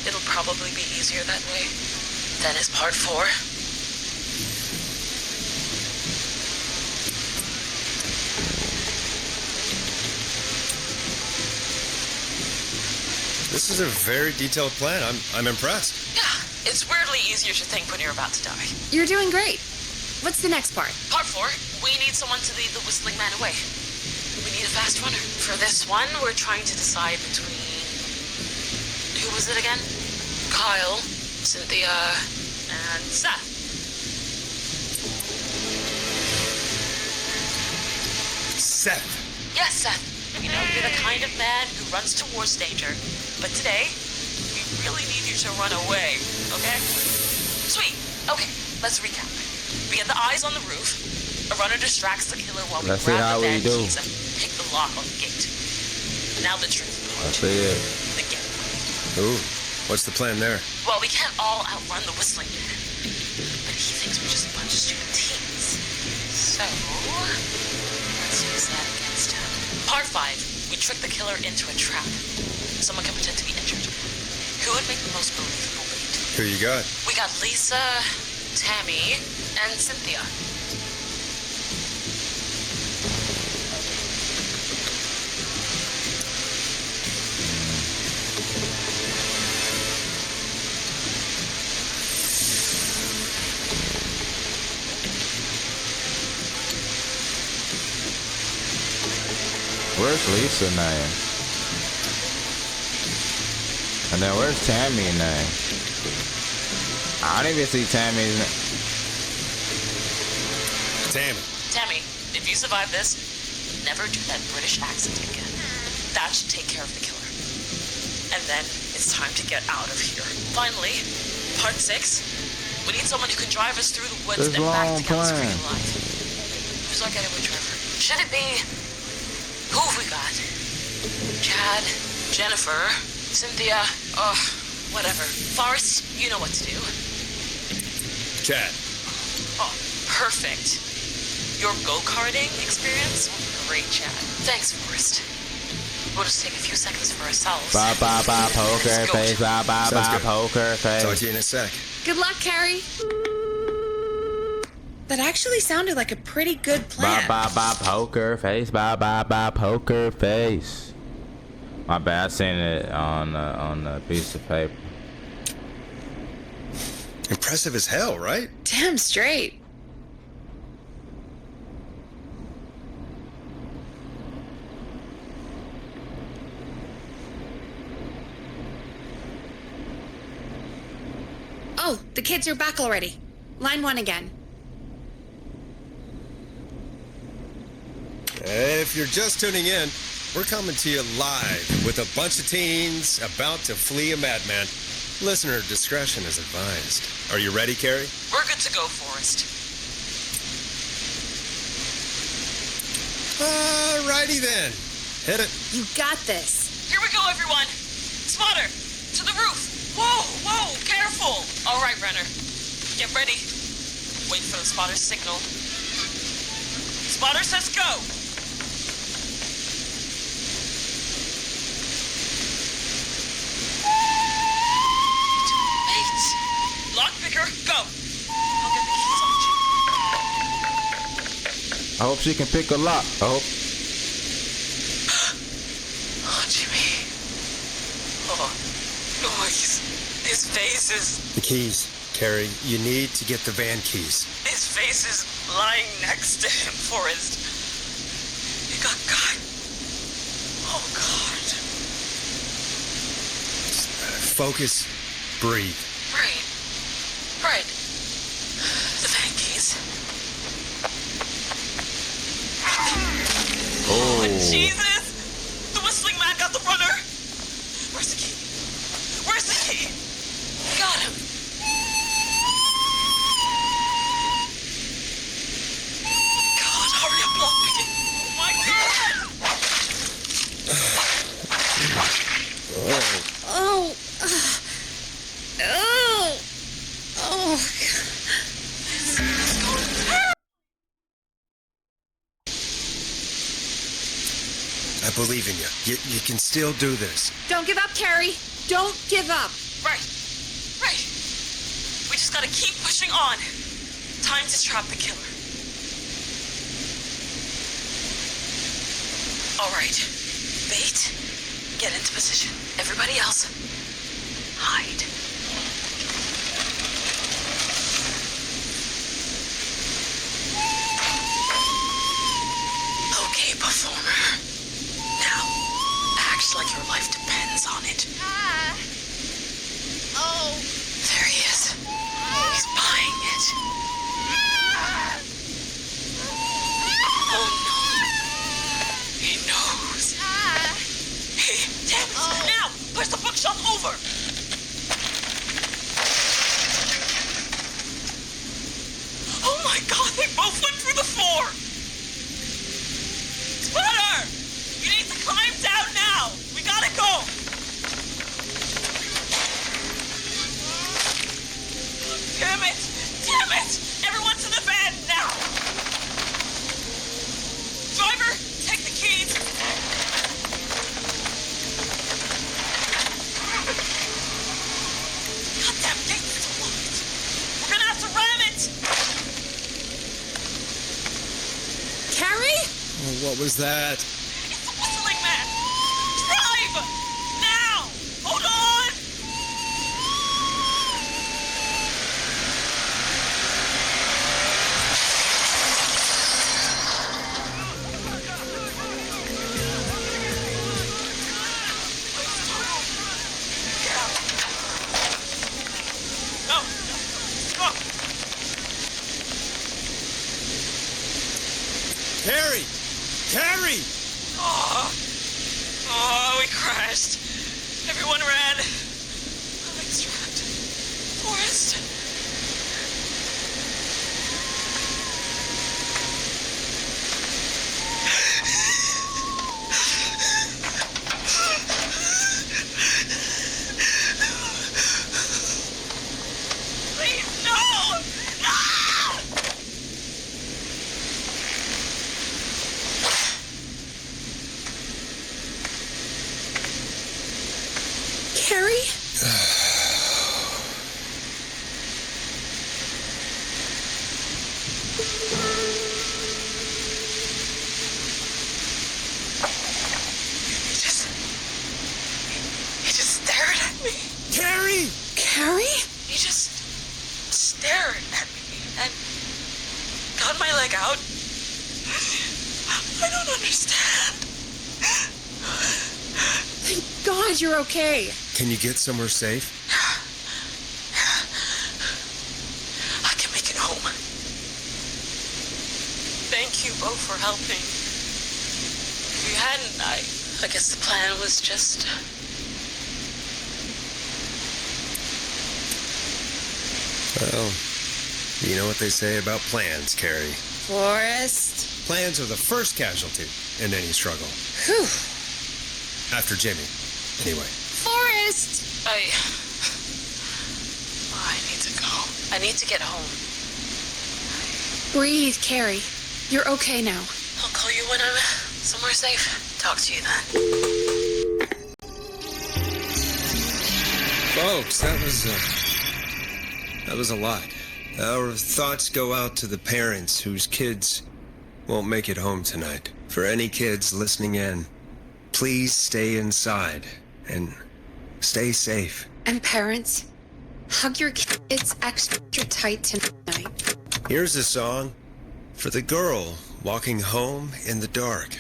it'll probably be easier that way. Then is part 4. This is a very detailed plan. I'm impressed. Yeah, it's weirdly easier to think when you're about to die. You're doing great. What's the next part? Part 4, we need someone to lead the Whistling Man away. We need a fast runner. For this one, we're trying to decide between... Who was it again? Kyle, Cynthia, and Seth. Seth. Yes, Seth. We know you're the kind of man who runs towards danger. But today, we really need you to run away, okay? Sweet. Okay, let's recap. We get the eyes on the roof. A runner distracts the killer while we Let's see grab how the we van do. keys and pick the lock on the gate. Now the tricky part. Let's see it. The getaway. Ooh, what's the plan there? Well, we can't all outrun the Whistling Man. But he thinks we're just a bunch of stupid teens. So, let's use that against him. Part 5. We trick the killer into a trap. Someone can pretend to be injured. Who would make the most believable lead? Who you got? We got Lisa, Tammy, and Cynthia. Where's Lisa name? And then where's Tammy name? I don't even see Tammy's name. Tammy, if you survive this, never do that British accent again. That should take care of the killer. And then it's time to get out of here. Finally, part 6. We need someone who can drive us through the woods and back to Gallows Creek alive. Who's our getaway driver? Should it be... Who have we got? Chad, Jennifer, Cynthia, whatever. Forrest, you know what to do. Chad. Oh, perfect. Your go-karting experience? Great, Chad. Thanks, Forrest. We'll just take a few seconds for ourselves. Bye, poker face. Bye, poker face. Talk to you in a sec. Good luck, Carrie. That actually sounded like a pretty good plan. Bye, poker face. Bye, poker face. My bad, I seen it on a piece of paper. Impressive as hell, right? Damn straight. Oh, the kids are back already. Line 1 again. If you're just tuning in, we're coming to you live with a bunch of teens about to flee a madman. Listener discretion is advised. Are you ready, Carrie? We're good to go, Forrest. Alrighty then. Hit it. You got this. Here we go, everyone. Spotter, to the roof. Whoa, careful. All right, Renner. Get ready. Wait for the spotter's signal. Spotter says go. Wait. Lockpicker, go. I'll get the keys on you. I hope she can pick a lock. I hope. Oh, Jimmy. Oh, noise. His face is... The keys. Carrie, you need to get the van keys. His face is lying next to him, Forrest. He got cut. Oh, God. Focus. Breathe. Right. The van keys. Oh, Jesus! The whistling man got the runner. Where's the key? Got him. God, hurry up, lockpicking. Oh, my God! Oh. I believe in you. You can still do this. Don't give up, Carrie. Don't give up. Right. We just gotta keep pushing on. Time to trap the killer. All right. Bait. Get into position. Everybody else, hide. Okay, performer. Now, act like your life depends on it. Oh. There he is. He's buying it. Oh no. He knows. Hey, damn it. Now, push the bookshelf over. Oh my God, they both went through the floor. Spotter! You need to climb down now. We gotta go. Damn it! Everyone's in the van now! Driver, take the keys! Goddamn gate's locked! We're gonna have to ram it! Carrie? Oh, what was that? It's the whistling man! Drive! Now! Hold on! No! Carrie! Oh, we crashed. Everyone ran. My legs trapped. Forrest. Please, no! No! Carrie? He just stared at me. Carrie! Carrie? He just stared at me and got my leg out. I don't understand. Thank God you're okay. Can you get somewhere safe? I can make it home. Thank you both for helping. If you hadn't, I guess the plan was just... Well, you know what they say about plans, Carrie. Forrest. Plans are the first casualty in any struggle. Whew. After Jimmy, anyway. Forrest! I need to go. I need to get home. Breathe, Carrie. You're okay now. I'll call you when I'm somewhere safe. Talk to you then. Folks, that was a lot. Our thoughts go out to the parents whose kids won't make it home tonight. For any kids listening in, please stay inside and stay safe. And parents, hug your kids extra tight tonight. Here's a song for the girl walking home in the dark.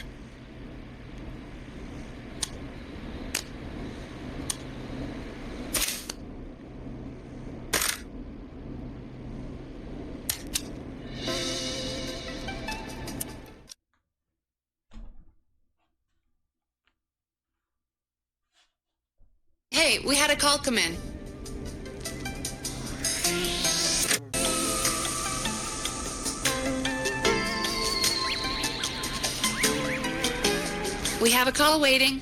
Hey, we had a call come in. We have a call waiting.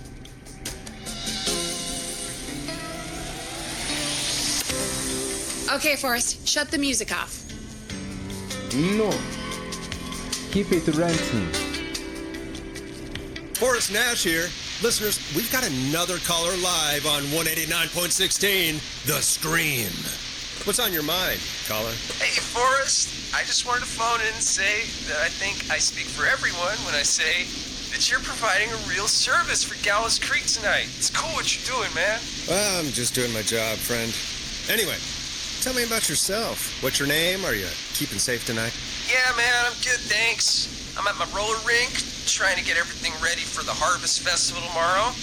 Okay, Forrest, shut the music off. No. Keep it renting. Forrest Nash here. Listeners, we've got another caller live on 189.16, The Scream. What's on your mind, caller? Hey, Forrest. I just wanted to phone in and say that I think I speak for everyone when I say that you're providing a real service for Gallows Creek tonight. It's cool what you're doing, man. Well, I'm just doing my job, friend. Anyway, tell me about yourself. What's your name? Are you keeping safe tonight? Yeah, man, I'm good, thanks. I'm at my roller rink, trying to get everything ready for the Harvest Festival tomorrow.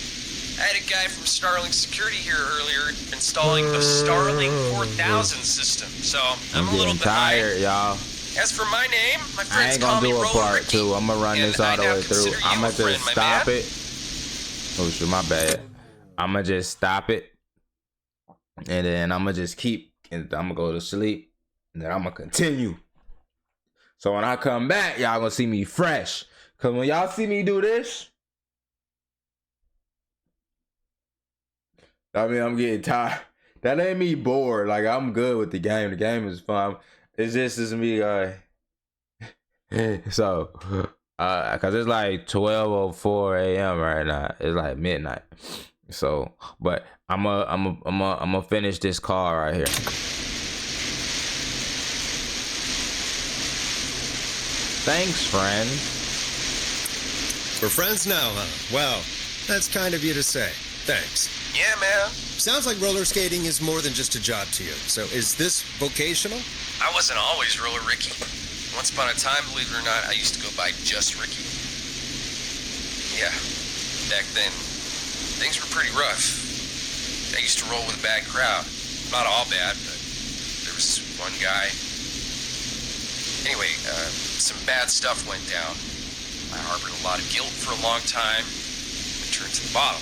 I had a guy from Starlink Security here earlier installing the Starlink 4000 system, so I'm a little getting tired, y'all. As for my name, my I friends ain't call gonna me do a Roller part Ricky, two. I'm gonna run this all the way through. I'm gonna just stop it. Oh shit, my bad. I'm gonna just stop it, and then I'm gonna just keep, and I'm gonna go to sleep, and then I'm gonna continue. So when I come back, y'all gonna see me fresh. Cause when y'all see me do this, I mean, I'm getting tired. That ain't me bored. Like, I'm good with the game. The game is fun. It's just me, so, cause it's like 12:04 a.m. right now. It's like midnight. So, but I'm gonna finish this call right here. Thanks, friend. We're friends now, huh? Well, that's kind of you to say. Thanks. Yeah, man. Sounds like roller skating is more than just a job to you. So is this vocational? I wasn't always Roller Ricky. Once upon a time, believe it or not, I used to go by just Ricky. Yeah, back then, things were pretty rough. I used to roll with a bad crowd. Not all bad, but there was one guy. Anyway, some bad stuff went down. I harbored a lot of guilt for a long time and turned to the bottle.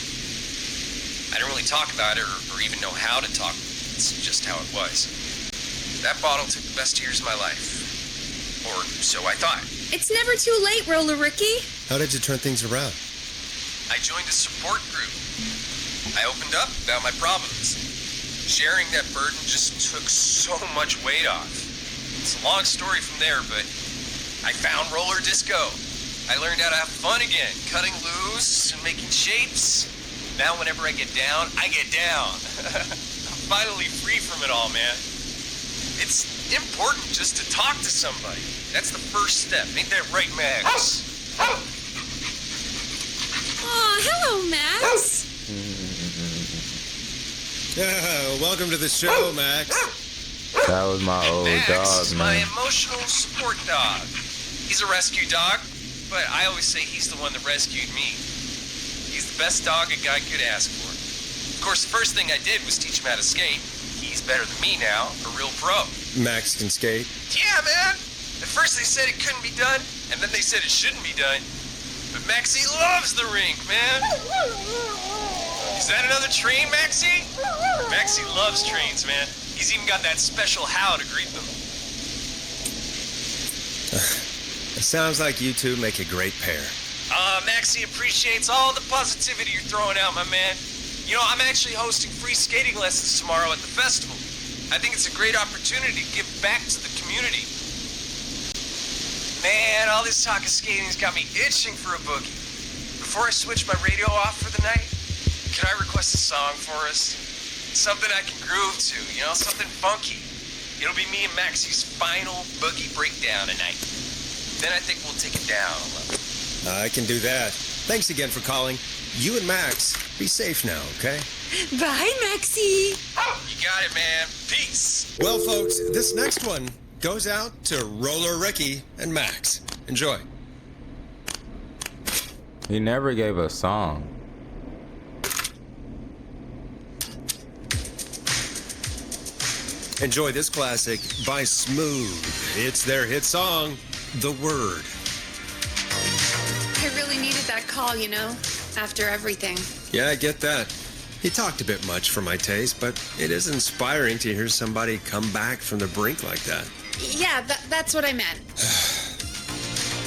I didn't really talk about it or even know how to talk. It's just how it was. That bottle took the best years of my life. Or so I thought. It's never too late, Roller Ricky. How did you turn things around? I joined a support group. I opened up about my problems. Sharing that burden just took so much weight off. It's a long story from there, but I found roller disco. I learned how to have fun again, cutting loose and making shapes. Now whenever I get down, I get down. I'm finally free from it all, man. It's important just to talk to somebody. That's the first step. Ain't that right, Max? Aw, hello, Max. Yeah, welcome to the show, Max. That was my old Max dog, is my man. emotional support dog. He's a rescue dog, but I always say he's the one that rescued me. He's the best dog a guy could ask for. Of course, the first thing I did was teach him how to skate. He's better than me now, a real pro. Max can skate. Yeah, man. At first they said it couldn't be done, and then they said it shouldn't be done. But Maxie loves the rink, man. Is that another train, Maxie? Maxie loves trains, man. He's even got that special how to greet them. It sounds like you two make a great pair. Maxie appreciates all the positivity you're throwing out, my man. You know, I'm actually hosting free skating lessons tomorrow at the festival. I think it's a great opportunity to give back to the community. Man, all this talk of skating's got me itching for a boogie. Before I switch my radio off for the night, can I request a song for us? Something I can groove to, you know, something funky. It'll be me and Maxie's final boogie breakdown tonight. Then I think we'll take it down a level. I can do that. Thanks again for calling. You and Max, be safe now, okay? Bye, Maxie. You got it, man. Peace. Well, folks, this next one goes out to Roller Ricky and Max. Enjoy. He never gave a song. Enjoy this classic by Smooth. It's their hit song, The Word. I really needed that call, you know, after everything. Yeah, I get that. He talked a bit much for my taste, but it is inspiring to hear somebody come back from the brink like that. Yeah, that's what I meant.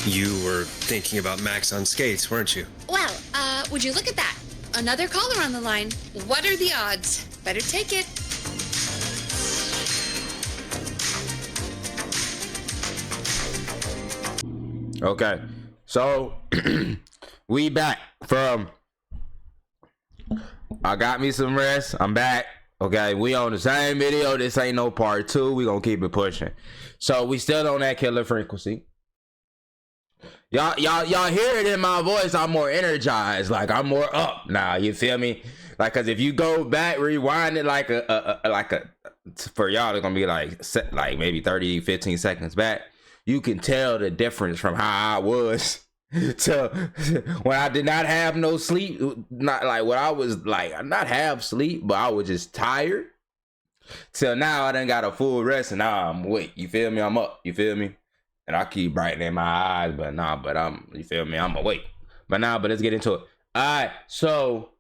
You were thinking about Max on skates, weren't you? Well, would you look at that? Another caller on the line. What are the odds? Better take it. Okay, so we back from. I got me some rest. I'm back. Okay, we on the same video. This ain't no part 2. We gonna keep it pushing. So we still on that killer frequency. Y'all hear it in my voice. I'm more energized. Like I'm more up now. You feel me? Like, cause if you go back, rewind it like a for y'all, it's gonna be like maybe 30, 15 seconds back. You can tell the difference from how I was to when I did not have no sleep. Not like what I was like, not have sleep, but I was just tired. Till now I done got a full rest and now I'm awake. You feel me? I'm up. You feel me? And I keep brightening my eyes, but you feel me? I'm awake. But let's get into it. All right, so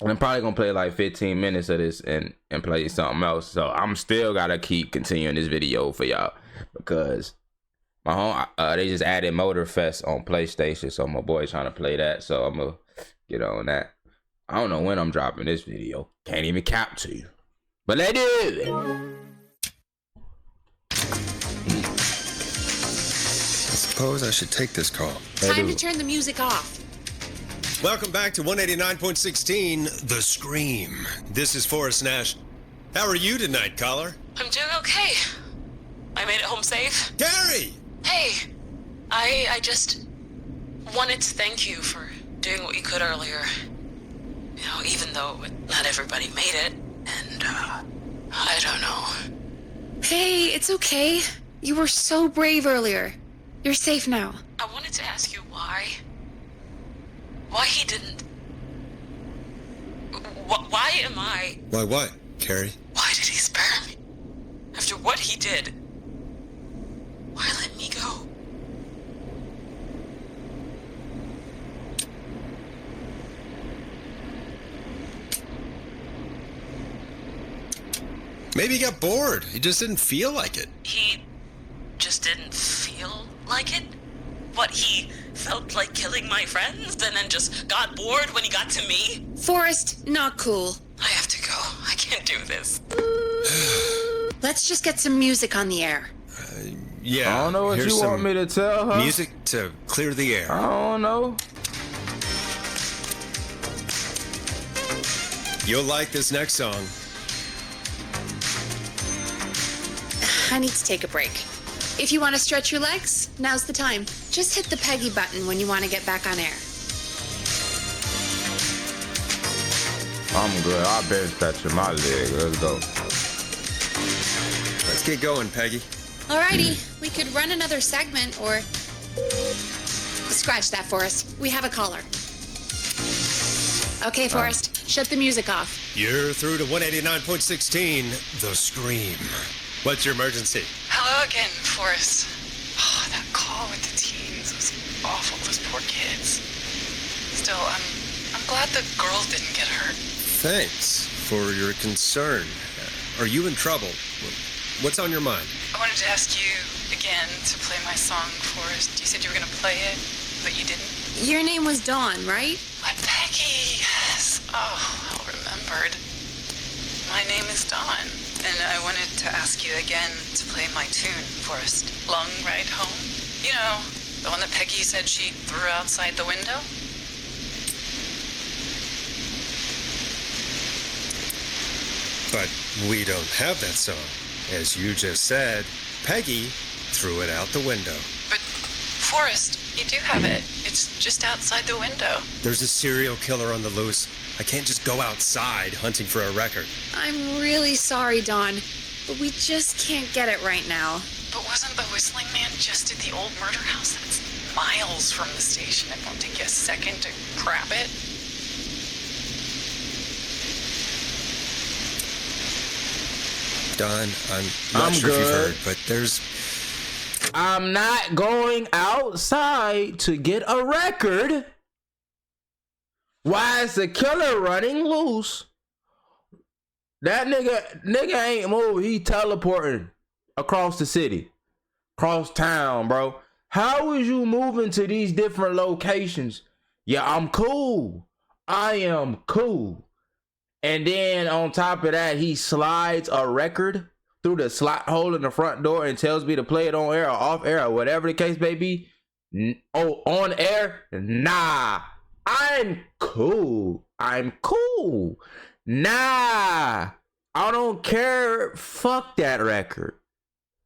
I'm probably gonna play like 15 minutes of this and play something else. So I'm still gotta keep continuing this video for y'all because my home they just added Motorfest on PlayStation, so my boy's trying to play that. So I'm gonna get on that. I don't know when I'm dropping this video. Can't even cap to you, but they did. I suppose I should take this call. Time to turn the music off. Welcome back to 189.16, The Scream. This is Forrest Nash. How are you tonight, caller? I'm doing okay. I made it home safe. Gary! Hey, I just wanted to thank you for doing what you could earlier. You know, even though not everybody made it, and I don't know. Hey, it's okay. You were so brave earlier. You're safe now. I wanted to ask you why he didn't. Why am I? Why what, Carrie? Why did he spare me? After what he did, why let me go? Maybe he got bored. He just didn't feel like it. He just didn't feel like it? What, he felt like killing my friends and then just got bored when he got to me? Forrest, not cool. I have to go. I can't do this. Let's just get some music on the air. Yeah. I don't know what here's you want some me to tell her. Music to clear the air. I don't know. You'll like this next song. I need to take a break. If you want to stretch your legs, now's the time. Just hit the Peggy button when you want to get back on air. I'm good. I've been stretching my leg. Let's go. Let's get going, Peggy. Alrighty, we could run another segment or... Scratch that, Forrest. We have a caller. Okay, Forrest, shut the music off. You're through to 189.16, The Scream. What's your emergency? Hello again, Forrest. Oh, that call with the teens was awful. Those poor kids. Still, I'm glad the girl didn't get hurt. Thanks for your concern. Are you in trouble? What's on your mind? I wanted to ask you again to play my song, Forrest. You said you were going to play it, but you didn't. Your name was Dawn, right? Peggy, yes. Oh, well remembered. My name is Dawn, and I wanted to ask you again to play my tune, Forrest. Long Ride Home. You know, the one that Peggy said she threw outside the window? But we don't have that song. As you just said, Peggy threw it out the window. But, Forrest, you do have it. It's just outside the window. There's a serial killer on the loose. I can't just go outside hunting for a record. I'm really sorry, Dawn, but we just can't get it right now. But wasn't the Whistling Man just at the old murder house? That's miles from the station. It won't take you a second to grab it. Don, I'm not sure if you've heard, but I'm not going outside to get a record. Why is the killer running loose? That nigga ain't moved. He teleporting across the city, across town, bro. How is you moving to these different locations? Yeah, I'm cool. I am cool. And then on top of that, he slides a record through the slot hole in the front door and tells me to play it on air or off air or whatever the case may be. Oh, on air? Nah. I'm cool. I'm cool. Nah. I don't care. Fuck that record.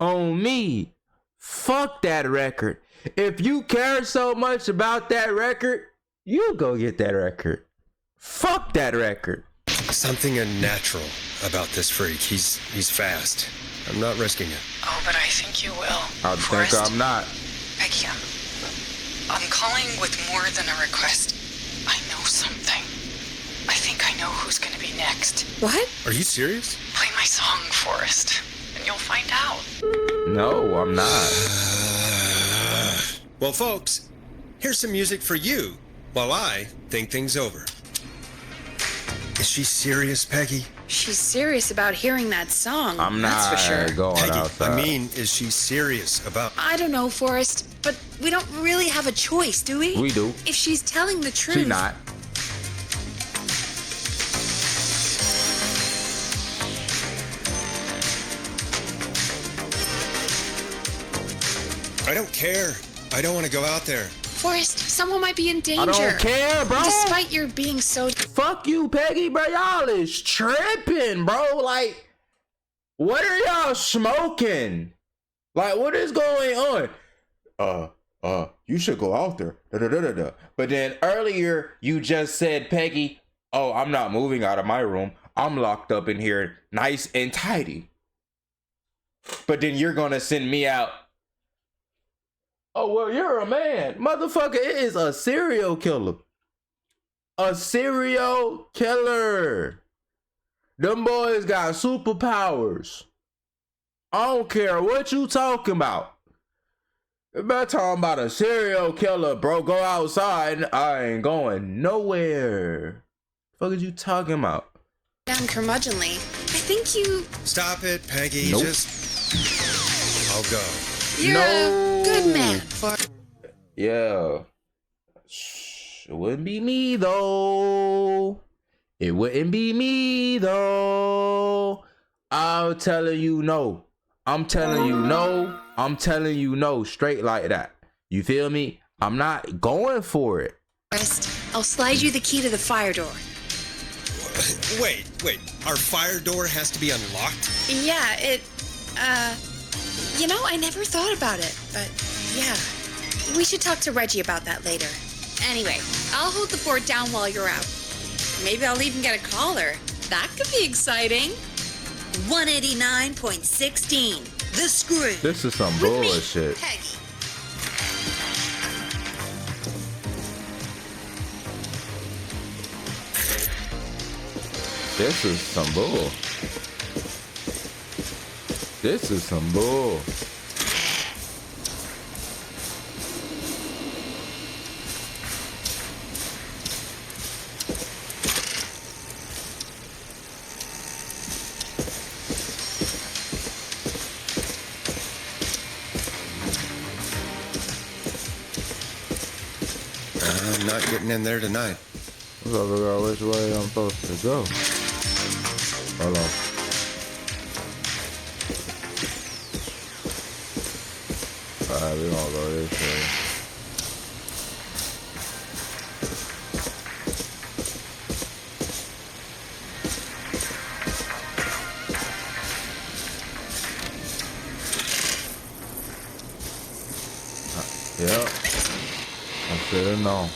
On me. Fuck that record. If you care so much about that record, you go get that record. Fuck that record. Something unnatural about this freak. He's fast. I'm not risking it. Oh, but I think you will. I think I'm not. Peggy, I'm calling with more than a request. I know something. I think I know who's going to be next. What? Are you serious? Play my song, Forrest, and you'll find out. No, I'm not. Well, folks, here's some music for you while I think things over. Is she serious, Peggy? She's serious about hearing that song. I'm not that's for sure. going Peggy, outside. I mean, is she serious about... I don't know, Forrest, but we don't really have a choice, do we? We do. If she's telling the truth... She not. I don't care. I don't want to go out there. Forrest, someone might be in danger. I don't care, bro. Despite your being so... Fuck you, Peggy, bro. Y'all is tripping, bro. Like, what are y'all smoking? Like, what is going on? You should go out there. Da-da-da-da-da. But then earlier, you just said, Peggy, oh, I'm not moving out of my room. I'm locked up in here, nice and tidy. But then you're gonna send me out. Oh, well, you're a man. Motherfucker, it is a serial killer. A serial killer. Them boys got superpowers. I don't care what you talking about. If I'm talking about a serial killer, bro, go outside. I ain't going nowhere. What the fuck is you talking about? Down curmudgeonly. I think you... Stop it, Peggy. Nope. I'll go. You're a good man for... Yeah. It wouldn't be me, though. It wouldn't be me, though. I'm telling you no. I'm telling you no. I'm telling you no. Straight like that. You feel me? I'm not going for it. I'll slide you the key to the fire door. Wait. Our fire door has to be unlocked? Yeah, you know, I never thought about it, but yeah. We should talk to Reggie about that later. Anyway, I'll hold the board down while you're out. Maybe I'll even get a caller. That could be exciting. 189.16. The Scream. This is some bullshit. Peggy. This is some bull. This is some bull. I'm not getting in there tonight. Let's figure out which way I'm supposed to go. Hold on. Alright, we're gonna go this way. Yep. I should have known.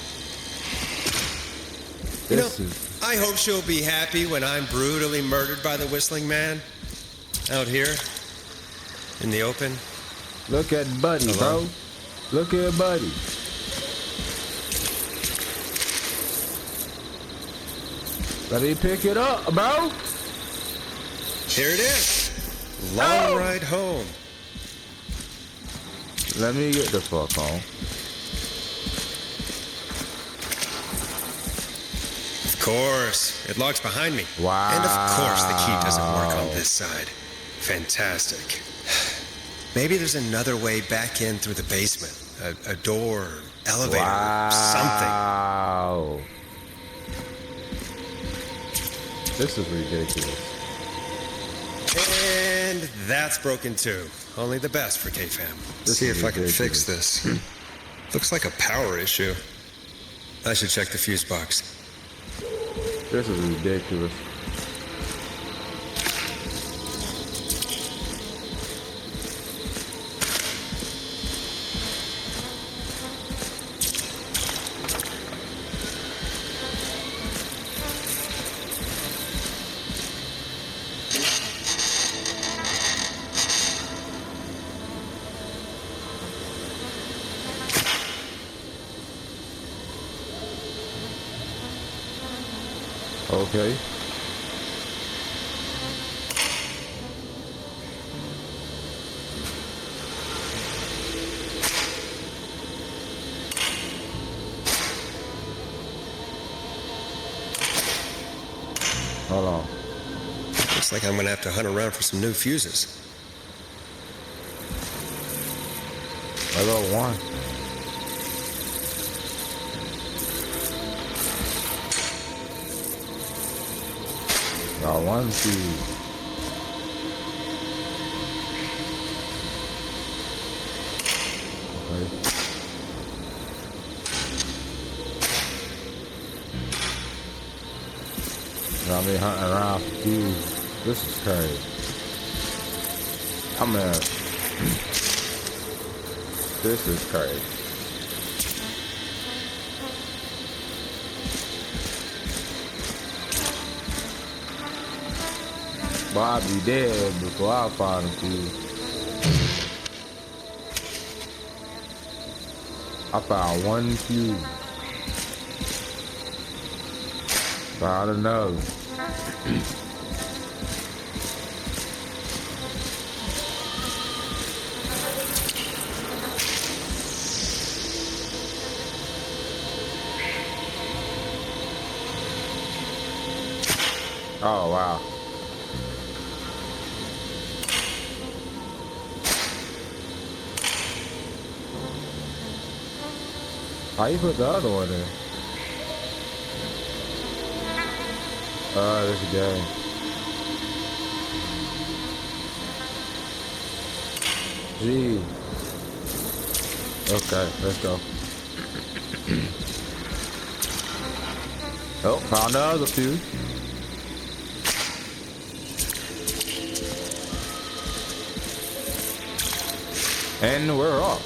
I hope she'll be happy when I'm brutally murdered by the Whistling Man. Out here. In the open. Look at Buddy, bro. Look at Buddy. Let me pick it up, bro. Here it is. Long ride home. Let me get the fuck home. Of course. It locks behind me. Wow. And of course the key doesn't work on this side. Fantastic. Maybe there's another way back in through the basement. A door, elevator, something. Wow. This is ridiculous. And that's broken too. Only the best for K-Fam. Let's see if I can fix this. Looks like a power issue. I should check the fuse box. This is ridiculous. Okay. Hold on. Looks like I'm gonna have to hunt around for some new fuses. I got one. Got one fuse. Okay. Got me hunting around for fuse. This is crazy. This is crazy. But I'll be dead before I find a fuse. I found one fuse. Found another. Oh, wow. How you put the other one in? Oh, this is game. Gee. Okay, let's go. Oh, found the other few. And we're off.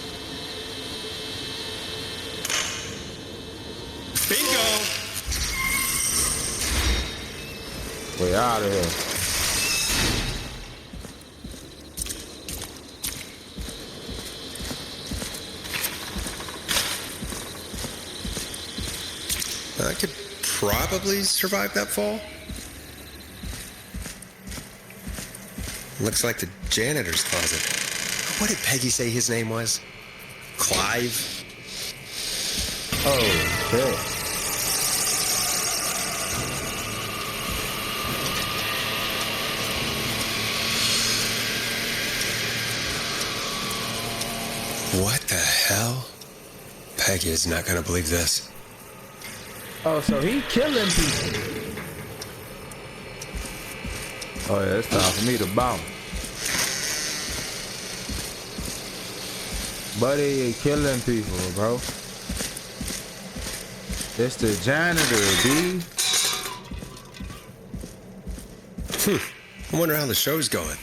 Bingo! We out of here. I could probably survive that fall. Looks like the janitor's closet. What did Peggy say his name was? Clive? Oh, shit. What the hell? Peggy is not gonna believe this. Oh, so he killing people. Oh yeah, it's time for me to bounce. Buddy, you killing people, bro. It's the janitor, B. I wonder how the show's going.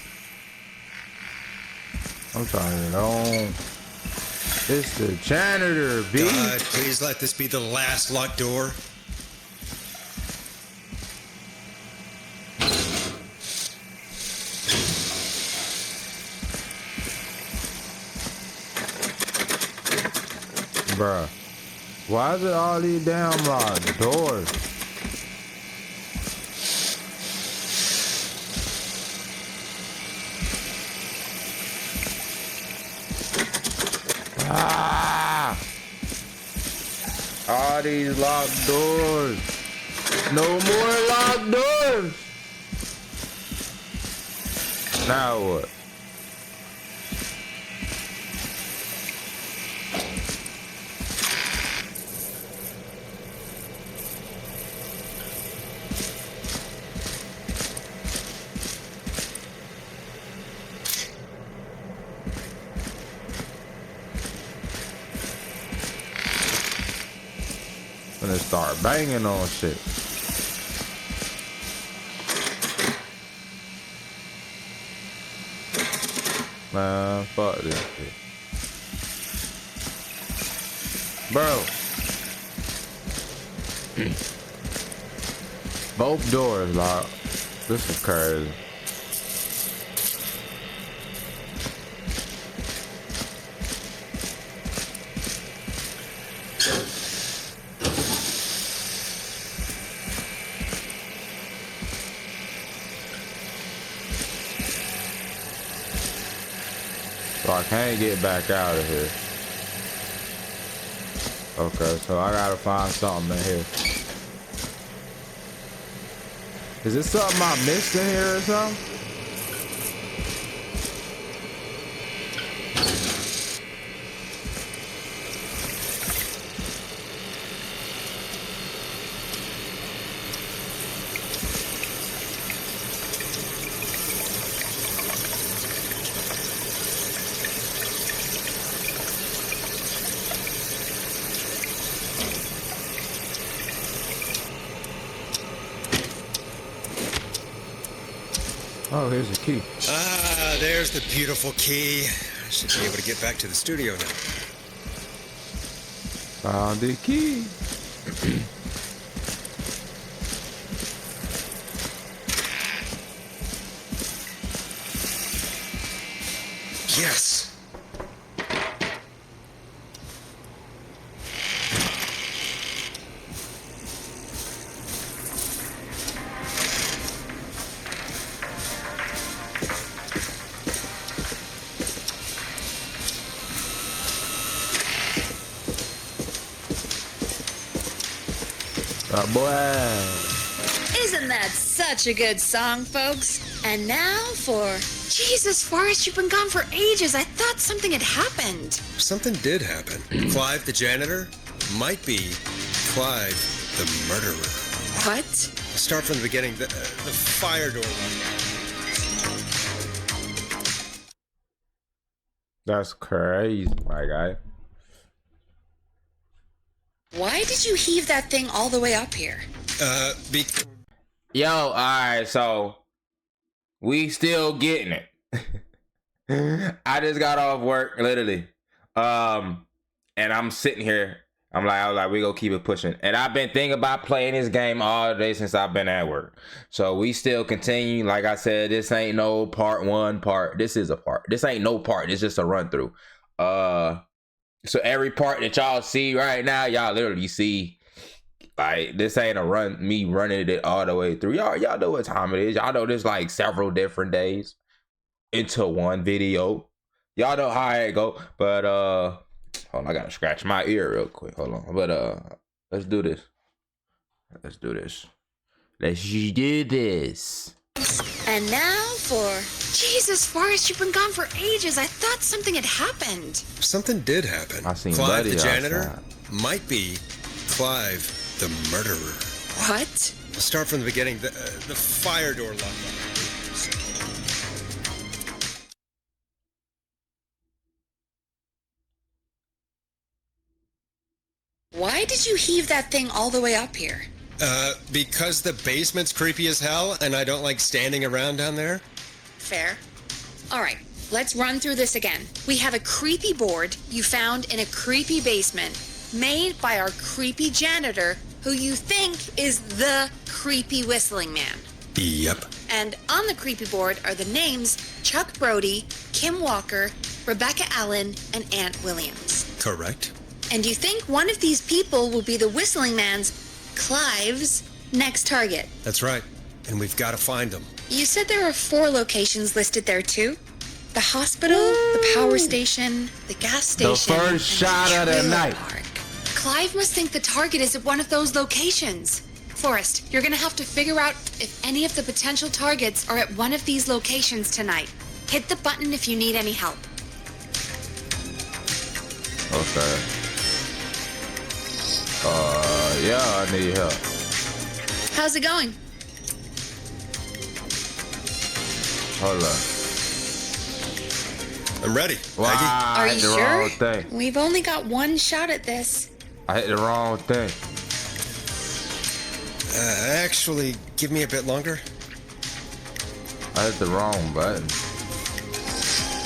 I'm trying it on. It's the janitor, B. God, please let this be the last locked door. Bruh, why is it all these damn locked doors? Ah! All these locked doors. No more locked doors. Now what? Gonna start banging on shit. Man, fuck this shit. Bro. Both doors locked. This is crazy. So I can't get back out of here. Okay, so I gotta find something in here. Is this something I missed in here or something? Oh, here's the key. Ah, there's the beautiful key. I should be able to get back to the studio now. Found the key. Yes. Boy. Isn't that such a good song, folks? And now for... Jesus, Forrest, you've been gone for ages. I thought something had happened. Something did happen. Clive, the janitor, might be Clive the murderer. What? Start from the beginning. The fire door. That's crazy, my guy. Why did you heave that thing all the way up here? Yo, alright, so we still getting it. I just got off work, literally. And I'm sitting here. I was like, we gonna keep it pushing. And I've been thinking about playing this game all day since I've been at work. So we still continue. Like I said, this ain't no part one part. This is a part. This ain't no part. It's just a run through. So every part that y'all see right now, y'all literally see. Like, this ain't me running it all the way through. Y'all know what time it is. Y'all know there's like several different days into one video. Y'all know how it go. But hold on, I gotta scratch my ear real quick. Hold on. But let's do this. Let's do this. And now for... Jesus, Forrest, you've been gone for ages. I thought something had happened. Something did happen. I seen Clive Buddy the janitor outside. might be Clive the murderer. What? Start from the beginning. The fire door locked. Why did you heave that thing all the way up here? Because the basement's creepy as hell, and I don't like standing around down there. Fair. All right, let's run through this again. We have a creepy board you found in a creepy basement made by our creepy janitor who you think is the creepy whistling man. Yep. And on the creepy board are the names Chuck Brody, Kim Walker, Rebecca Allen, and Ant Williams. Correct. And you think one of these people will be the whistling man's, Clive's, next target. That's right. And we've got to find them. You said there are 4 locations listed there too? The hospital, the power station, the gas station, the first shot of the night. Park. Clive must think the target is at one of those locations. Forrest, you're gonna have to figure out if any of the potential targets are at one of these locations tonight. Hit the button if you need any help. Okay. Yeah, I need help. How's it going? Hold on. I'm ready. Wow, Are I you hit the sure? wrong thing. We've only got one shot at this. I hit the wrong thing. Actually, give me a bit longer. I hit the wrong button.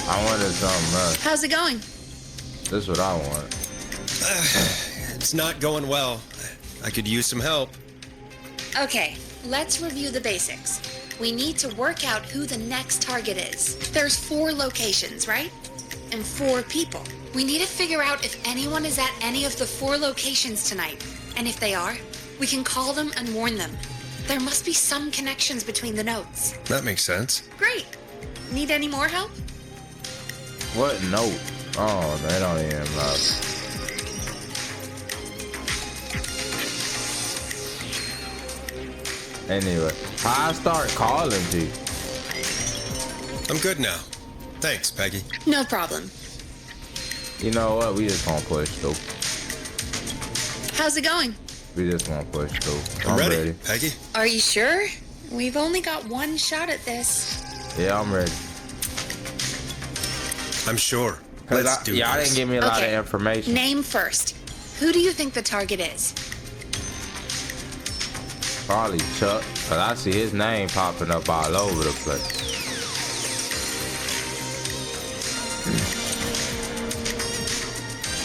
I wanted something else. How's it going? This is what I want. It's not going well. I could use some help. Okay, let's review the basics. We need to work out who the next target is. There's 4 locations, right? And 4 people. We need to figure out if anyone is at any of the 4 locations tonight. And if they are, we can call them and warn them. There must be some connections between the notes. That makes sense. Great. Need any more help? What note? Oh, they don't even know. Anyway, how I start calling you? I'm good now. Thanks, Peggy. No problem. You know what? We just gonna push through. How's it going? We just gonna push through. I'm ready, Peggy. Are you sure? We've only got one shot at this. Yeah, I'm ready. I'm sure. Y'all this. didn't give me a lot of Okay. information. Name first. Who do you think the target is? Probably Chuck, cause I see his name popping up all over the place.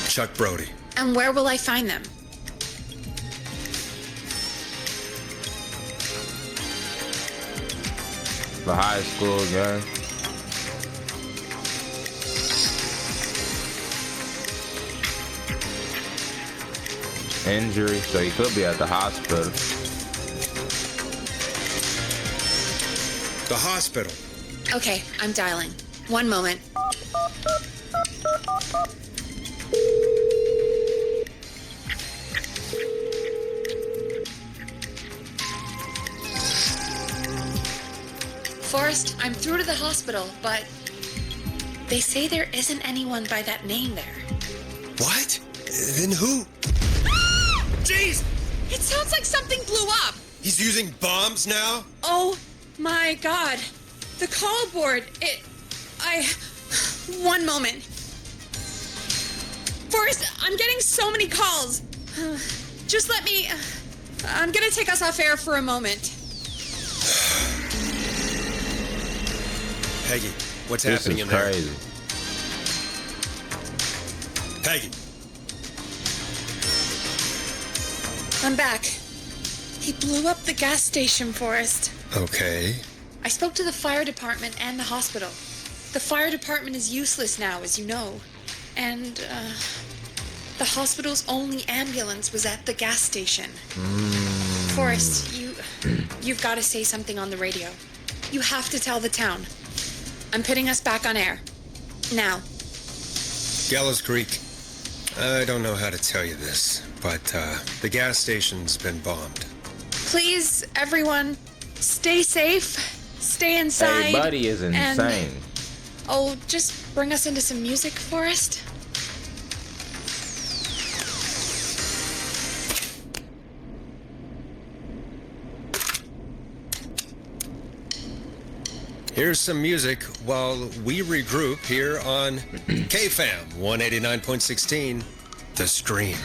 Chuck Brody. And where will I find them? The high school gang. Injury, so he could be at the hospital. The hospital. Okay, I'm dialing. One moment. Forrest, I'm through to the hospital, but they say there isn't anyone by that name there. What? Then who? Jeez! It sounds like something blew up. He's using bombs now? Oh my god. The call board. One moment. Forrest, I'm getting so many calls. Just let me... I'm gonna take us off air for a moment. Peggy, what's happening in there? Crazy. Peggy. I'm back. He blew up the gas station, Forrest. Okay. I spoke to the fire department and the hospital. The fire department is useless now, as you know. And, the hospital's only ambulance was at the gas station. Forrest, you've got to say something on the radio. You have to tell the town. I'm putting us back on air. Now. Gallows Creek. I don't know how to tell you this, but, the gas station's been bombed. Please, everyone, stay safe. Stay inside. Hey, buddy is insane. Just bring us into some music, Forrest. Here's some music while we regroup here on KFAM 189.16, The Scream.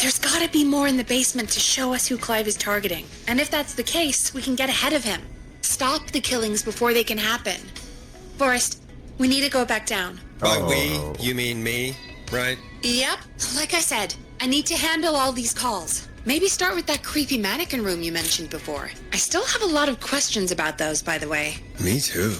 There's gotta be more in the basement to show us who Clive is targeting. And if that's the case, we can get ahead of him. Stop the killings before they can happen. Forrest, we need to go back down. By we, you mean me, right? Yep. Like I said, I need to handle all these calls. Maybe start with that creepy mannequin room you mentioned before. I still have a lot of questions about those, by the way. Me too.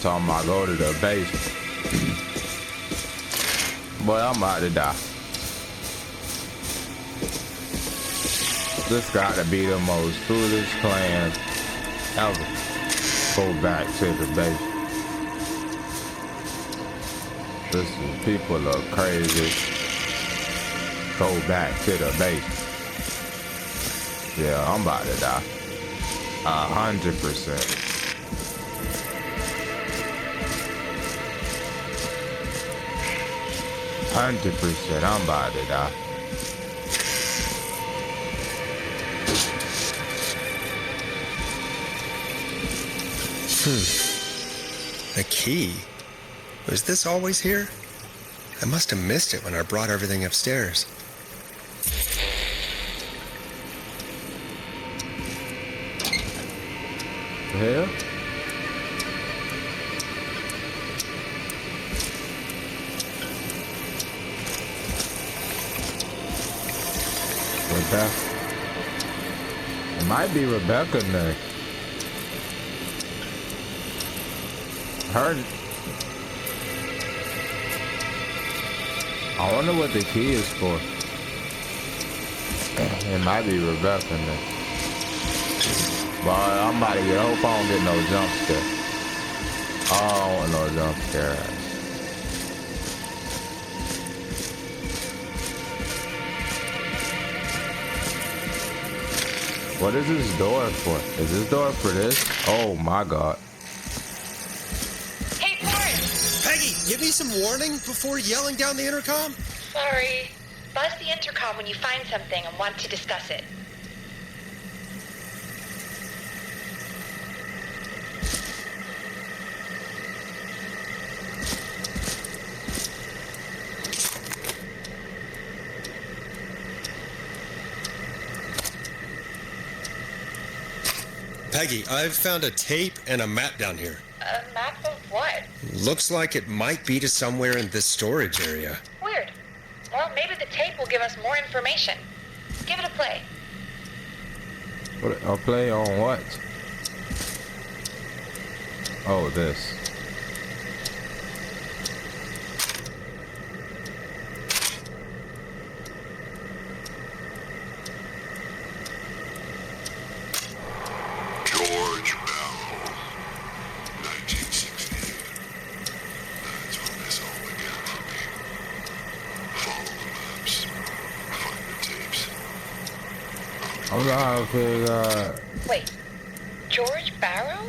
Talking about go to the basement. Boy, I'm about to die. This gotta be the most foolish plan ever. Go back to the basement. Listen, people are crazy. Go back to the basement. Yeah, I'm about to die. 100%. 100%, I'm about to die. The key? Was this always here? I must have missed it when I brought everything upstairs. Yeah? Rebecca. It might be Rebecca now. Her. I wonder what the key is for. It might be Rebecca now. But I'm about to get. I hope I don't get no jump scare. I don't want no jump scare. What is this door for? Is this door for this? Oh my god. Hey, Forrest! Peggy, give me some warning before yelling down the intercom? Sorry. Buzz the intercom when you find something and want to discuss it. Peggy, I've found a tape and a map down here. A map of what? Looks like it might be to somewhere in this storage area. Weird. Well, maybe the tape will give us more information. Give it a play. What? A play on what? Oh, this. George Barrow, 1968. That's when this all began for me. Follow the maps, find the tapes. I'm gonna figure. Wait, George Barrow?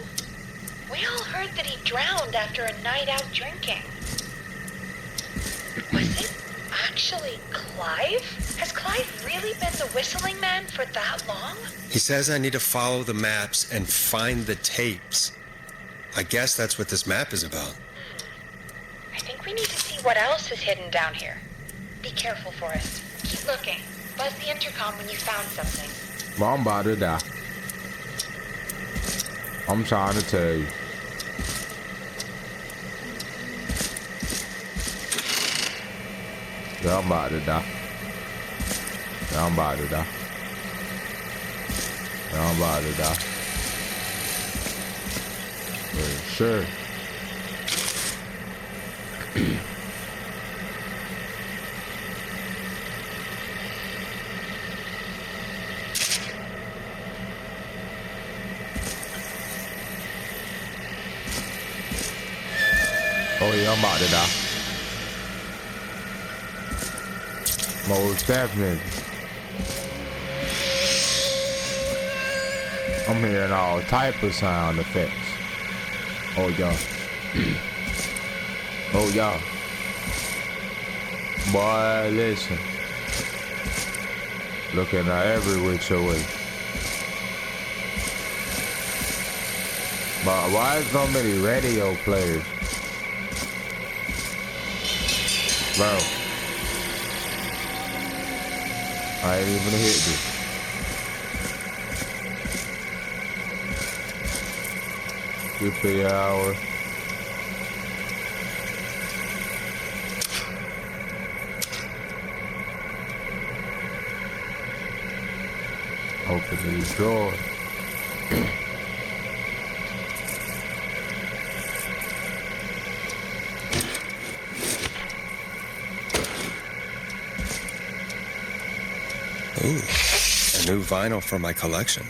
We all heard that he drowned after a night out drinking. Was it actually Clive? Has Clive really been the whistling man for that long? He says I need to follow the maps and find the tapes. I guess that's what this map is about. I think we need to see what else is hidden down here. Be careful, Forrest. Keep looking. Buzz the intercom when you found something. Well, I'm about to die. I'm trying to tell you. Yeah, I'm about to die. Yeah, I'm about to die. Yeah, I'm about to die. For sure. Oh yeah, I'm about to die. Most definitely. I'm hearing all type of sound effects. Oh yeah. Oh yeah. Boy, listen. Looking at every which way. But why is so many radio players? Bro. I ain't even hit this. Good hour. Open these drawers. Ooh, a new vinyl for my collection.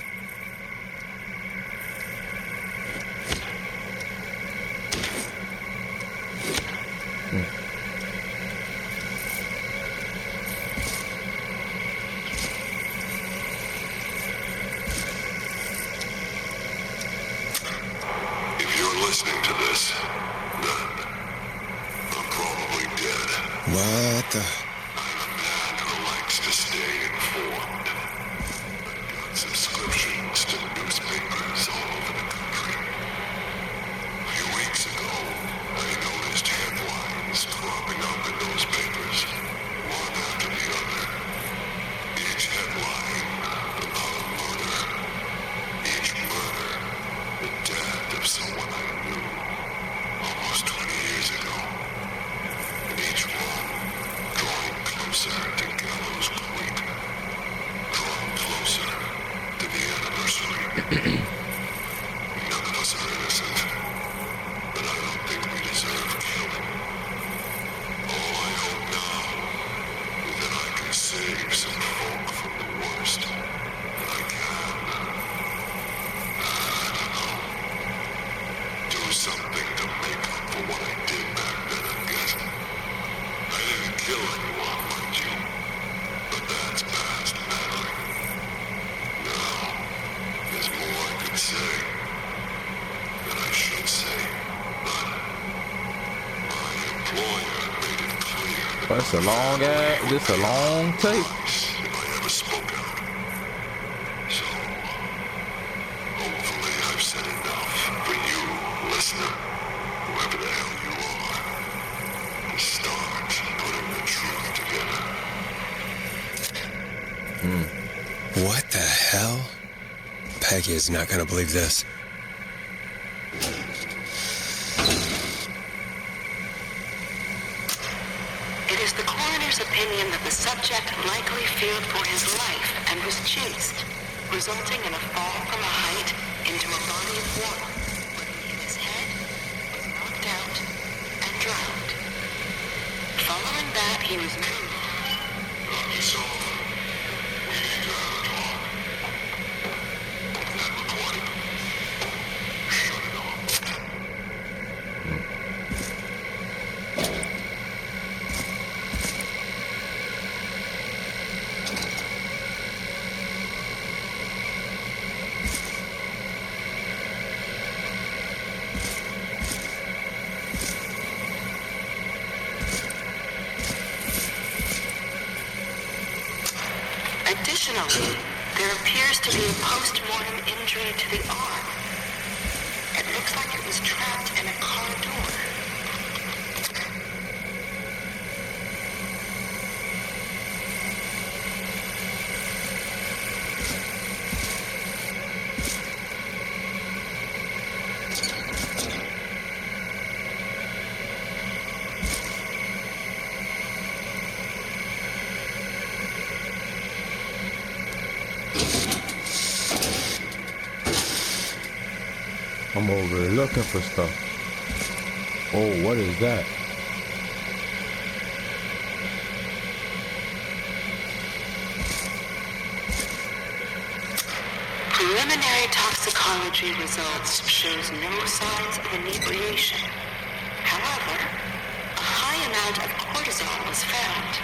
If you're listening to this, then I'm probably dead. What the? I'm a man who likes to stay informed. I've got subscriptions to newspapers all over the country. A few weeks ago, I noticed headlines cropping up in those papers, one after the other. Each headline about a murder. Each murder, the death of someone I knew almost 20 years ago. And each one drawing closer to Gallows Creek, drawing closer to the anniversary. None of us are innocent, but I don't think we deserve killing. All I hope now is that I can save some folk from the worst, and I can. I don't know. Do something to make up for what I did back then, I guess. I didn't kill anyone, mind you, but that's past mattering. Now, there's more I could say, that I should say, but my employer made it clear that That's a long ass. This a long tape. if I ever spoke out. So, hopefully I've said enough for you, listener, whoever the hell you are, to start putting the truth together. What the hell? Peggy is not gonna believe this. It It is the coroner's opinion that the subject likely feared for his life and was chased, resulting in a fall from a height into a body of water, where he hit his head, was knocked out, and drowned. Following that, he was moved. Additionally, there appears to be a post-mortem injury to the arm. It looks like it was trapped in a car door. I'm over here looking for stuff. Oh, what is that? Preliminary toxicology results shows no signs of inebriation. However, a high amount of cortisol was found,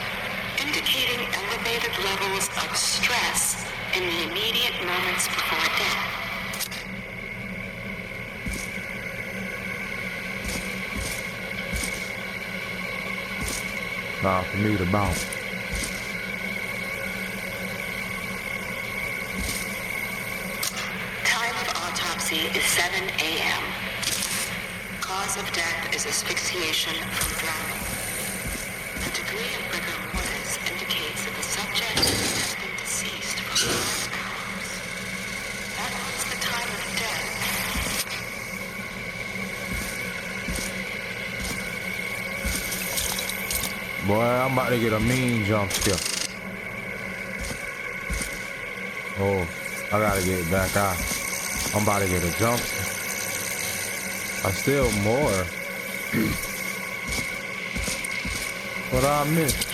indicating elevated levels of stress in the immediate moments before death. Time for me to bounce. Time of autopsy is 7 a.m. Cause of death is asphyxiation from drowning. The degree of rigor mortis indicates that the subject has been deceased for 5 hours. That was the time of death. Boy, I'm about to get a mean jump scare. Oh, I gotta get back out. I'm about to get a jump scare. I still more. What I missed?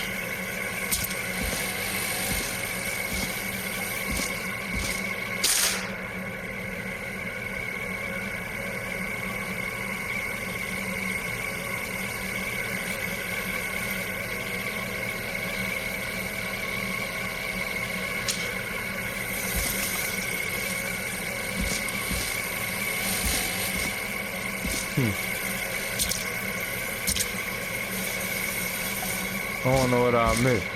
I don't know what I missed.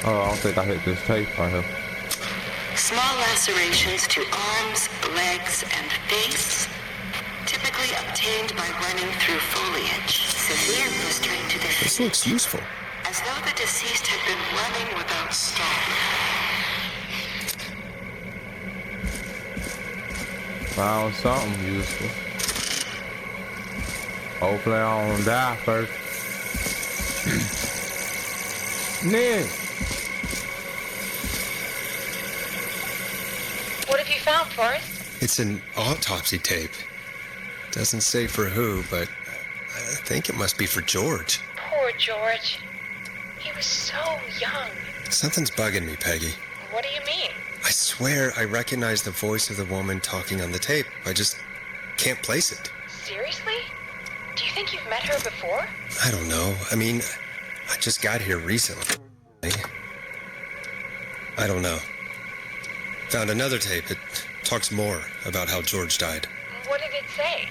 Oh, I don't think I hit this tape right here. Small lacerations to arms, legs, and face, typically obtained by running through foliage. Severe blistering to the feet. This looks useful. As though the deceased had been running without stopping. Found something useful. Hopefully I don't die first. Nick! What have you found, Forrest? It's an autopsy tape. Doesn't say for who, but I think it must be for George. Poor George. He was so young. Something's bugging me, Peggy. What do you mean? I swear I recognize the voice of the woman talking on the tape. I just can't place it. Seriously? Do you think you've met her before? I don't know. I mean, I just got here recently. I don't know. Found another tape. It talks more about how George died. What did it say?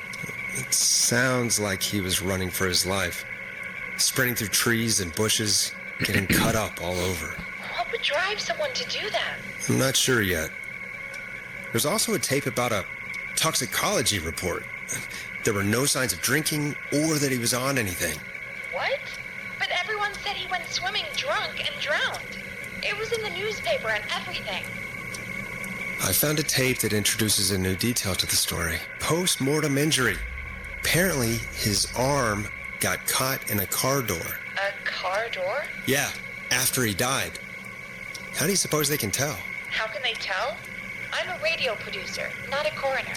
It sounds like he was running for his life. Sprinting through trees and bushes, getting cut up all over. What would drive someone to do that? I'm not sure yet. There's also a tape about a toxicology report. There were no signs of drinking or that he was on anything. What? But everyone said he went swimming drunk and drowned. It was in the newspaper and everything. I found a tape that introduces a new detail to the story. Post-mortem injury. Apparently, his arm got caught in a car door. A car door? Yeah, after he died. How do you suppose they can tell? How can they tell? I'm a radio producer, not a coroner.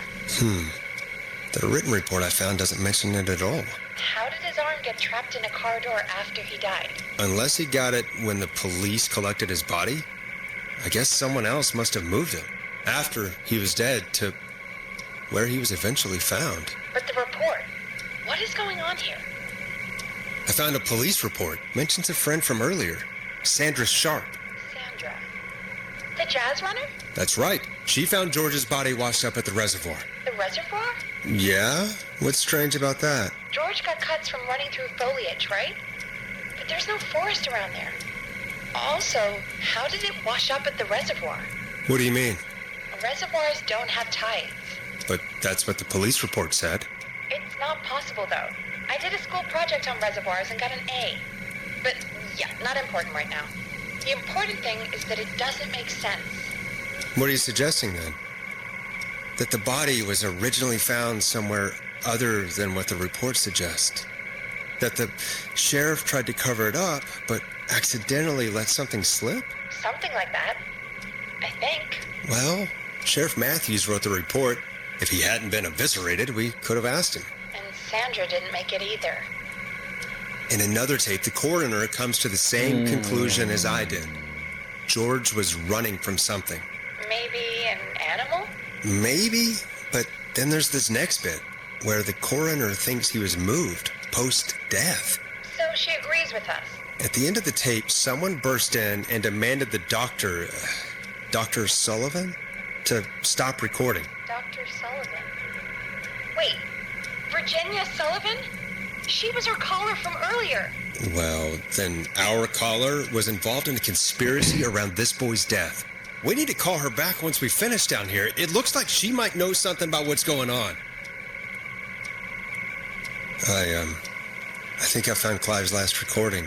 The written report I found doesn't mention it at all. How did his arm get trapped in a car door after he died? Unless he got it when the police collected his body, I guess someone else must have moved him after he was dead to where he was eventually found. But the report, what is going on here? I found a police report. Mentions a friend from earlier, Sandra Sharp. Sandra. The jazz runner? That's right. She found George's body washed up at the reservoir. The reservoir? Yeah? What's strange about that? George got cuts from running through foliage, right? But there's no forest around there. Also, how did it wash up at the reservoir? What do you mean? Reservoirs don't have tides. But that's what the police report said. It's not possible, though. I did a school project on reservoirs and got an A. But, yeah, not important right now. The important thing is that it doesn't make sense. What are you suggesting, then? That the body was originally found somewhere other than what the report suggests? That the sheriff tried to cover it up, but accidentally let something slip? Something like that. I think. Well, Sheriff Matthews wrote the report. If he hadn't been eviscerated, we could have asked him. And Sandra didn't make it either. In another tape, the coroner comes to the same conclusion as I did. George was running from something. Maybe an animal? Maybe, but then there's this next bit, where the coroner thinks he was moved post-death. So she agrees with us. At the end of the tape, someone burst in and demanded the doctor, Dr. Sullivan, to stop recording. Dr. Sullivan? Wait, Virginia Sullivan? She was our caller from earlier. Well, then our caller was involved in a conspiracy around this boy's death. We need to call her back once we finish down here. It looks like she might know something about what's going on. I think I found Clive's last recording.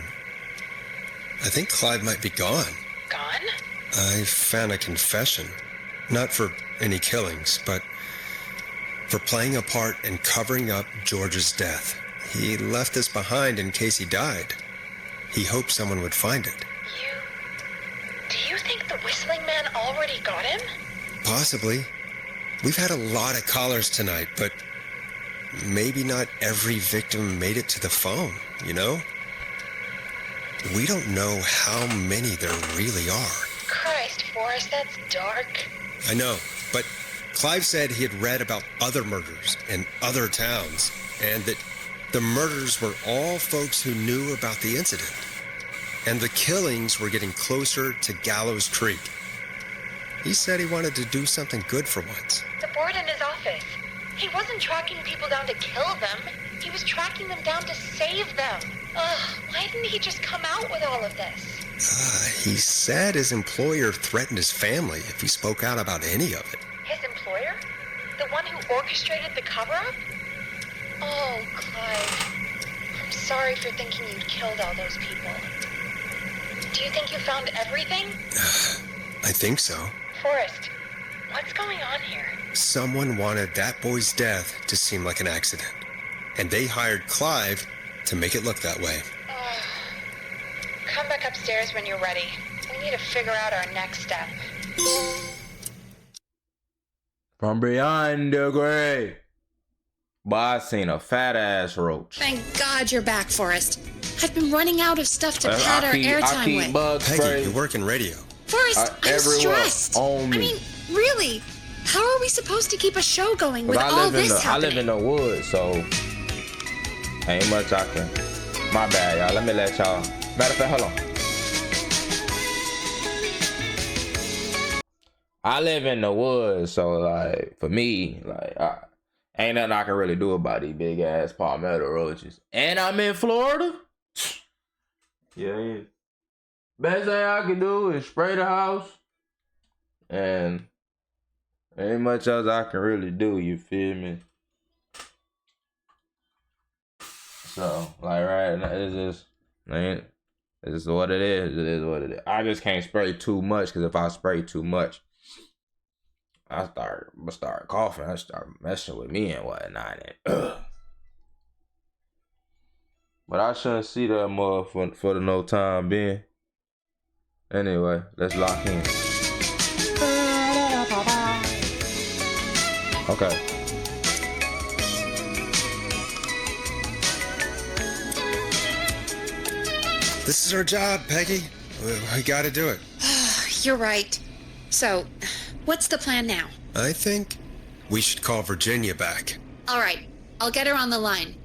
I think Clive might be gone. Gone? I found a confession. Not for any killings, but for playing a part in covering up George's death. He left this behind in case he died. He hoped someone would find it. Do you think the Whistling Man already got him? Possibly. We've had a lot of callers tonight, but maybe not every victim made it to the phone, you know? We don't know how many there really are. Christ, Forrest, that's dark. I know, but Clive said he had read about other murders in other towns, and that the murders were all folks who knew about the incident. And the killings were getting closer to Gallows Creek. He said he wanted to do something good for once. The board in his office. He wasn't tracking people down to kill them. He was tracking them down to save them. Ugh, why didn't he just come out with all of this? He said his employer threatened his family if he spoke out about any of it. His employer? The one who orchestrated the cover-up? Oh, Clive. I'm sorry for thinking you'd killed all those people. Do you think you found everything? I think so. Forrest, what's going on here? Someone wanted that boy's death to seem like an accident. And they hired Clive to make it look that way. Come back upstairs when you're ready. We need to figure out our next step. From beyond the grave. But I seen a fat ass roach. Thank God you're back, Forrest. I've been running out of stuff to pad our airtime with. Peggy, you work in radio. Forrest, I'm stressed. I mean, really, how are we supposed to keep a show going with all this happening? I live in the woods, so ain't much I can. My bad, y'all. Let me let y'all. Matter of fact, hold on. I live in the woods, so like for me, like ain't nothing I can really do about these big ass palmetto roaches. And I'm in Florida. Yeah. Best thing I can do is spray the house, and ain't much else I can really do. You feel me? So like right now, it's just This is what it is. It is what it is. I just can't spray too much because if I spray too much, I start coughing. I start messing with me and whatnot. But I shouldn't see that motherfucker for the no time being. Anyway, let's lock in. Okay. This is our job, Peggy. We gotta do it. You're right. So, what's the plan now? I think we should call Virginia back. All right, I'll get her on the line.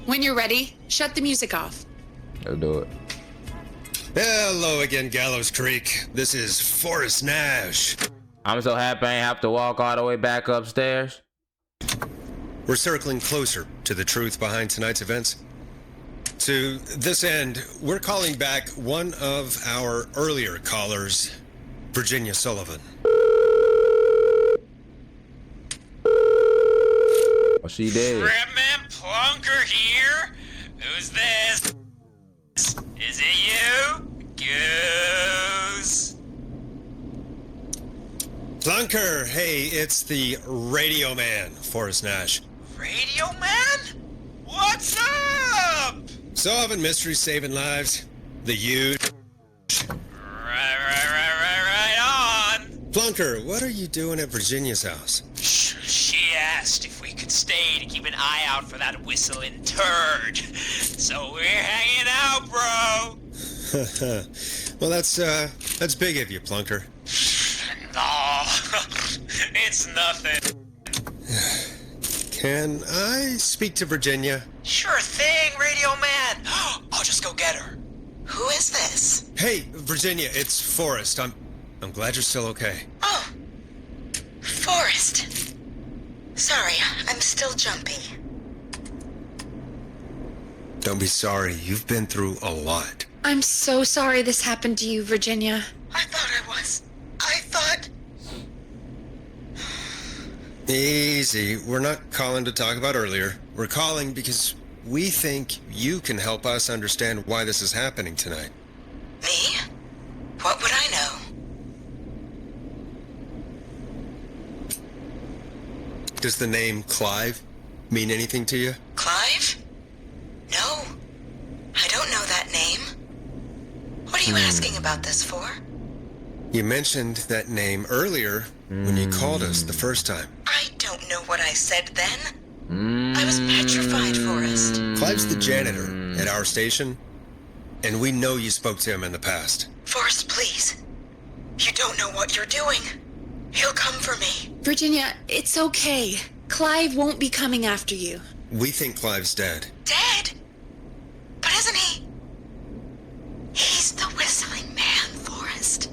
When you're ready, shut the music off. I'll do it. Hello again, Gallows Creek. This is Forrest Nash. I'm so happy I ain't have to walk all the way back upstairs. We're circling closer to the truth behind tonight's events. To this end, we're calling back one of our earlier callers, Virginia Sullivan. Oh, she did. Redman Plunker here. Who's this? Is it you? Goose. Plunker, hey, it's the Radio Man, Forrest Nash. Radio Man? What's up? Solving mysteries, saving lives. The huge. Right on. Plunker, what are you doing at Virginia's house? She asked if we could stay to keep an eye out for that whistling turd. So we're hanging out, bro. Well, that's big of you, Plunker. No, it's nothing. Can I speak to Virginia? Sure thing, Radio Man. I'll just go get her. Who is this? Hey, Virginia, it's Forrest. I'm glad you're still okay. Oh, Forrest. Sorry, I'm still jumpy. Don't be sorry. You've been through a lot. I'm so sorry this happened to you, Virginia. I thought I was. I thought... Easy. We're not calling to talk about earlier. We're calling because we think you can help us understand why this is happening tonight. Me? What would I know? Does the name Clive mean anything to you? Clive? No. I don't know that name. What are you asking about this for? You mentioned that name earlier when you called us the first time. I don't know what I said then. I was petrified, Forrest. Clive's the janitor at our station, and we know you spoke to him in the past. Forrest, please. You don't know what you're doing. He'll come for me. Virginia, it's okay. Clive won't be coming after you. We think Clive's dead. Dead? But isn't he? He's the whistling man, Forrest.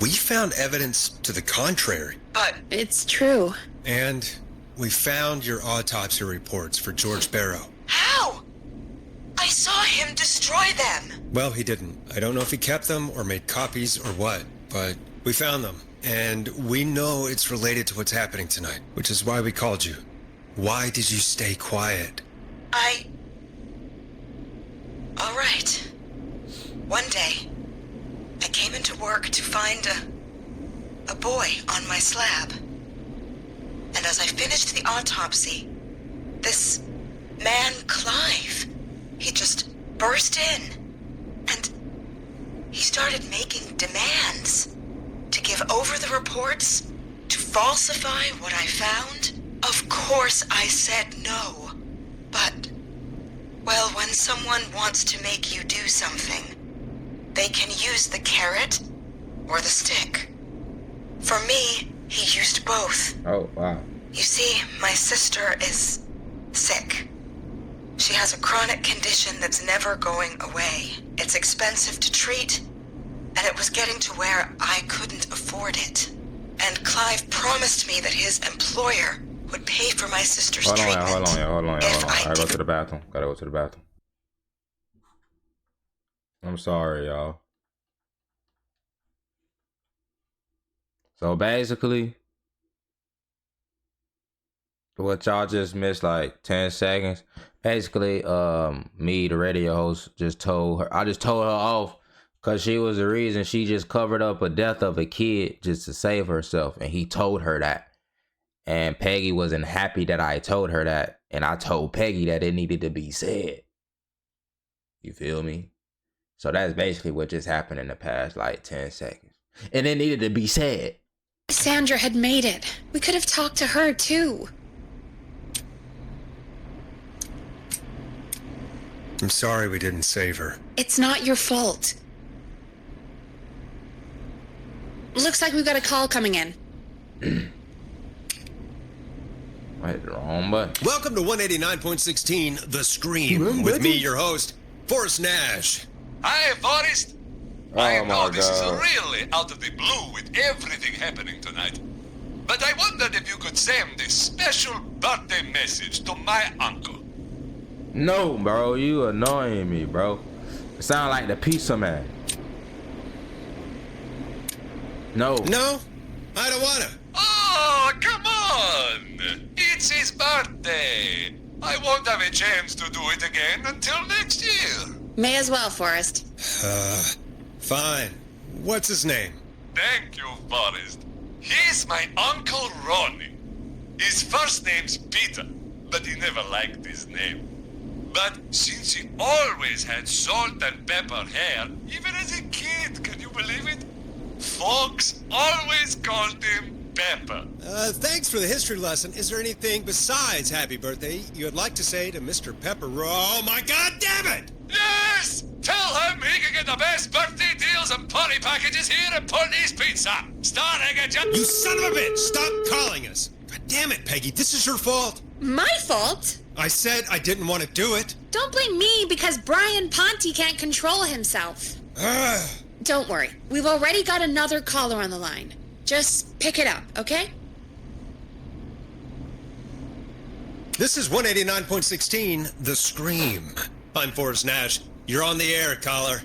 We found evidence to the contrary. But it's true. And we found your autopsy reports for George Barrow. How? I saw him destroy them. Well, he didn't. I don't know if he kept them or made copies or what, but we found them. And we know it's related to what's happening tonight, which is why we called you. Why did you stay quiet? All right. One day, I came into work to find a boy on my slab. And as I finished the autopsy, this man, Clive, he just burst in. And he started making demands to give over the reports, to falsify what I found. Of course I said no. But, well, when someone wants to make you do something, they can use the carrot or the stick. For me, he used both. Oh, wow. You see, my sister is sick. She has a chronic condition that's never going away. It's expensive to treat, and it was getting to where I couldn't afford it. And Clive promised me that his employer would pay for my sister's treatment. Hold on. I go to the bathroom. Gotta go to the bathroom. I'm sorry, y'all. So basically, what y'all just missed like 10 seconds. Basically, me, the radio host, I just told her off because she was the reason. She just covered up a death of a kid just to save herself, and he told her that. And Peggy wasn't happy that I told her that, and I told Peggy that it needed to be said. You feel me? So that's basically what just happened in the past like 10 seconds. And it needed to be said. Sandra had made it. We could have talked to her, too. I'm sorry we didn't save her. It's not your fault. Looks like we've got a call coming in. Wait, the wrong button. Welcome to 189.16 The Scream with me, your host, Forrest Nash. Hi, Forrest. Oh I know my this is God. really out of the blue with everything happening tonight. But I wondered if you could send a special birthday message to my uncle. No, bro, you annoying me, bro. It sound like the pizza man. No. No, I don't wanna. Oh, come on! It's his birthday. I won't have a chance to do it again until next year. May as well, Forrest. Fine. What's his name? Thank you, Forrest. He's my Uncle Ronnie. His first name's Peter, but he never liked his name. But since he always had salt and pepper hair, even as a kid, can you believe it? Folks always called him Pepper. Thanks for the history lesson. Is there anything besides happy birthday you'd like to say to Mr. Pepper? Oh my God damn it! Yes! Tell him he can get the best birthday deals and party packages here at Putney's Pizza. Starting at You son of a bitch! Stop calling us! God damn it, Peggy, this is your fault. My fault? I said I didn't want to do it. Don't blame me because Brian Ponte can't control himself. Don't worry. We've already got another caller on the line. Just pick it up, okay? This is 189.16 The Scream. I'm Forrest Nash. You're on the air, caller.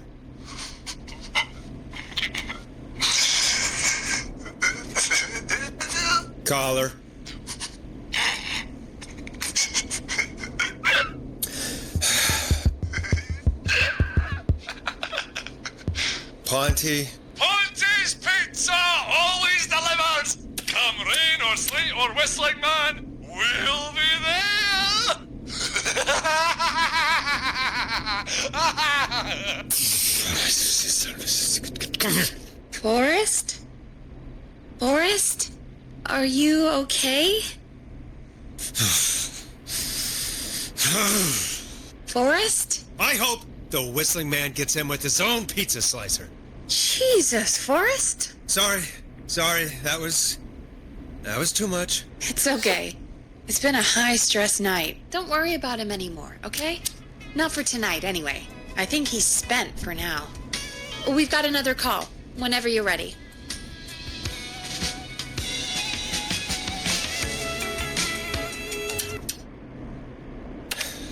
Caller. Ponte. Ponte's Pizza always delivers. Come rain or sleet or whistling man, we'll be there. Forrest? Forrest? Are you okay? Forrest? I hope the whistling man gets in with his own pizza slicer. Jesus, Forrest? Sorry. That was too much. It's okay. It's been a high-stress night. Don't worry about him anymore, okay? Not for tonight, anyway. I think he's spent for now. We've got another call, whenever you're ready.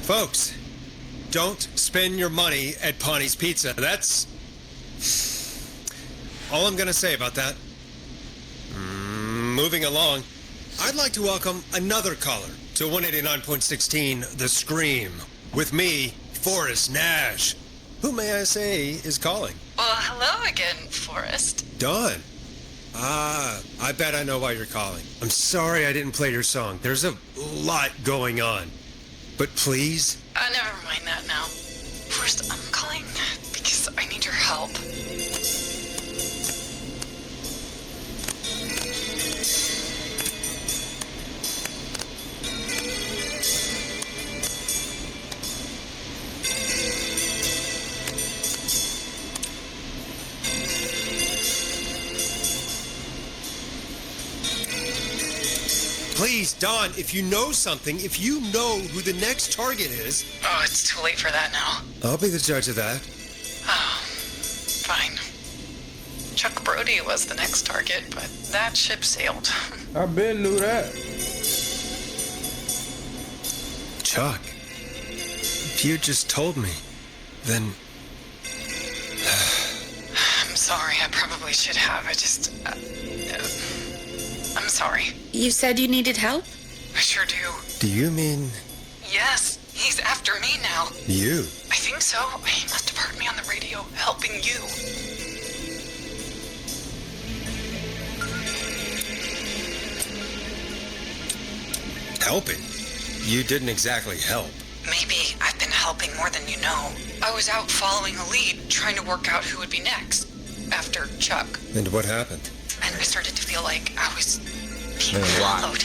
Folks, don't spend your money at Ponte's Pizza. That's all I'm gonna say about that. Moving along, I'd like to welcome another caller to 189.16 The Scream with me, Forrest Nash. Who may I say is calling? Well, hello again, Forrest. Dawn. I bet I know why you're calling. I'm sorry I didn't play your song. There's a lot going on. But please? Never mind that now. First, I'm calling because I need your help. Please, Dawn, if you know something, if you know who the next target is... Oh, it's too late for that now. I'll be the judge of that. Oh, fine. Chuck Brody was the next target, but that ship sailed. I been knew that. Chuck, if you just told me, then... I'm sorry, I probably should have. I'm sorry. You said you needed help? I sure do. Do you mean Yes, he's after me now. you? I think so. He must have heard me on the radio, helping you. Helping? You didn't exactly help. Maybe I've been helping more than you know. I was out following a lead, trying to work out who would be next. After Chuck. And what happened? And I started to feel like I was being followed.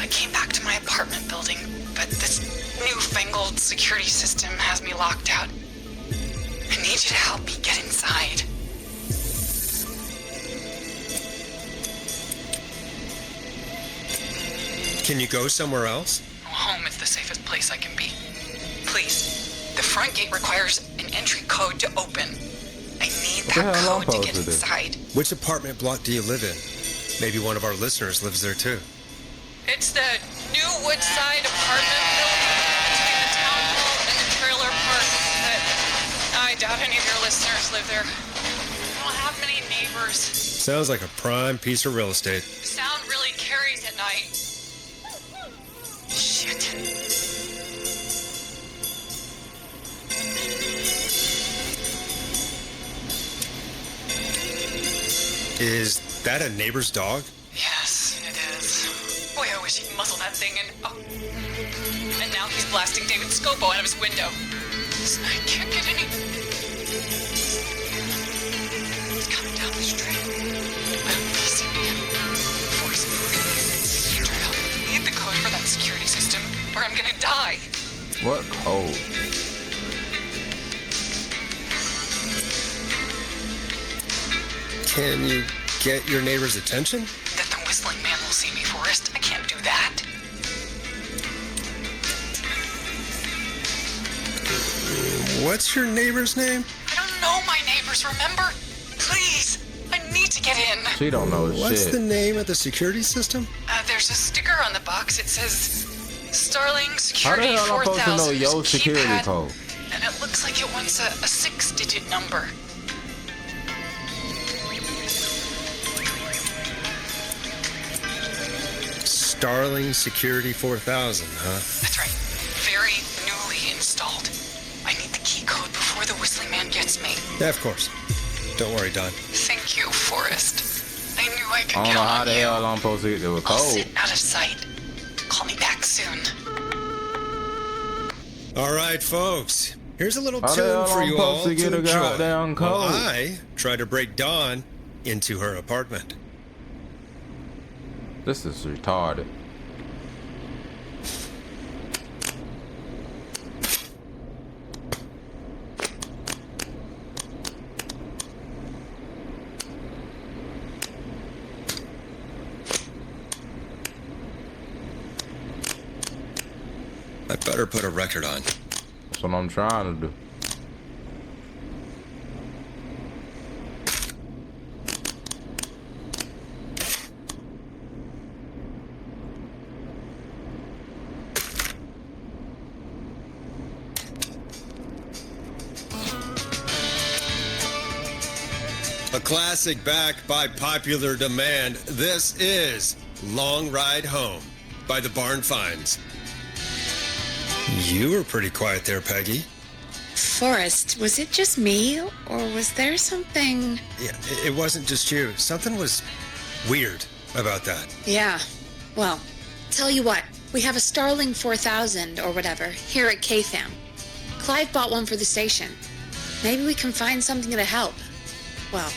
I came back to my apartment building, but this newfangled security system has me locked out. I need you to help me get inside. Can you go somewhere else? Home is the safest place I can be. Please. The front gate requires an entry code to open. I need that code to get inside. Which apartment block do you live in? Maybe one of our listeners lives there too. It's the new Woodside apartment building between the town hall and the trailer park. But I doubt any of your listeners live there. I don't have many neighbors. Sounds like a prime piece of real estate. Sound really carries at night. Shit. Is that a neighbor's dog? Yes, it is. Boy, I wish he'd muzzle that thing and... Oh. And now he's blasting David Scopo out of his window. I can't get any... He's coming down the street. He's in me. Force me. I need the code for that security system, or I'm gonna die. What code? Can you get your neighbor's attention? That the whistling man will see me, Forrest. I can't do that. What's your neighbor's name? I don't know my neighbors, remember? Please, I need to get in. She don't know shit. What's the name of the security system? There's a sticker on the box. It says Starling How the Security hell am I supposed to know 4000. your security code? And it looks like it wants a 6-digit number. Starling Security 4000, huh? That's right. Very newly installed. I need the key code before the whistling man gets me. Yeah, of course. Don't worry, Don. Thank you, Forrest. I knew I could I don't count know on how the you. hell I'm supposed to get to a I'll code. sit out of sight. Call me back soon. All right, folks. Here's a little How the tune hell for I'm you supposed all to get a enjoy. goddamn While code? I try to break Dawn into her apartment. This is retarded. I better put a record on. That's what I'm trying to do. A classic backed by popular demand. This is Long Ride Home by the Barn Finds. You were pretty quiet there, Peggy. Forrest, was it just me, or was there something... Yeah, it wasn't just you. Something was weird about that. Yeah, well, tell you what, we have a Starling 4000 or whatever here at KFAM. Clive bought one for the station. Maybe we can find something to help. Well,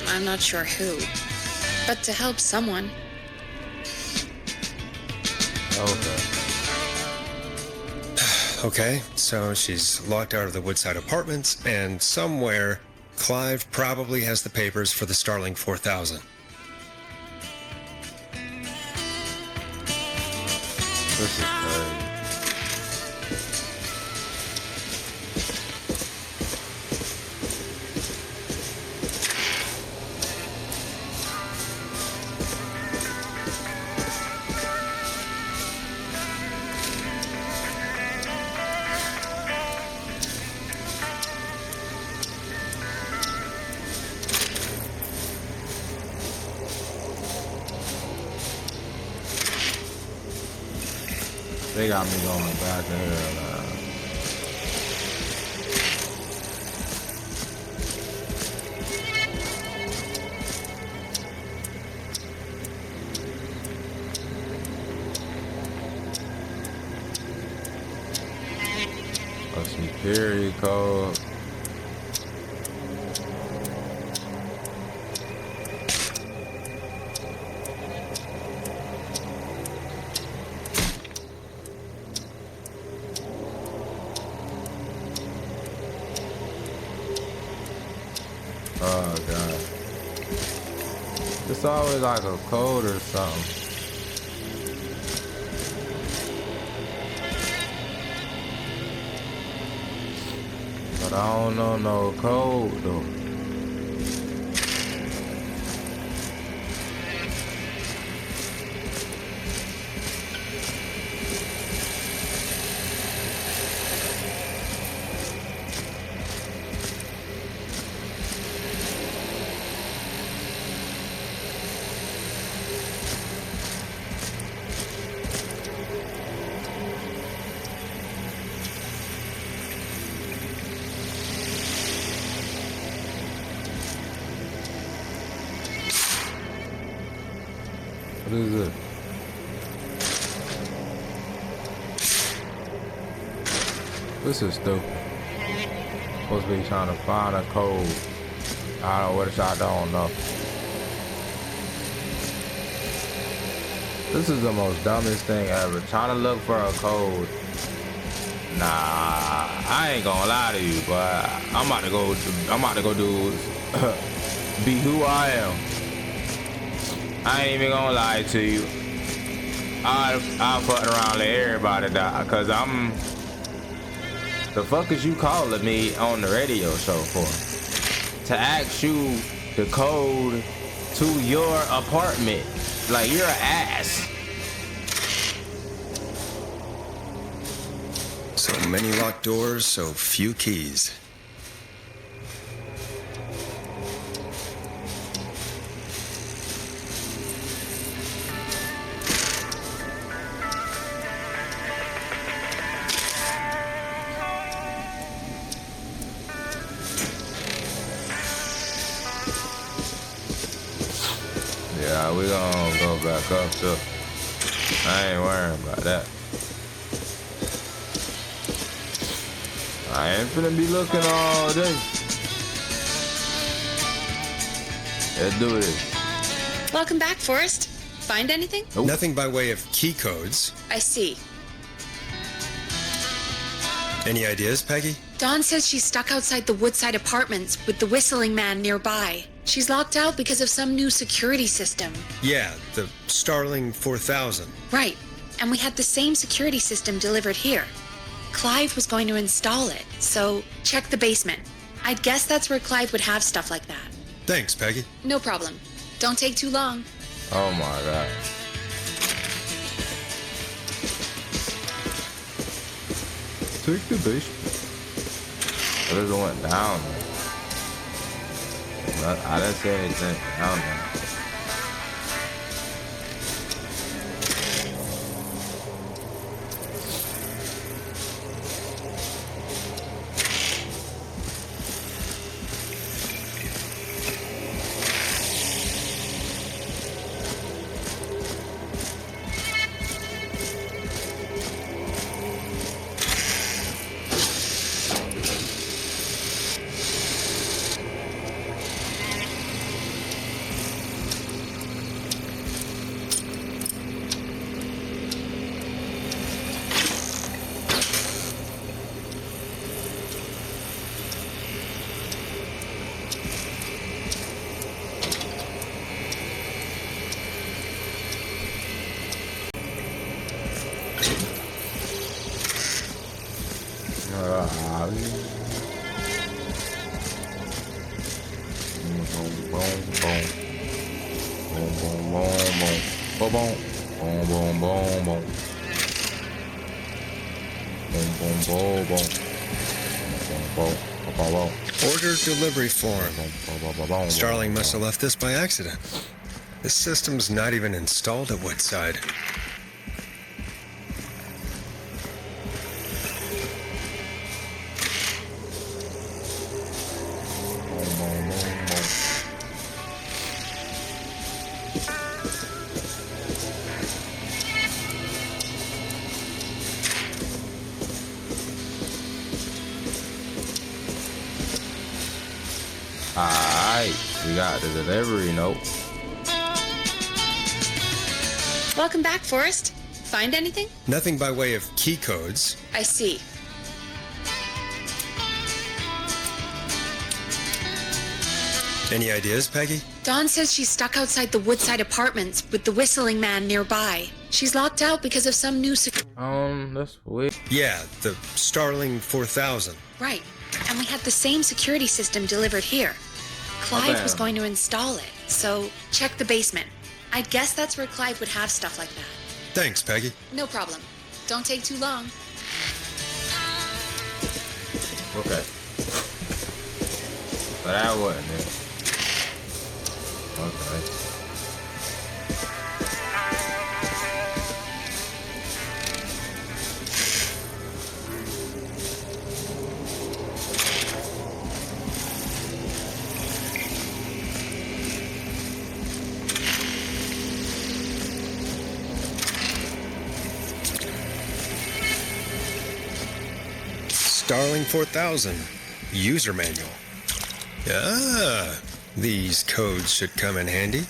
I'm not sure who, but to help someone. Okay. Okay, so she's locked out of the Woodside Apartments, and somewhere, Clive probably has the papers for the Starling 4000. This is crazy. they got me going back to hell, man. A security code. Oh god. It's always like a code or something. But I don't know no code though. What is it? This is stupid. Supposed to be trying to find a code. I don't know what I don't know. This is the most dumbest thing ever. Trying to look for a code. Nah, I ain't gonna lie to you, but I'm about to go do be who I am. I ain't even gonna lie to you. I'll fuck around let everybody die, cause I'm. The fuck is you calling me on the radio show for? To ask you the code to your apartment? Like you're an ass. So many locked doors, so few keys. Yeah, we gonna go back up too. I ain't worrying about that. I ain't finna be looking all day. Let's do this. Welcome back, Forrest. Find anything? Nope. Nothing by way of key codes. I see. Any ideas, Peggy? Dawn says she's stuck outside the Woodside Apartments with the whistling man nearby. She's locked out because of some new security system. Yeah, the Starling 4000. Right. And we had the same security system delivered here. Clive was going to install it, so check the basement. I'd guess that's where Clive would have stuff like that. Thanks, Peggy. No problem. Don't take too long. Oh my god. Take the basement. What if it went down? I didn't say anything down there. Order delivery form. Starling must have left this by accident. This system's not even installed at Woodside. Alright, we got the delivery note. Welcome back, Forrest. Find anything? Nothing by way of key codes. I see. Any ideas, Peggy? Dawn says she's stuck outside the Woodside Apartments with the whistling man nearby. She's locked out because of some new That's weird. Yeah, the Starling 4000. Right. And we had the same security system delivered here. Clive Okay. was going to install it, so check the basement. I guess that's where Clive would have stuff like that. Thanks, Peggy. No problem. Don't take too long. Okay. But that wasn't it. Okay. Starling 4000. User manual. Ah, these codes should come in handy.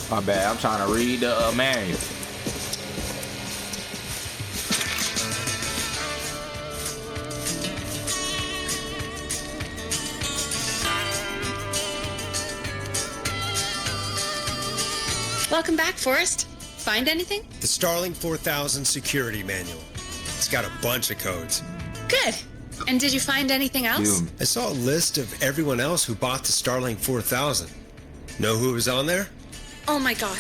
My bad, I'm trying to read the manual. Welcome back, Forrest. Find anything? The Starling 4000 security manual. It's got a bunch of codes. Good. And did you find anything else? I saw a list of everyone else who bought the Starling 4000. Know who was on there? Oh my god.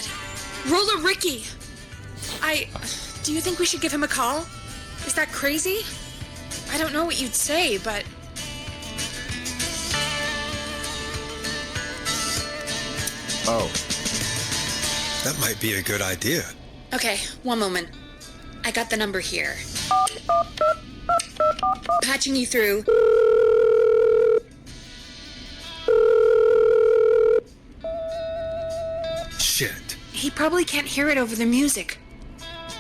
Roller Ricky! Do you think we should give him a call? Is that crazy? I don't know what you'd say, but... Oh. That might be a good idea. Okay, one moment. I got the number here. Patching you through. Shit. He probably can't hear it over the music.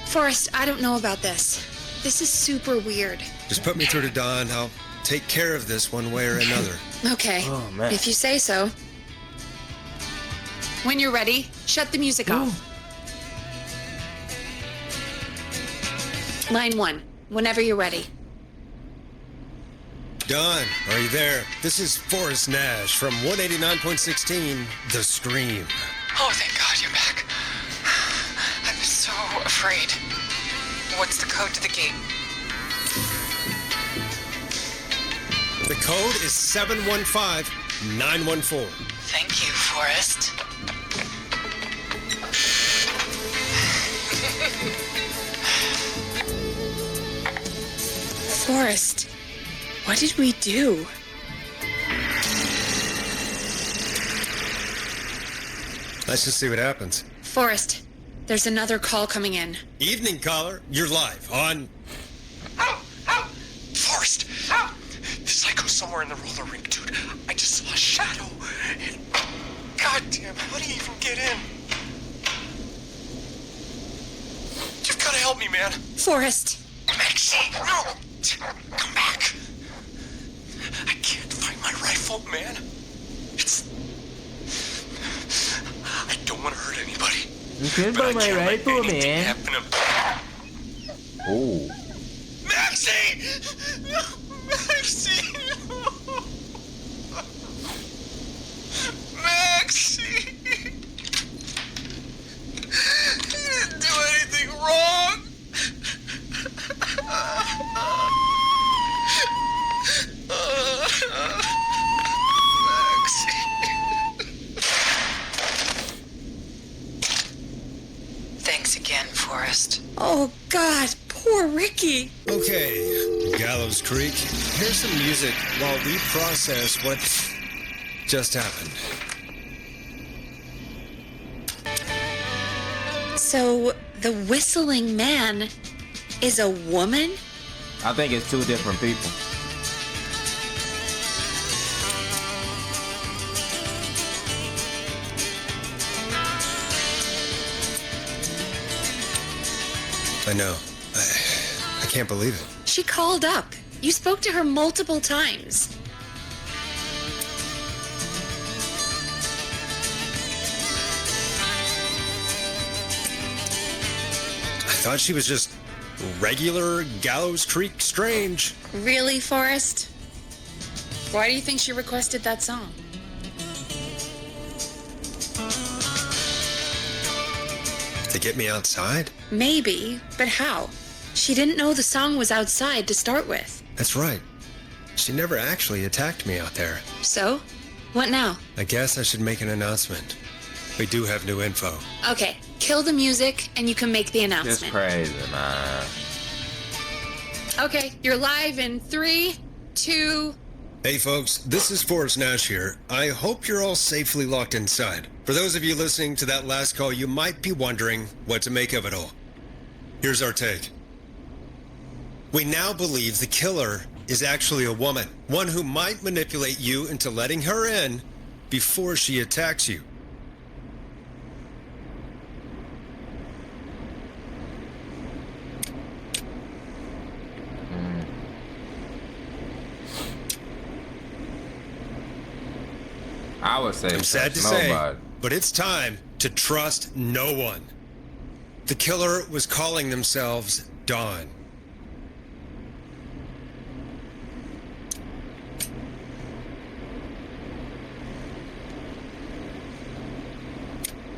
Forrest, I don't know about this. This is super weird. Just put me through to Dawn. I'll take care of this one way or another. Okay, Oh, man. if you say so. When you're ready, shut the music off. Line 1, whenever you're ready. Dawn, are you there? This is Forrest Nash from 189.16, The Scream. Oh, thank God you're back. I'm so afraid. What's the code to the gate? The code is 715914. Thank you, Forrest. Forrest, what did we do? Let's just see what happens. Forrest, there's another call coming in. Evening, caller. You're live on... Forrest! The psycho's somewhere in the roller rink, dude. I just saw a shadow. And... God damn, how do you even get in? You've got to help me, man. Forrest. Maxie, no! Come back. I can't find my rifle, man. It's... I don't want to hurt anybody. You can't but I buy my can't let rifle, anything man. happen to... Oh. Maxie! No, Maxie! Maxie! You didn't do anything wrong! Thanks again, Forrest. Oh, God, poor Ricky. Okay, Gallows Creek. Here's some music while we process what just happened. So, the whistling man is a woman? I think it's two different people. I know. I can't believe it. She called up. You spoke to her multiple times. I thought she was just regular Gallows Creek Strange. Really, Forrest? Why do you think she requested that song? To get me outside? Maybe, but how? She didn't know the song was outside to start with. That's right. She never actually attacked me out there. So? What now? I guess I should make an announcement. We do have new info. Okay, kill the music and you can make the It's announcement. crazy, man. Okay, you're live in 3, 2... Hey folks, this is Forrest Nash here. I hope you're all safely locked inside. For those of you listening to that last call, you might be wondering what to make of it all. Here's our take. We now believe the killer is actually a woman, one who might manipulate you into letting her in before she attacks you. I would say I'm sad to trust say, nobody. but it's time to trust no one. The killer was calling themselves Dawn.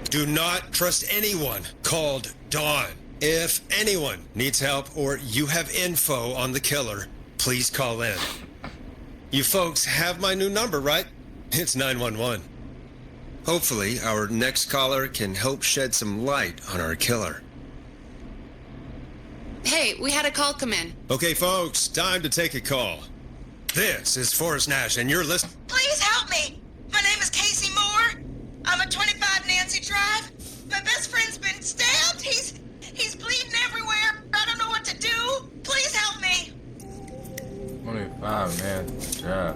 Do not trust anyone called Dawn. If anyone needs help or you have info on the killer, please call in. You folks have my new number, right? It's 911. Hopefully, our next caller can help shed some light on our killer. Hey, we had a call come in. Okay, folks, time to take a call. This is Forrest Nash, and you're listening. Please help me. My name is Casey Moore. I'm at 25 Nancy Drive. My best friend's been stabbed. He's bleeding everywhere. I don't know what to do. Please help me. 25, man. Yeah.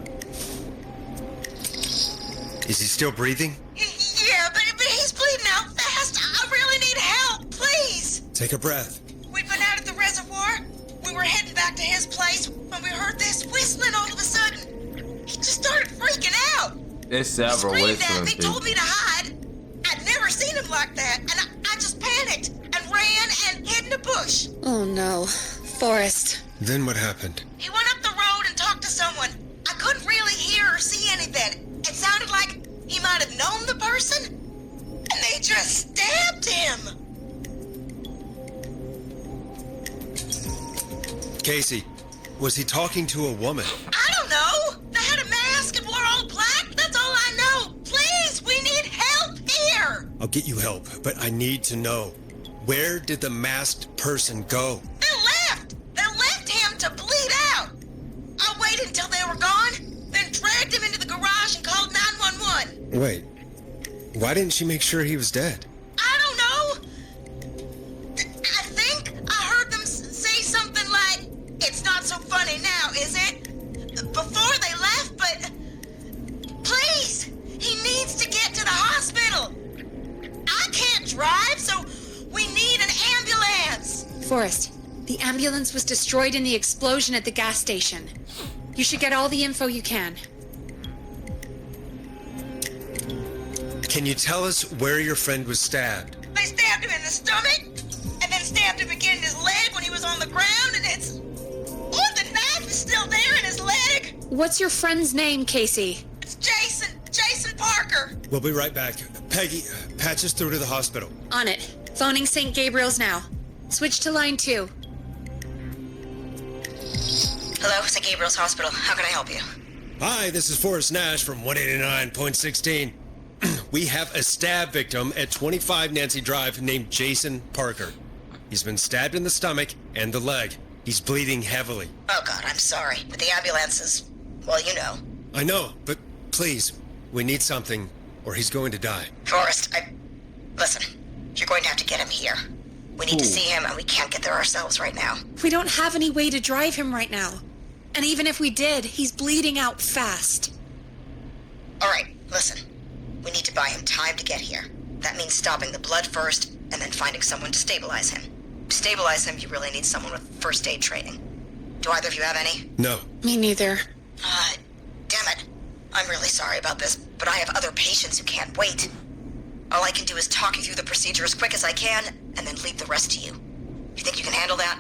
Is he still breathing? Yeah, but he's bleeding out fast. I really need help. Please. Take a breath. We'd been out at the reservoir. We were heading back to his place when we heard this whistling all of a sudden. He just started freaking out. There's several Screamed at whistling me, people. told me to hide. I'd never seen him like that, and I just panicked and ran and hid in a bush. Oh no. Forrest. Then what happened? He went up the road and talked to someone. I couldn't really hear or see anything. It sounded like he might have known the person, and they just stabbed him. Casey, was he talking to a woman? I don't know. They had a mask and wore all black. That's all I know. Please, we need help here. I'll get you help, but I need to know. Where did the masked person go? They left. They left him to bleed out. I waited until they were gone, then dragged him into the garage and called 911. Wait, why didn't she make sure he was dead? I don't know. I think I heard them say something like, "It's not so funny now, is it?" Before they left, but please, he needs to get to the hospital. I can't drive, so we need an ambulance. Forrest, the ambulance was destroyed in the explosion at the gas station. You should get all the info you can. Can you tell us where your friend was stabbed? They stabbed him in the stomach, and then stabbed him again in his leg when he was on the ground, and it's... Oh, the knife is still there in his leg. What's your friend's name, Casey? It's Jason Parker. We'll be right back. Peggy, patch us through to the hospital. On it. Phoning St. Gabriel's now. Switch to line 2. Hello, St. Gabriel's Hospital. How can I help you? Hi, this is Forrest Nash from 189.16. We have a stab victim at 25 Nancy Drive named Jason Parker. He's been stabbed in the stomach and the leg. He's bleeding heavily. Oh, God, I'm sorry. But the ambulance is... Well, you know. I know, but please, we need something, or he's going to die. Forrest, Listen, you're going to have to get him here. We need to see him, and we can't get there ourselves right now. We don't have any way to drive him right now. And even if we did, he's bleeding out fast. All right, listen. We need to buy him time to get here. That means stopping the blood first, and then finding someone to stabilize him. To stabilize him, you really need someone with first aid training. Do either of you have any? No. Me neither. Damn it. I'm really sorry about this, but I have other patients who can't wait. All I can do is talk you through the procedure as quick as I can, and then leave the rest to you. You think you can handle that?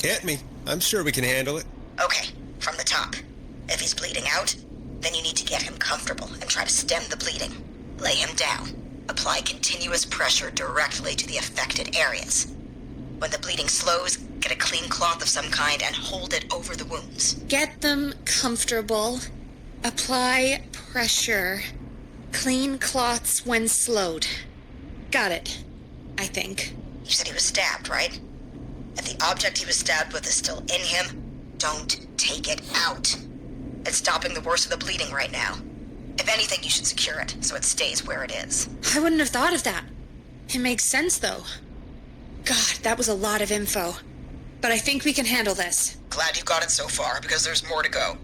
Hit me. I'm sure we can handle it. Okay, from the top. If he's bleeding out, then you need to get him comfortable and try to stem the bleeding. Lay him down. Apply continuous pressure directly to the affected areas. When the bleeding slows, get a clean cloth of some kind and hold it over the wounds. Get them comfortable. Apply pressure. Clean cloths when slowed. Got it. I think. You said he was stabbed, right? If the object he was stabbed with is still in him, don't take it out. It's stopping the worst of the bleeding right now. If anything, you should secure it so it stays where it is. I wouldn't have thought of that. It makes sense, though. God, that was a lot of info. But I think we can handle this. Glad you got it so far, because there's more to go.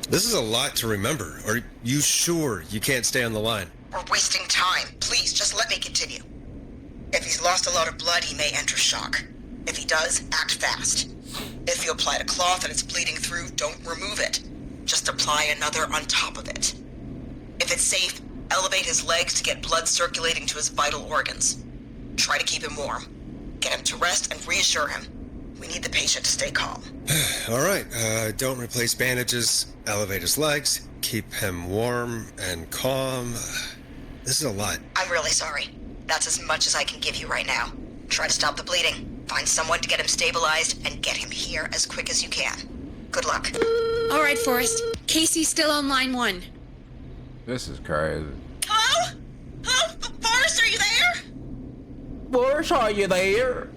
This is a lot to remember. Are you sure you can't stay on the line? We're wasting time. Please, just let me continue. If he's lost a lot of blood, he may enter shock. If he does, act fast. If you applied a cloth and it's bleeding through, don't remove it. Just apply another on top of it. If it's safe, elevate his legs to get blood circulating to his vital organs. Try to keep him warm. Get him to rest and reassure him. We need the patient to stay calm. All right, don't replace bandages, elevate his legs, keep him warm and calm. This is a lot. I'm really sorry. That's as much as I can give you right now. Try to stop the bleeding. Find someone to get him stabilized and get him here as quick as you can. Good luck. All right, Forrest. Casey's still on line 1. This is crazy. Hello? Hello? Forrest, are you there? Forrest, are you there?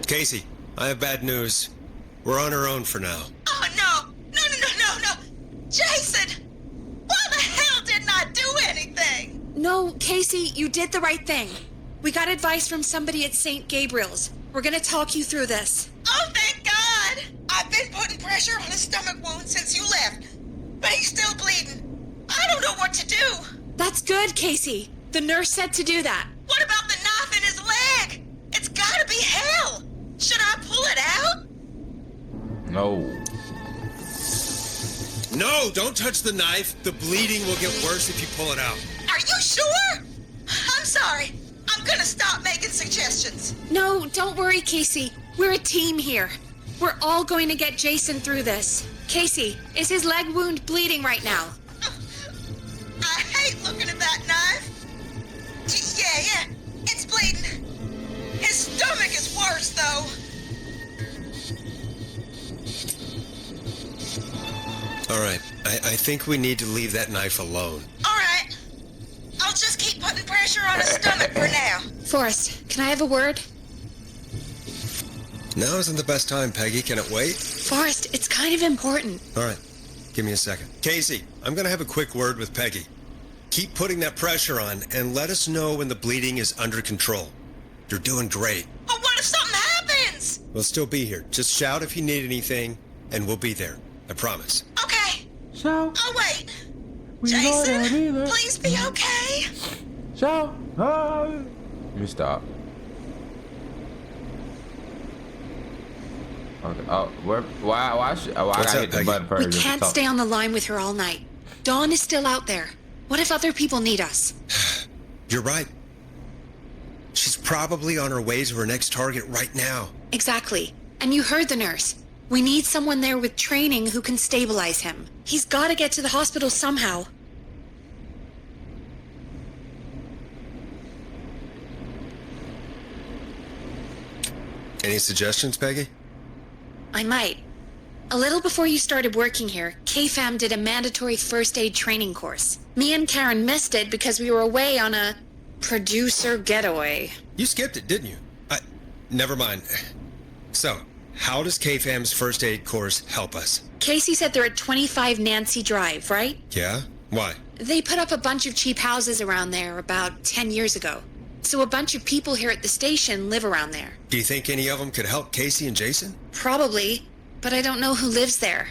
Casey, I have bad news. We're on our own for now. Oh, no. No. Jason! Why the hell didn't I do anything? No, Casey, you did the right thing. We got advice from somebody at St. Gabriel's. We're gonna talk you through this. Oh, thank God! I've been putting pressure on his stomach wound since you left, but he's still bleeding. I don't know what to do. That's good, Casey. The nurse said to do that. What about the knife in his leg? It's gotta be hell. Should I pull it out? No. No, don't touch the knife. The bleeding will get worse if you pull it out. Are you sure? I'm sorry. I'm gonna stop making suggestions. No, don't worry, Casey. We're a team here. We're all going to get Jason through this. Casey, is his leg wound bleeding right now? I hate looking at that knife. Yeah, it's bleeding. His stomach is worse, though. All right, I think we need to leave that knife alone. All right. I'll just keep putting pressure on his stomach for now. Forrest, can I have a word? Now isn't the best time, Peggy. Can it wait? Forrest, it's kind of important. All right, give me a second. Casey, I'm going to have a quick word with Peggy. Keep putting that pressure on and let us know when the bleeding is under control. You're doing great. But what if something happens? We'll still be here. Just shout if you need anything, and we'll be there. I promise. Okay. So? I'll wait. Jason, please be okay. So? Let me stop. Okay. Oh, why I gotta hit the button first? We can't stay on the line with her all night. Dawn is still out there. What if other people need us? You're right. She's probably on her way to her next target right now. Exactly. And you heard the nurse. We need someone there with training who can stabilize him. He's got to get to the hospital somehow. Any suggestions, Peggy? I might. A little before you started working here, KFAM did a mandatory first aid training course. Me and Karen missed it because we were away on a producer getaway. You skipped it, didn't you? Never mind. So, how does KFAM's first aid course help us? Casey said they're at 25 Nancy Drive, right? Yeah? Why? They put up a bunch of cheap houses around there about 10 years ago. So a bunch of people here at the station live around there. Do you think any of them could help Casey and Jason? Probably, but I don't know who lives there.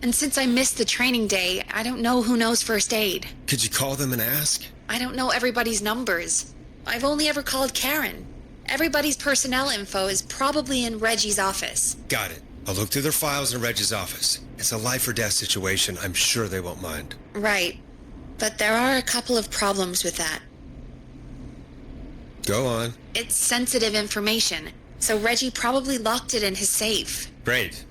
And since I missed the training day, I don't know who knows first aid. Could you call them and ask? I don't know everybody's numbers. I've only ever called Karen. Everybody's personnel info is probably in Reggie's office. Got it. I'll look through their files in Reggie's office. It's a life or death situation. I'm sure they won't mind. Right. But there are a couple of problems with that. Go on. It's sensitive information, so Reggie probably locked it in his safe. Great.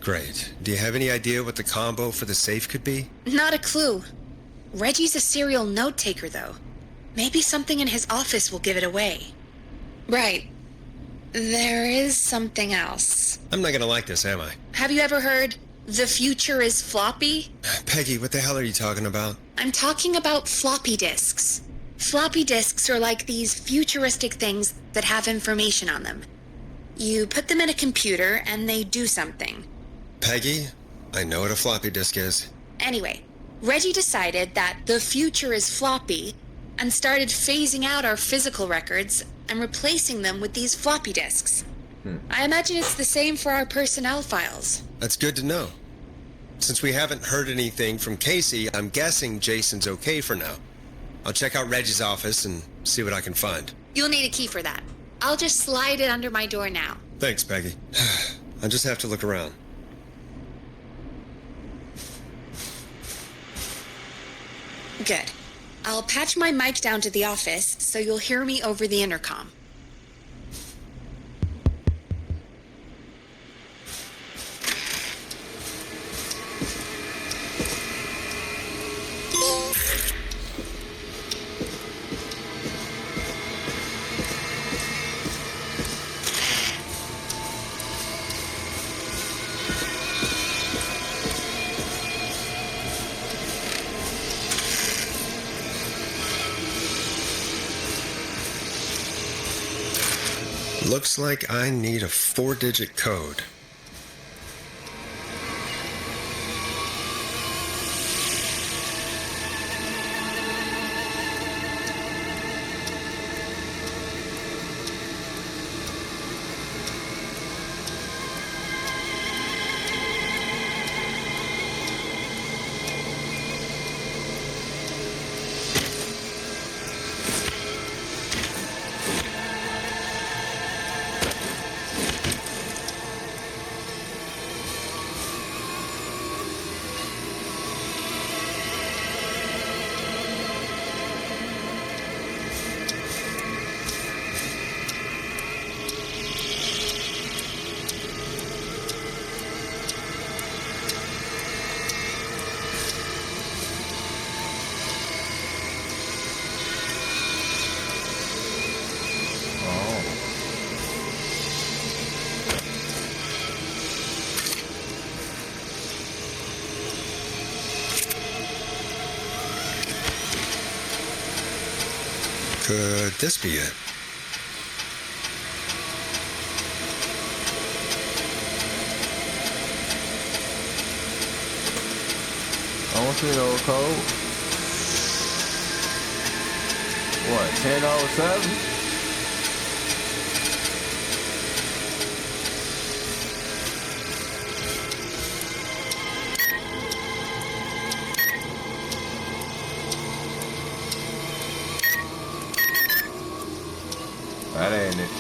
Great. Do you have any idea what the combo for the safe could be? Not a clue. Reggie's a serial note taker, though. Maybe something in his office will give it away. Right. There is something else. I'm not gonna like this, am I? Have you ever heard, the future is floppy? Peggy, what the hell are you talking about? I'm talking about floppy disks. Floppy disks are like these futuristic things that have information on them. You put them in a computer and they do something. Peggy, I know what a floppy disk is. Anyway, Reggie decided that the future is floppy and started phasing out our physical records and replacing them with these floppy disks. I imagine it's the same for our personnel files. That's good to know. Since we haven't heard anything from Casey, I'm guessing Jason's okay for now. I'll check out Reggie's office and see what I can find. You'll need a key for that. I'll just slide it under my door now. Thanks, Peggy. I just have to look around. Good. I'll patch my mic down to the office so you'll hear me over the intercom. Looks like I need a 4-digit code. Could this be it? I don't see no code. What, 1007? That ain't it.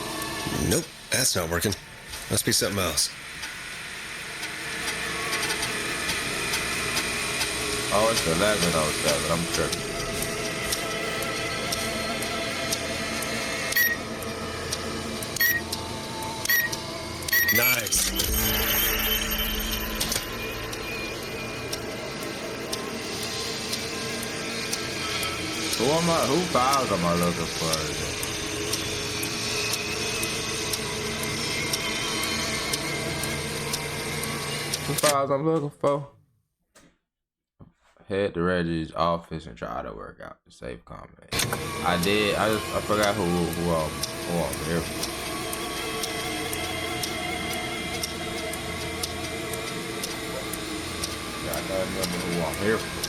Nope, that's not working. Must be something else. Oh, it's 1107. I'm tripping. Nice. Who files am I looking for? Who files I'm looking for? Head to Reggie's office and try to work out the safe comment. I did. I forgot who I'm here for. I remember who I'm here for.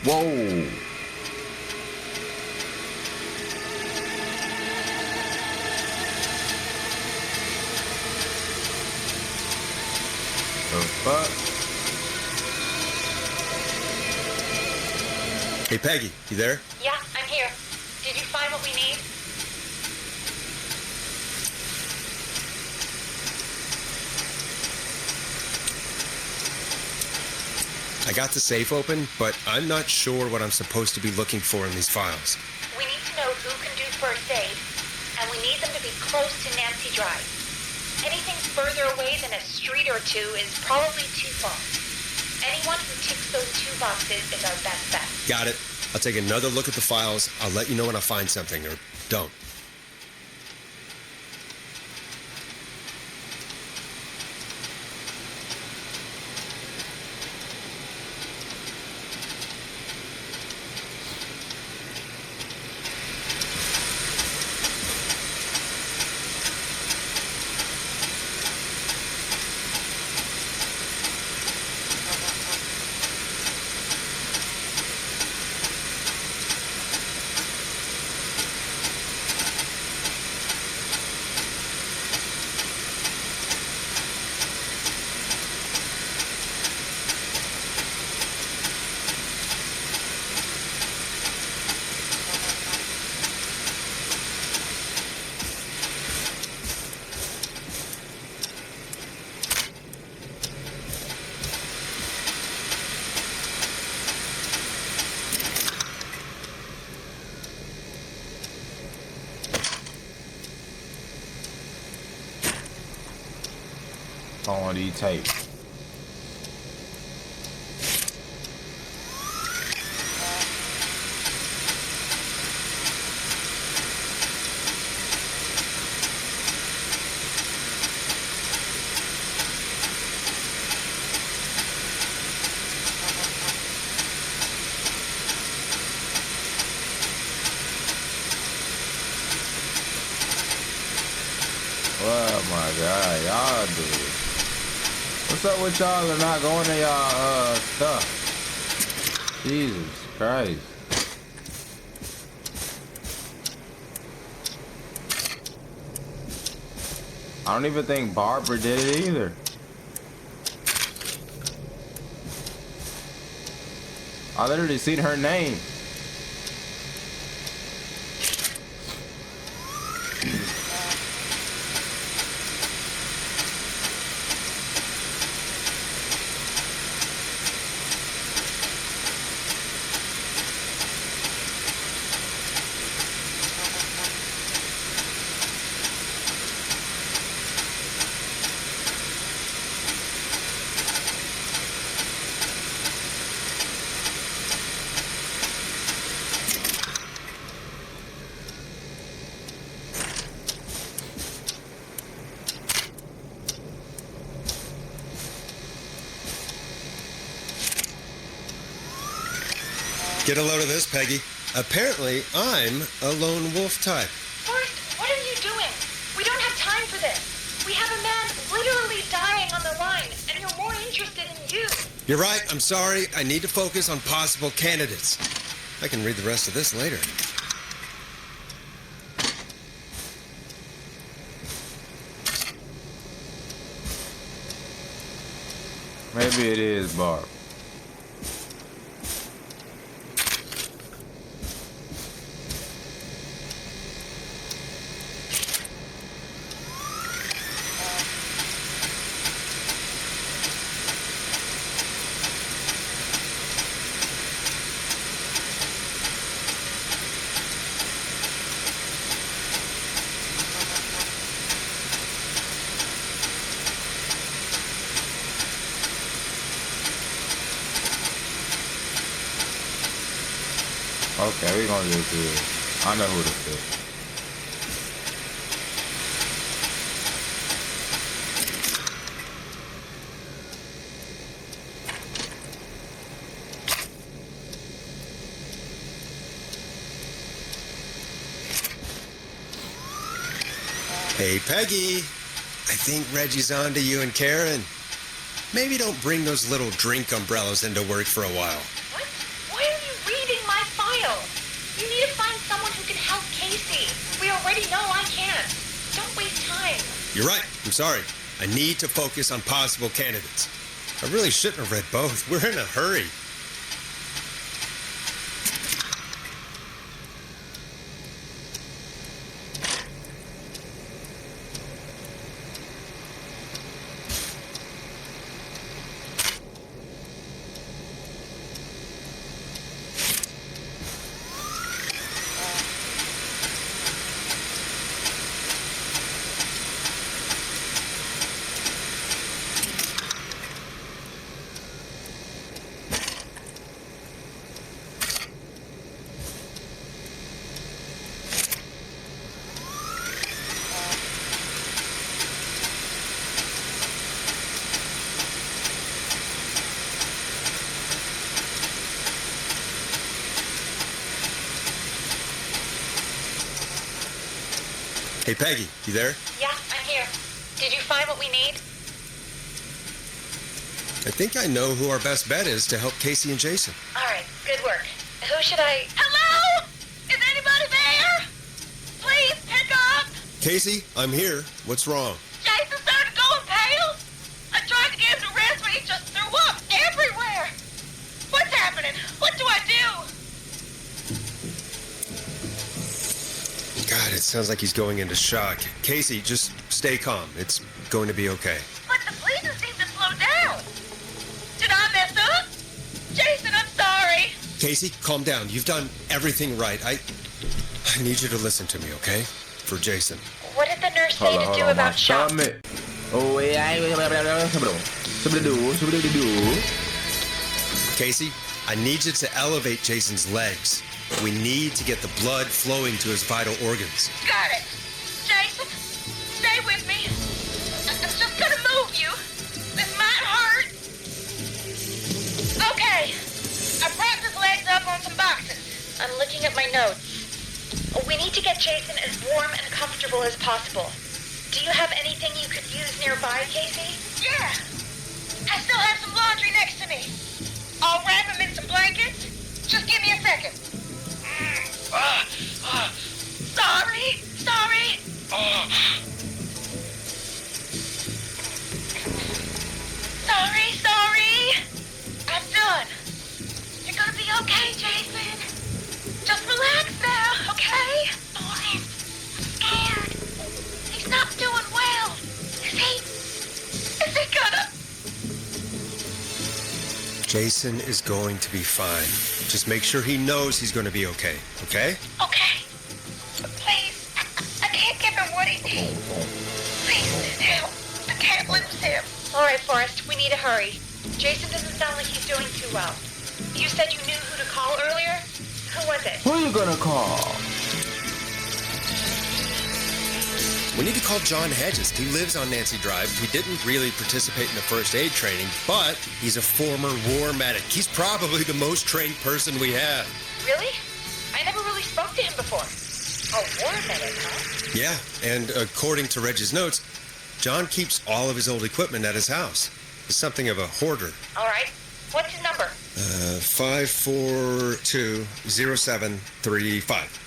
Whoa. The fuck? Hey, Peggy, you there? Yeah, I'm here. Did you find what we need? I got the safe open, but I'm not sure what I'm supposed to be looking for in these files. We need to know who can do first aid, and we need them to be close to Nancy Drive. Anything further away than a street or two is probably too far. Anyone who ticks those two boxes is our best bet. Got it. I'll take another look at the files. I'll let you know when I find something, or don't. On these tapes. Oh my God, y'all do. What's up with y'all and not going to y'all stuff? Jesus Christ. I don't even think Barbara did it either. I literally seen her name. Get a load of this, Peggy. Apparently, I'm a lone wolf type. Forrest, what are you doing? We don't have time for this. We have a man literally dying on the line, and you're more interested in you. You're right. I'm sorry. I need to focus on possible candidates. I can read the rest of this later. Maybe it is Barb. Okay, we gonna do this. I know who this is. Hey, Peggy. I think Reggie's on to you and Karen. Maybe don't bring those little drink umbrellas into work for a while. What? Why are you reading my file? You need to find someone who can help Casey. We already know I can't. Don't waste time. You're right. I'm sorry. I need to focus on possible candidates. I really shouldn't have read both. We're in a hurry. Hey, Peggy, you there? Yeah, I'm here. Did you find what we need? I think I know who our best bet is to help Casey and Jason. All right, good work. Who should I... Hello? Is anybody there? Please pick up. Casey, I'm here. What's wrong? Jason started going pale. I tried to get him to rest, but he just threw up everywhere. What's happening? What do I do? God, it sounds like he's going into shock. Casey, just stay calm. It's going to be okay. But the breathing seems to slow down. Did I mess up? Jason, I'm sorry. Casey, calm down. You've done everything right. I need you to listen to me, okay? For Jason. What did the nurse say to do about shock? Oh, yeah. Casey, I need you to elevate Jason's legs. We need to get the blood flowing to his vital organs. Got it. Jason, stay with me. I'm just gonna move you. This might hurt. Okay. I propped his legs up on some boxes. I'm looking at my notes. We need to get Jason as warm and comfortable as possible. Do you have anything you could use nearby, Casey? Yeah. I still have some laundry next to me. I'll wrap him in some blankets. Just give me a second. Sorry. Sorry. I'm done. You're gonna be okay, Jason. Just relax now, okay? Boris, I'm scared. He's not doing well. Is he gonna? Jason is going to be fine. Just make sure he knows he's going to be okay, okay? Okay. Please, I can't give him what he needs. Please, help. I can't lose him. All right, Forrest, we need to hurry. Jason doesn't sound like he's doing too well. You said you knew who to call earlier? Who was it? Who are you gonna call? We need to call John Hedges. He lives on Nancy Drive. He didn't really participate in the first aid training, but he's a former war medic. He's probably the most trained person we have. Really? I never really spoke to him before. A war medic, huh? Yeah, and according to Reggie's notes, John keeps all of his old equipment at his house. He's something of a hoarder. All right. What's his number? 5420735.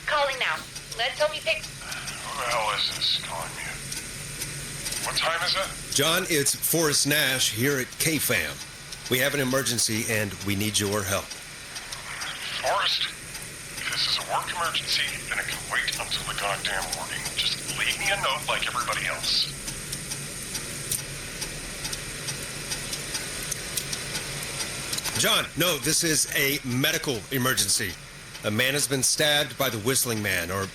Calling now. Let's hope he picks... Who the hell is this calling me? What time is it? John, it's Forrest Nash here at KFAM. We have an emergency and we need your help. Forrest, if this is a work emergency, then it can wait until the goddamn morning. Just leave me a note like everybody else. John, no, this is a medical emergency. A man has been stabbed by the Whistling Man, or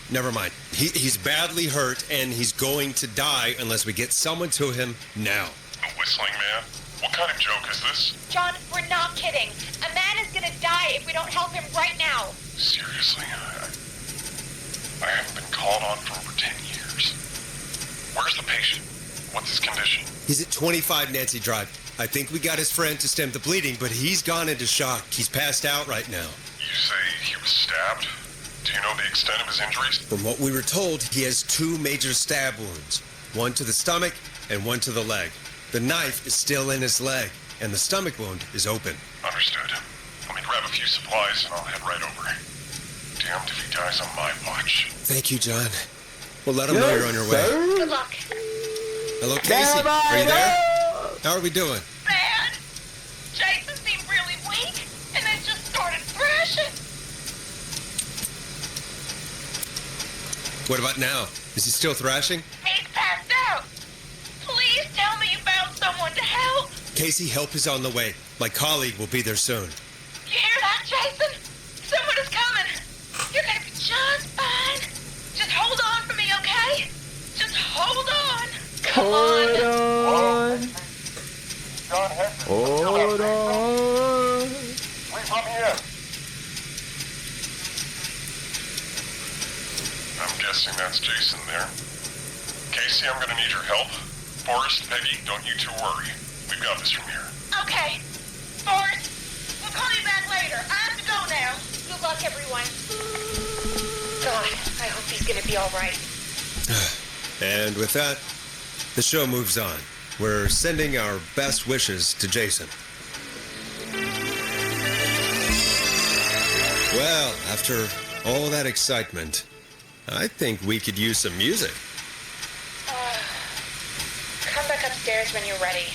never mind. He's badly hurt, and he's going to die unless we get someone to him now. A Whistling Man? What kind of joke is this? John, we're not kidding. A man is man's gonna die if we don't help him right now. Seriously? I haven't been called on for over 10 years. Where's the patient? What's his condition? He's at 25 Nancy Drive. I think we got his friend to stem the bleeding, but he's gone into shock. He's passed out right now. You say he was stabbed? Do you know the extent of his injuries? From what we were told, he has 2 major stab wounds. One to the stomach and one to the leg. The knife is still in his leg, and the stomach wound is open. Understood. Let me grab a few supplies and I'll head right over. Damned if he dies on my watch. Thank you, John. We'll let him know you're on your way. Good luck. Hello, Casey. Are you there? How are we doing? Bad. Jason seemed really weak, and then just started thrashing. What about now? Is he still thrashing? He's passed out. Please tell me you found someone to help. Casey, help is on the way. My colleague will be there soon. You hear that, Jason? Someone is coming. You're gonna be just fine. Just hold on for me, okay? Just hold on. Come on. Hold on. Please let me in. I'm guessing that's Jason there. Casey, I'm gonna need your help. Forrest, Peggy, don't you two worry. We've got this from here. Okay. Forrest, we'll call you back later. I have to go now. Good luck, everyone. God, I hope he's gonna be all right. And with that, the show moves on. We're sending our best wishes to Jason. Well, after all that excitement, I think we could use some music. Come back upstairs when you're ready.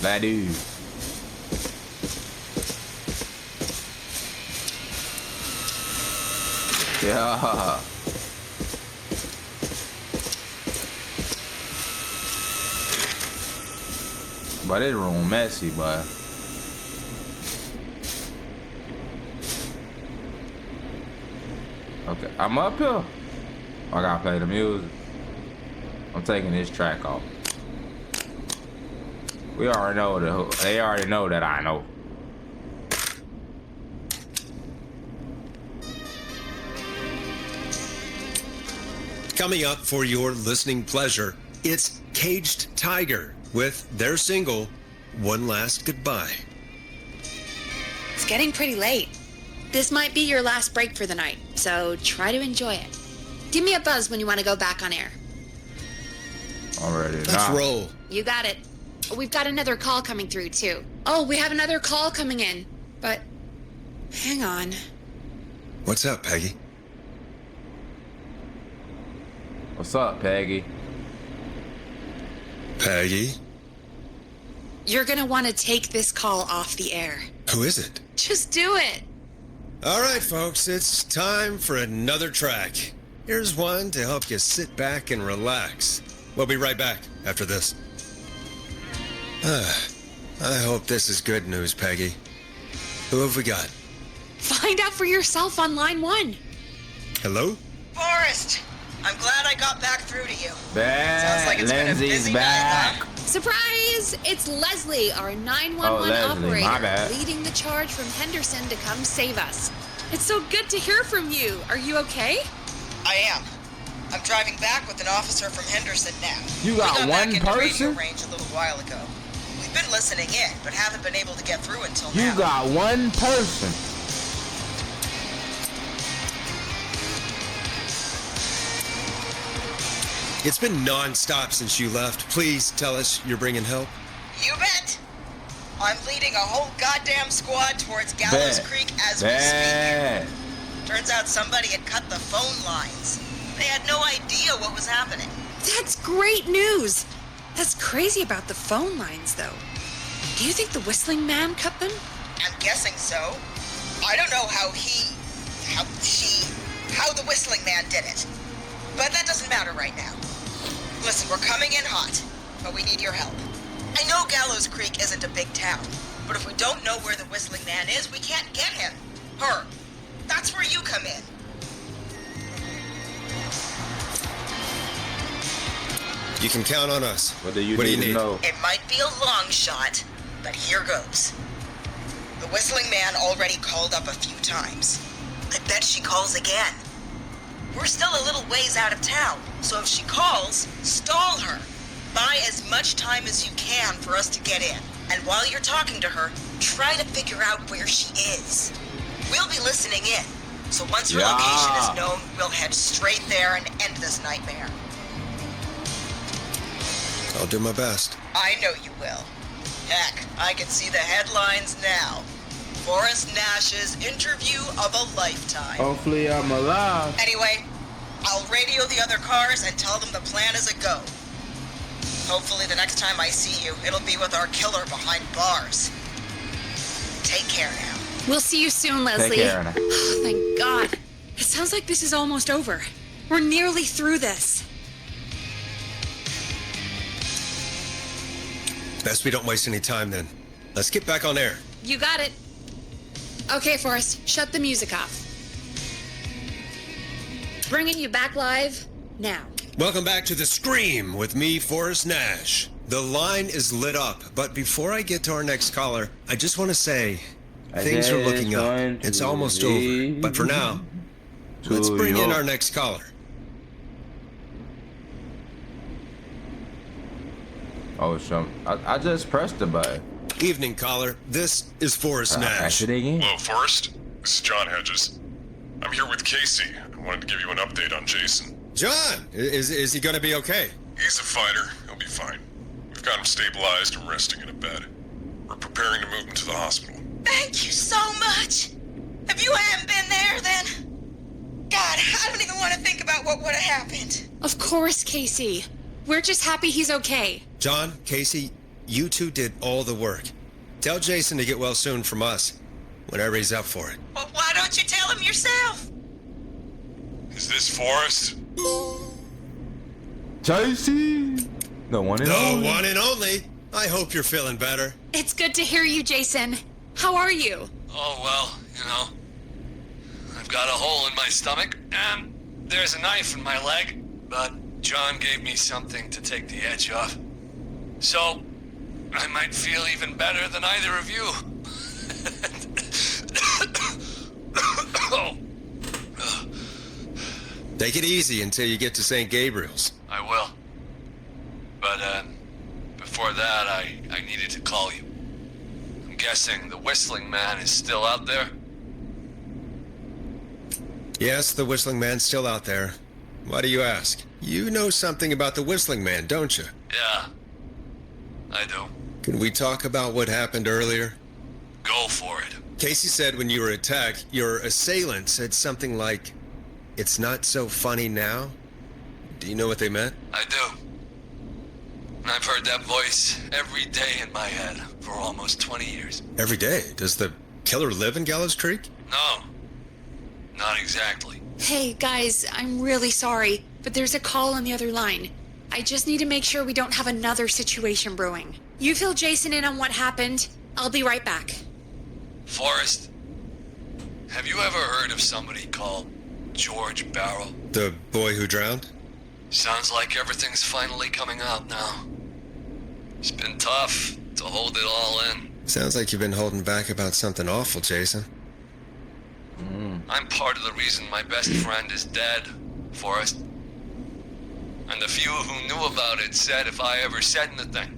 Badu. Yeah. But this room messy, but okay, I'm up here. I gotta play the music. I'm taking this track off. We already know they already know that I know. Coming up for your listening pleasure, it's Caged Tiger with their single, One Last Goodbye. It's getting pretty late. This might be your last break for the night, so try to enjoy it. Give me a buzz when you want to go back on air. Already. Let's roll. You got it. We've got another call coming through, too. Oh, we have another call coming in. But, hang on. What's up, Peggy? What's up, Peggy? Peggy? You're gonna want to take this call off the air. Who is it? Just do it. All right, folks, it's time for another track. Here's one to help you sit back and relax. We'll be right back after this. I hope this is good news, Peggy. Who have we got? Find out for yourself on line 1. Hello? Forrest, I'm glad I got back through to you. Back. Sounds like it's Lindsay's been a busy back. night, huh? Surprise! It's Leslie, our 911 Leslie, my operator, bad. leading the charge from Henderson to come save us. It's so good to hear from you. Are you okay? I am. I'm driving back with an officer from Henderson now. You got we got one back into radio person? range a little while ago. We've been listening in, but haven't been able to get through until You now. got one person. It's been non-stop since you left. Please tell us you're bringing help. You bet. I'm leading a whole goddamn squad towards Gallows Bet. Creek as we Bet. speak. Turns out somebody had cut the phone lines. They had no idea what was happening. That's great news. That's crazy about the phone lines, though. Do you think the Whistling Man cut them? I'm guessing so. I don't know how the Whistling Man did it. But that doesn't matter right now. Listen, we're coming in hot, but we need your help. I know Gallows Creek isn't a big town, but if we don't know where the Whistling Man is, we can't get him. Her. That's where you come in. You can count on us. What do you What do you need to need? know? It might be a long shot, but here goes. The Whistling Man already called up a few times. I bet she calls again. We're still a little ways out of town, so if she calls, stall her. Buy as much time as you can for us to get in. And while you're talking to her, try to figure out where she is. We'll be listening in, so once her location is known, we'll head straight there and end this nightmare. I'll do my best. I know you will. Heck, I can see the headlines now. Forrest Nash's interview of a lifetime. Hopefully I'm alive. Anyway, I'll radio the other cars and tell them the plan is a go. Hopefully the next time I see you, it'll be with our killer behind bars. Take care now. We'll see you soon, Leslie. Take care, Anna. Oh, thank God. It sounds like this is almost over. We're nearly through this. Best we don't waste any time then. Let's get back on air. You got it. Okay, Forrest, shut the music off. Bringing you back live now. Welcome back to The Scream with me, Forrest Nash. The line is lit up, but before I get to our next caller, I just want to say things are looking up. It's almost over, but for now, let's bring in our next caller. Oh, I just pressed the button. Evening, caller. This is Forrest Nash. Hello, Forrest. This is John Hedges. I'm here with Casey. I wanted to give you an update on Jason. John, is he going to be okay? He's a fighter. He'll be fine. We've got him stabilized and resting in a bed. We're preparing to move him to the hospital. Thank you so much. If you hadn't been there, then... God, I don't even want to think about what would have happened. Of course, Casey. We're just happy he's okay. John, Casey, you two did all the work. Tell Jason to get well soon from us, whenever he's up for it. Well, why don't you tell him yourself? Is this Forrest? Jason! The one and only. The one and only. I hope you're feeling better. It's good to hear you, Jason. How are you? Oh, well, you know, I've got a hole in my stomach, and there's a knife in my leg, but John gave me something to take the edge off. So, I might feel even better than either of you. Take it easy until you get to St. Gabriel's. I will. But, before that, I needed to call you. I'm guessing the Whistling Man is still out there? Yes, the Whistling Man's still out there. Why do you ask? You know something about the Whistling Man, don't you? Yeah, I do. Can we talk about what happened earlier? Go for it. Casey said when you were attacked, your assailant said something like, "It's not so funny now." Do you know what they meant? I do. And I've heard that voice every day in my head for almost 20 years. Every day? Does the killer live in Gallows Creek? No, not exactly. Hey, guys, I'm really sorry, but there's a call on the other line. I just need to make sure we don't have another situation brewing. You fill Jason in on what happened. I'll be right back. Forrest, have you ever heard of somebody called George Barrow? The boy who drowned? Sounds like everything's finally coming out now. It's been tough to hold it all in. Sounds like you've been holding back about something awful, Jason. I'm part of the reason my best friend is dead, Forrest. And the few who knew about it said if I ever said anything,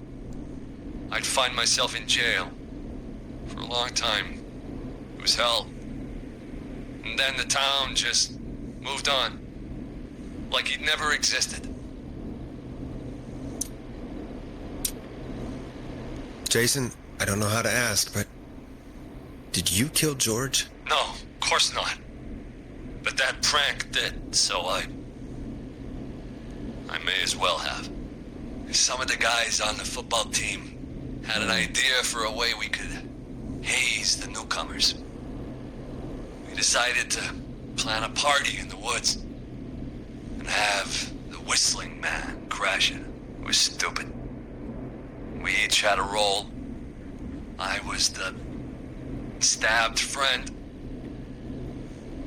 I'd find myself in jail. For a long time, it was hell. And then the town just moved on. Like he'd never existed. Jason, I don't know how to ask, but did you kill George? No, of course not. But that prank did, so I may as well have. Some of the guys on the football team had an idea for a way we could haze the newcomers. We decided to plan a party in the woods and have the Whistling Man crash it. It was stupid. We each had a role. I was the stabbed friend.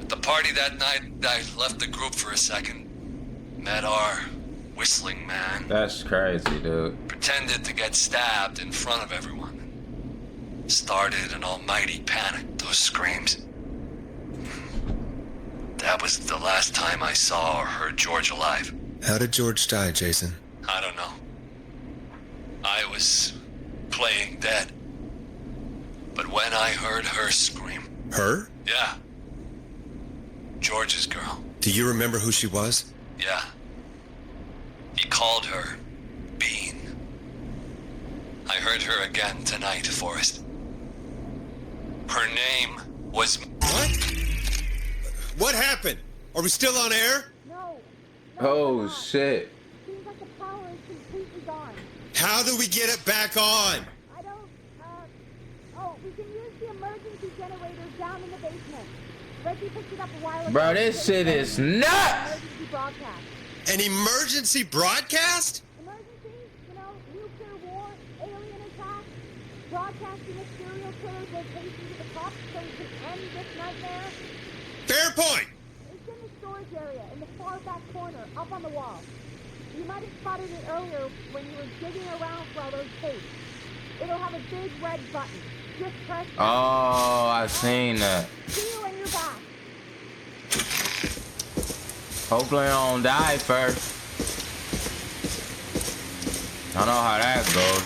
At the party that night, I left the group for a second. Met our Whistling Man. That's crazy, dude. Pretended to get stabbed in front of everyone. Started an almighty panic, those screams. That was the last time I saw or heard George alive. How did George die, Jason? I don't know. I was playing dead. But when I heard her scream... Her? Yeah. George's girl. Do you remember who she was? Yeah. He called her Bean. I heard her again tonight, Forrest. Her name was... What? What happened? Are we still on air? Oh, shit. Seems like the power is completely gone. How do we get it back on? I don't, oh, we can use the emergency generators down in the basement. Reggie picked it up a while ago. Bro, this shit is nuts! Emergency broadcast. An emergency broadcast? Emergency, you know, nuclear war, alien attack, broadcasting a serial killer's location to the cops so we can end this nightmare. Fair point! It's in the storage area in the far back corner, up on the wall. You might have spotted it earlier when you were digging around for all those tapes. It'll have a big red button. Just press that. Oh, I seen that. See you when you're back. Hopefully I don't die first. I know how that goes.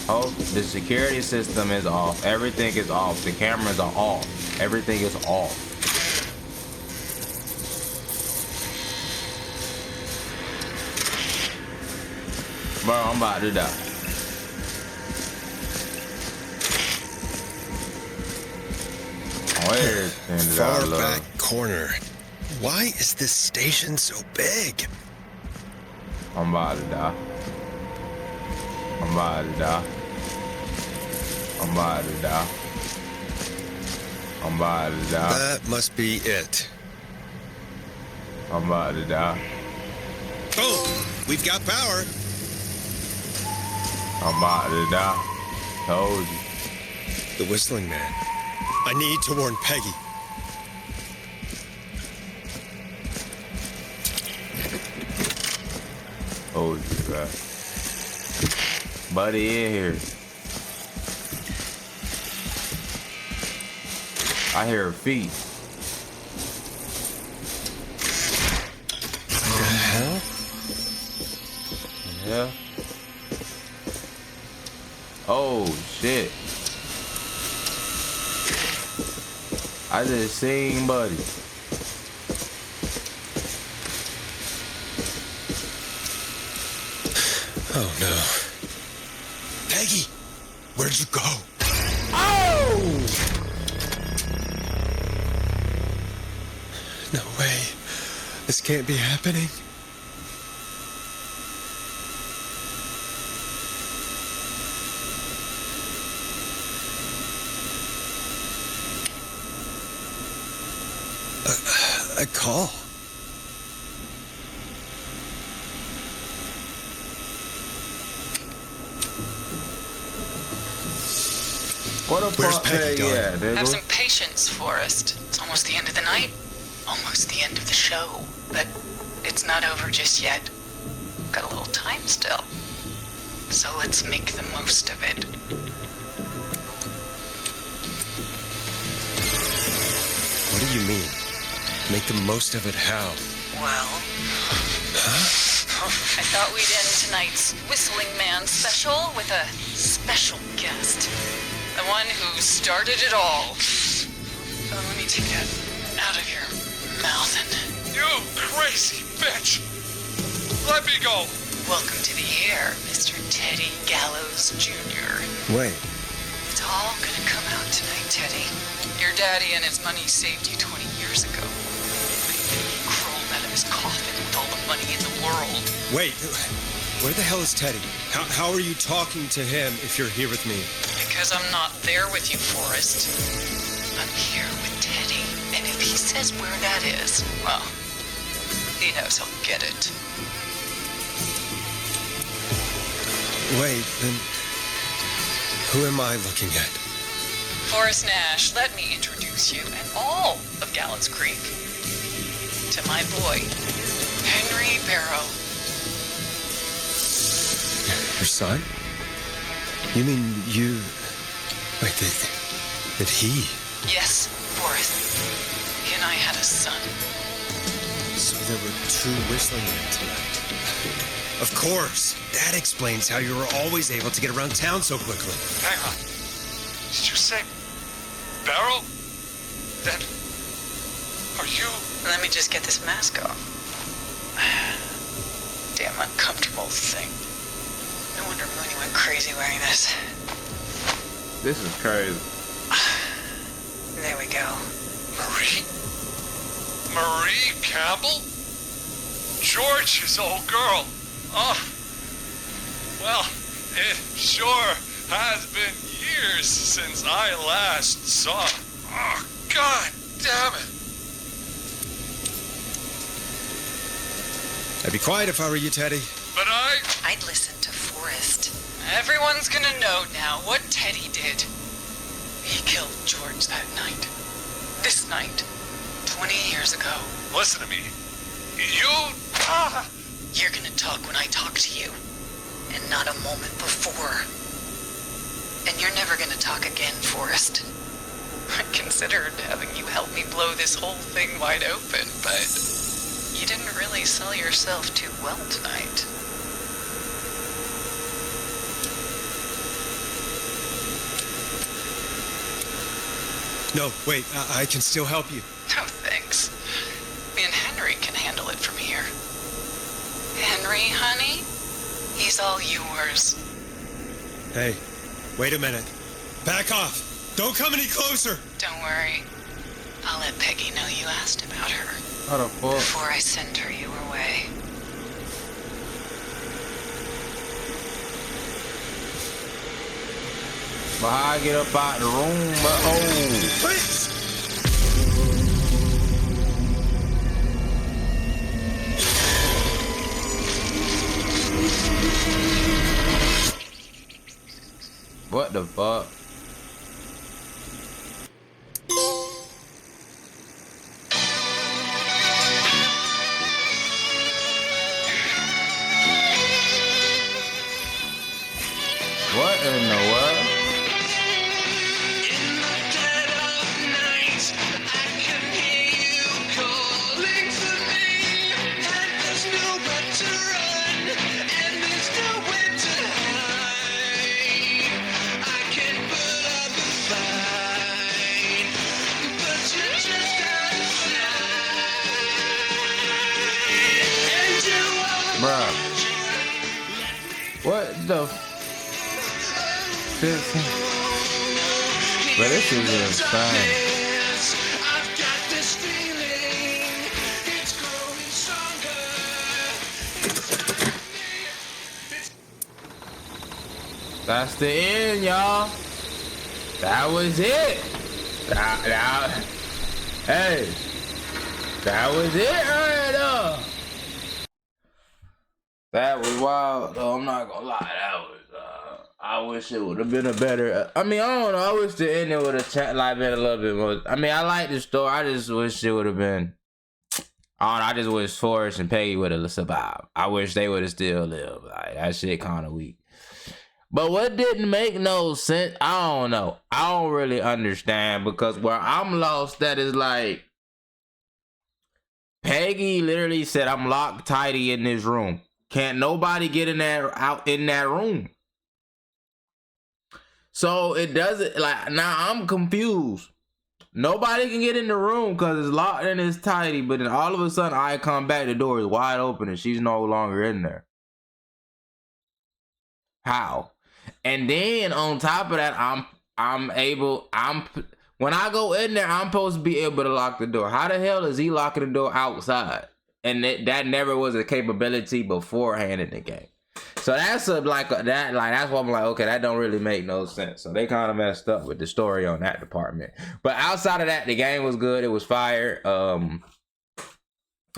Oh, the security system is off. Everything is off. The cameras are off. Everything is off. Bro, I'm about to die. Far back corner. Why is this station so big? I'm about to die. I'm about to die. I'm about to die. I'm about to die. That must be it. I'm about to die. Boom! We've got power. I'm about to die. Told you. The Whistling Man. I need to warn Peggy. Told you, bro. Buddy in here. I hear her feet. What the hell? Yeah. Oh, shit. I just seen Buddy. Oh, no. Peggy, where'd you go? Oh! No way. This can't be happening. A call. What a Where's Peggy gone? Yeah, Have some patience, Forrest. It's almost the end of the night. Almost the end of the show. But it's not over just yet. Got a little time still. So let's make the most of it. What do you mean? Make the most of it how? Well... I thought we'd end tonight's Whistling Man special with a special guest. The one who started it all. Let me take that out of your mouth and... You crazy bitch! Let me go! Welcome to the air, Mr. Teddy Gallows Jr. Wait. It's all gonna come out tonight, Teddy. Your daddy and his money saved you 20 years ago. He crawled out of his coffin with all the money in the world. Wait, where the hell is Teddy? How are you talking to him if you're here with me? Because I'm not there with you, Forrest. I'm here with Teddy. And if he says where that is, well, he knows he'll get it. Wait, then who am I looking at? Forrest Nash, let me introduce you and all of Gallows Creek to my boy, Henry Henry Barrow. Your son? You mean you... Wait, that he... Yes, Forrest. He and I had a son. So there were two whistling men tonight. Of course. That explains how you were always able to get around town so quickly. Hang on. Did you say Barrow? Then are you... Let me just get this mask off. Damn uncomfortable thing. No wonder Mooney went crazy wearing this. This is crazy. There we go. Marie Campbell? George's old girl. Oh, well, it sure has been years since I last saw her. Oh, God damn it. I'd be quiet if I were you, Teddy. But I'd listen to Forrest. Everyone's gonna know now what Teddy did. He killed George that night. This night. 20 years ago. Listen to me. You're gonna talk when I talk to you. And not a moment before. And you're never gonna talk again, Forrest. I considered having you help me blow this whole thing wide open, but you didn't really sell yourself too well tonight. No, wait, I can still help you. No, thanks. Me and Henry can handle it from here. Henry, honey? He's all yours. Hey, wait a minute. Back off. Don't come any closer. Don't worry. I'll let Peggy know you asked about her. What the fuck? Before I send her your way. But how I get up out the room, but oh. Please. What the fuck? What in the world? Bruh. What the But this is insane. That's the end, y'all. That was it. Hey, that was it right there. That was wild, though. I'm not gonna lie. That was, I wish it would have been a better, I mean, I don't know. I wish the ending would have been a little bit more. I mean, I like the story. I just wish it would have been, I don't know. I just wish Forrest and Peggy would have survived. I wish they would have still lived. Like, that shit kind of weak. But what didn't make no sense, I don't know. I don't really understand, because where I'm lost, that is like, Peggy literally said, I'm locked tighty in this room. Can't nobody get in there, out in that room. So it doesn't, like, now I'm confused. Nobody can get in the room because it's locked and it's tighty, but then all of a sudden I come back, the door is wide open and she's no longer in there. How? And then on top of that, when I go in there, I'm supposed to be able to lock the door. How the hell is he locking the door outside? And that never was a capability beforehand in the game. So that's that's why I'm like, okay, that don't really make no sense. So they kind of messed up with the story on that department. But outside of that, the game was good. It was fire. I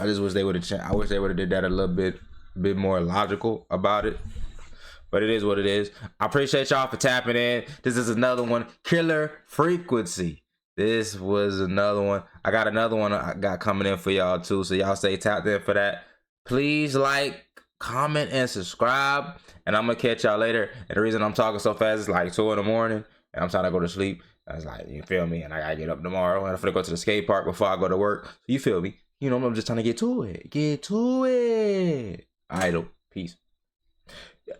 just wish they would have. I wish they would have did that a little bit more logical about it. But it is what it is. I appreciate y'all for tapping in. This is another one, Killer Frequency. This was another one. I got another one I got coming in for y'all too. So y'all stay tapped in for that. Please like, comment, and subscribe. And I'm gonna catch y'all later. And the reason I'm talking so fast is like 2 in the morning, and I'm trying to go to sleep. I was like, you feel me? And I gotta get up tomorrow, and I'm gonna go to the skate park before I go to work. You feel me? You know, I'm just trying to get to it. Get to it. All right, though. Peace.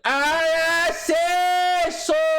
I say so.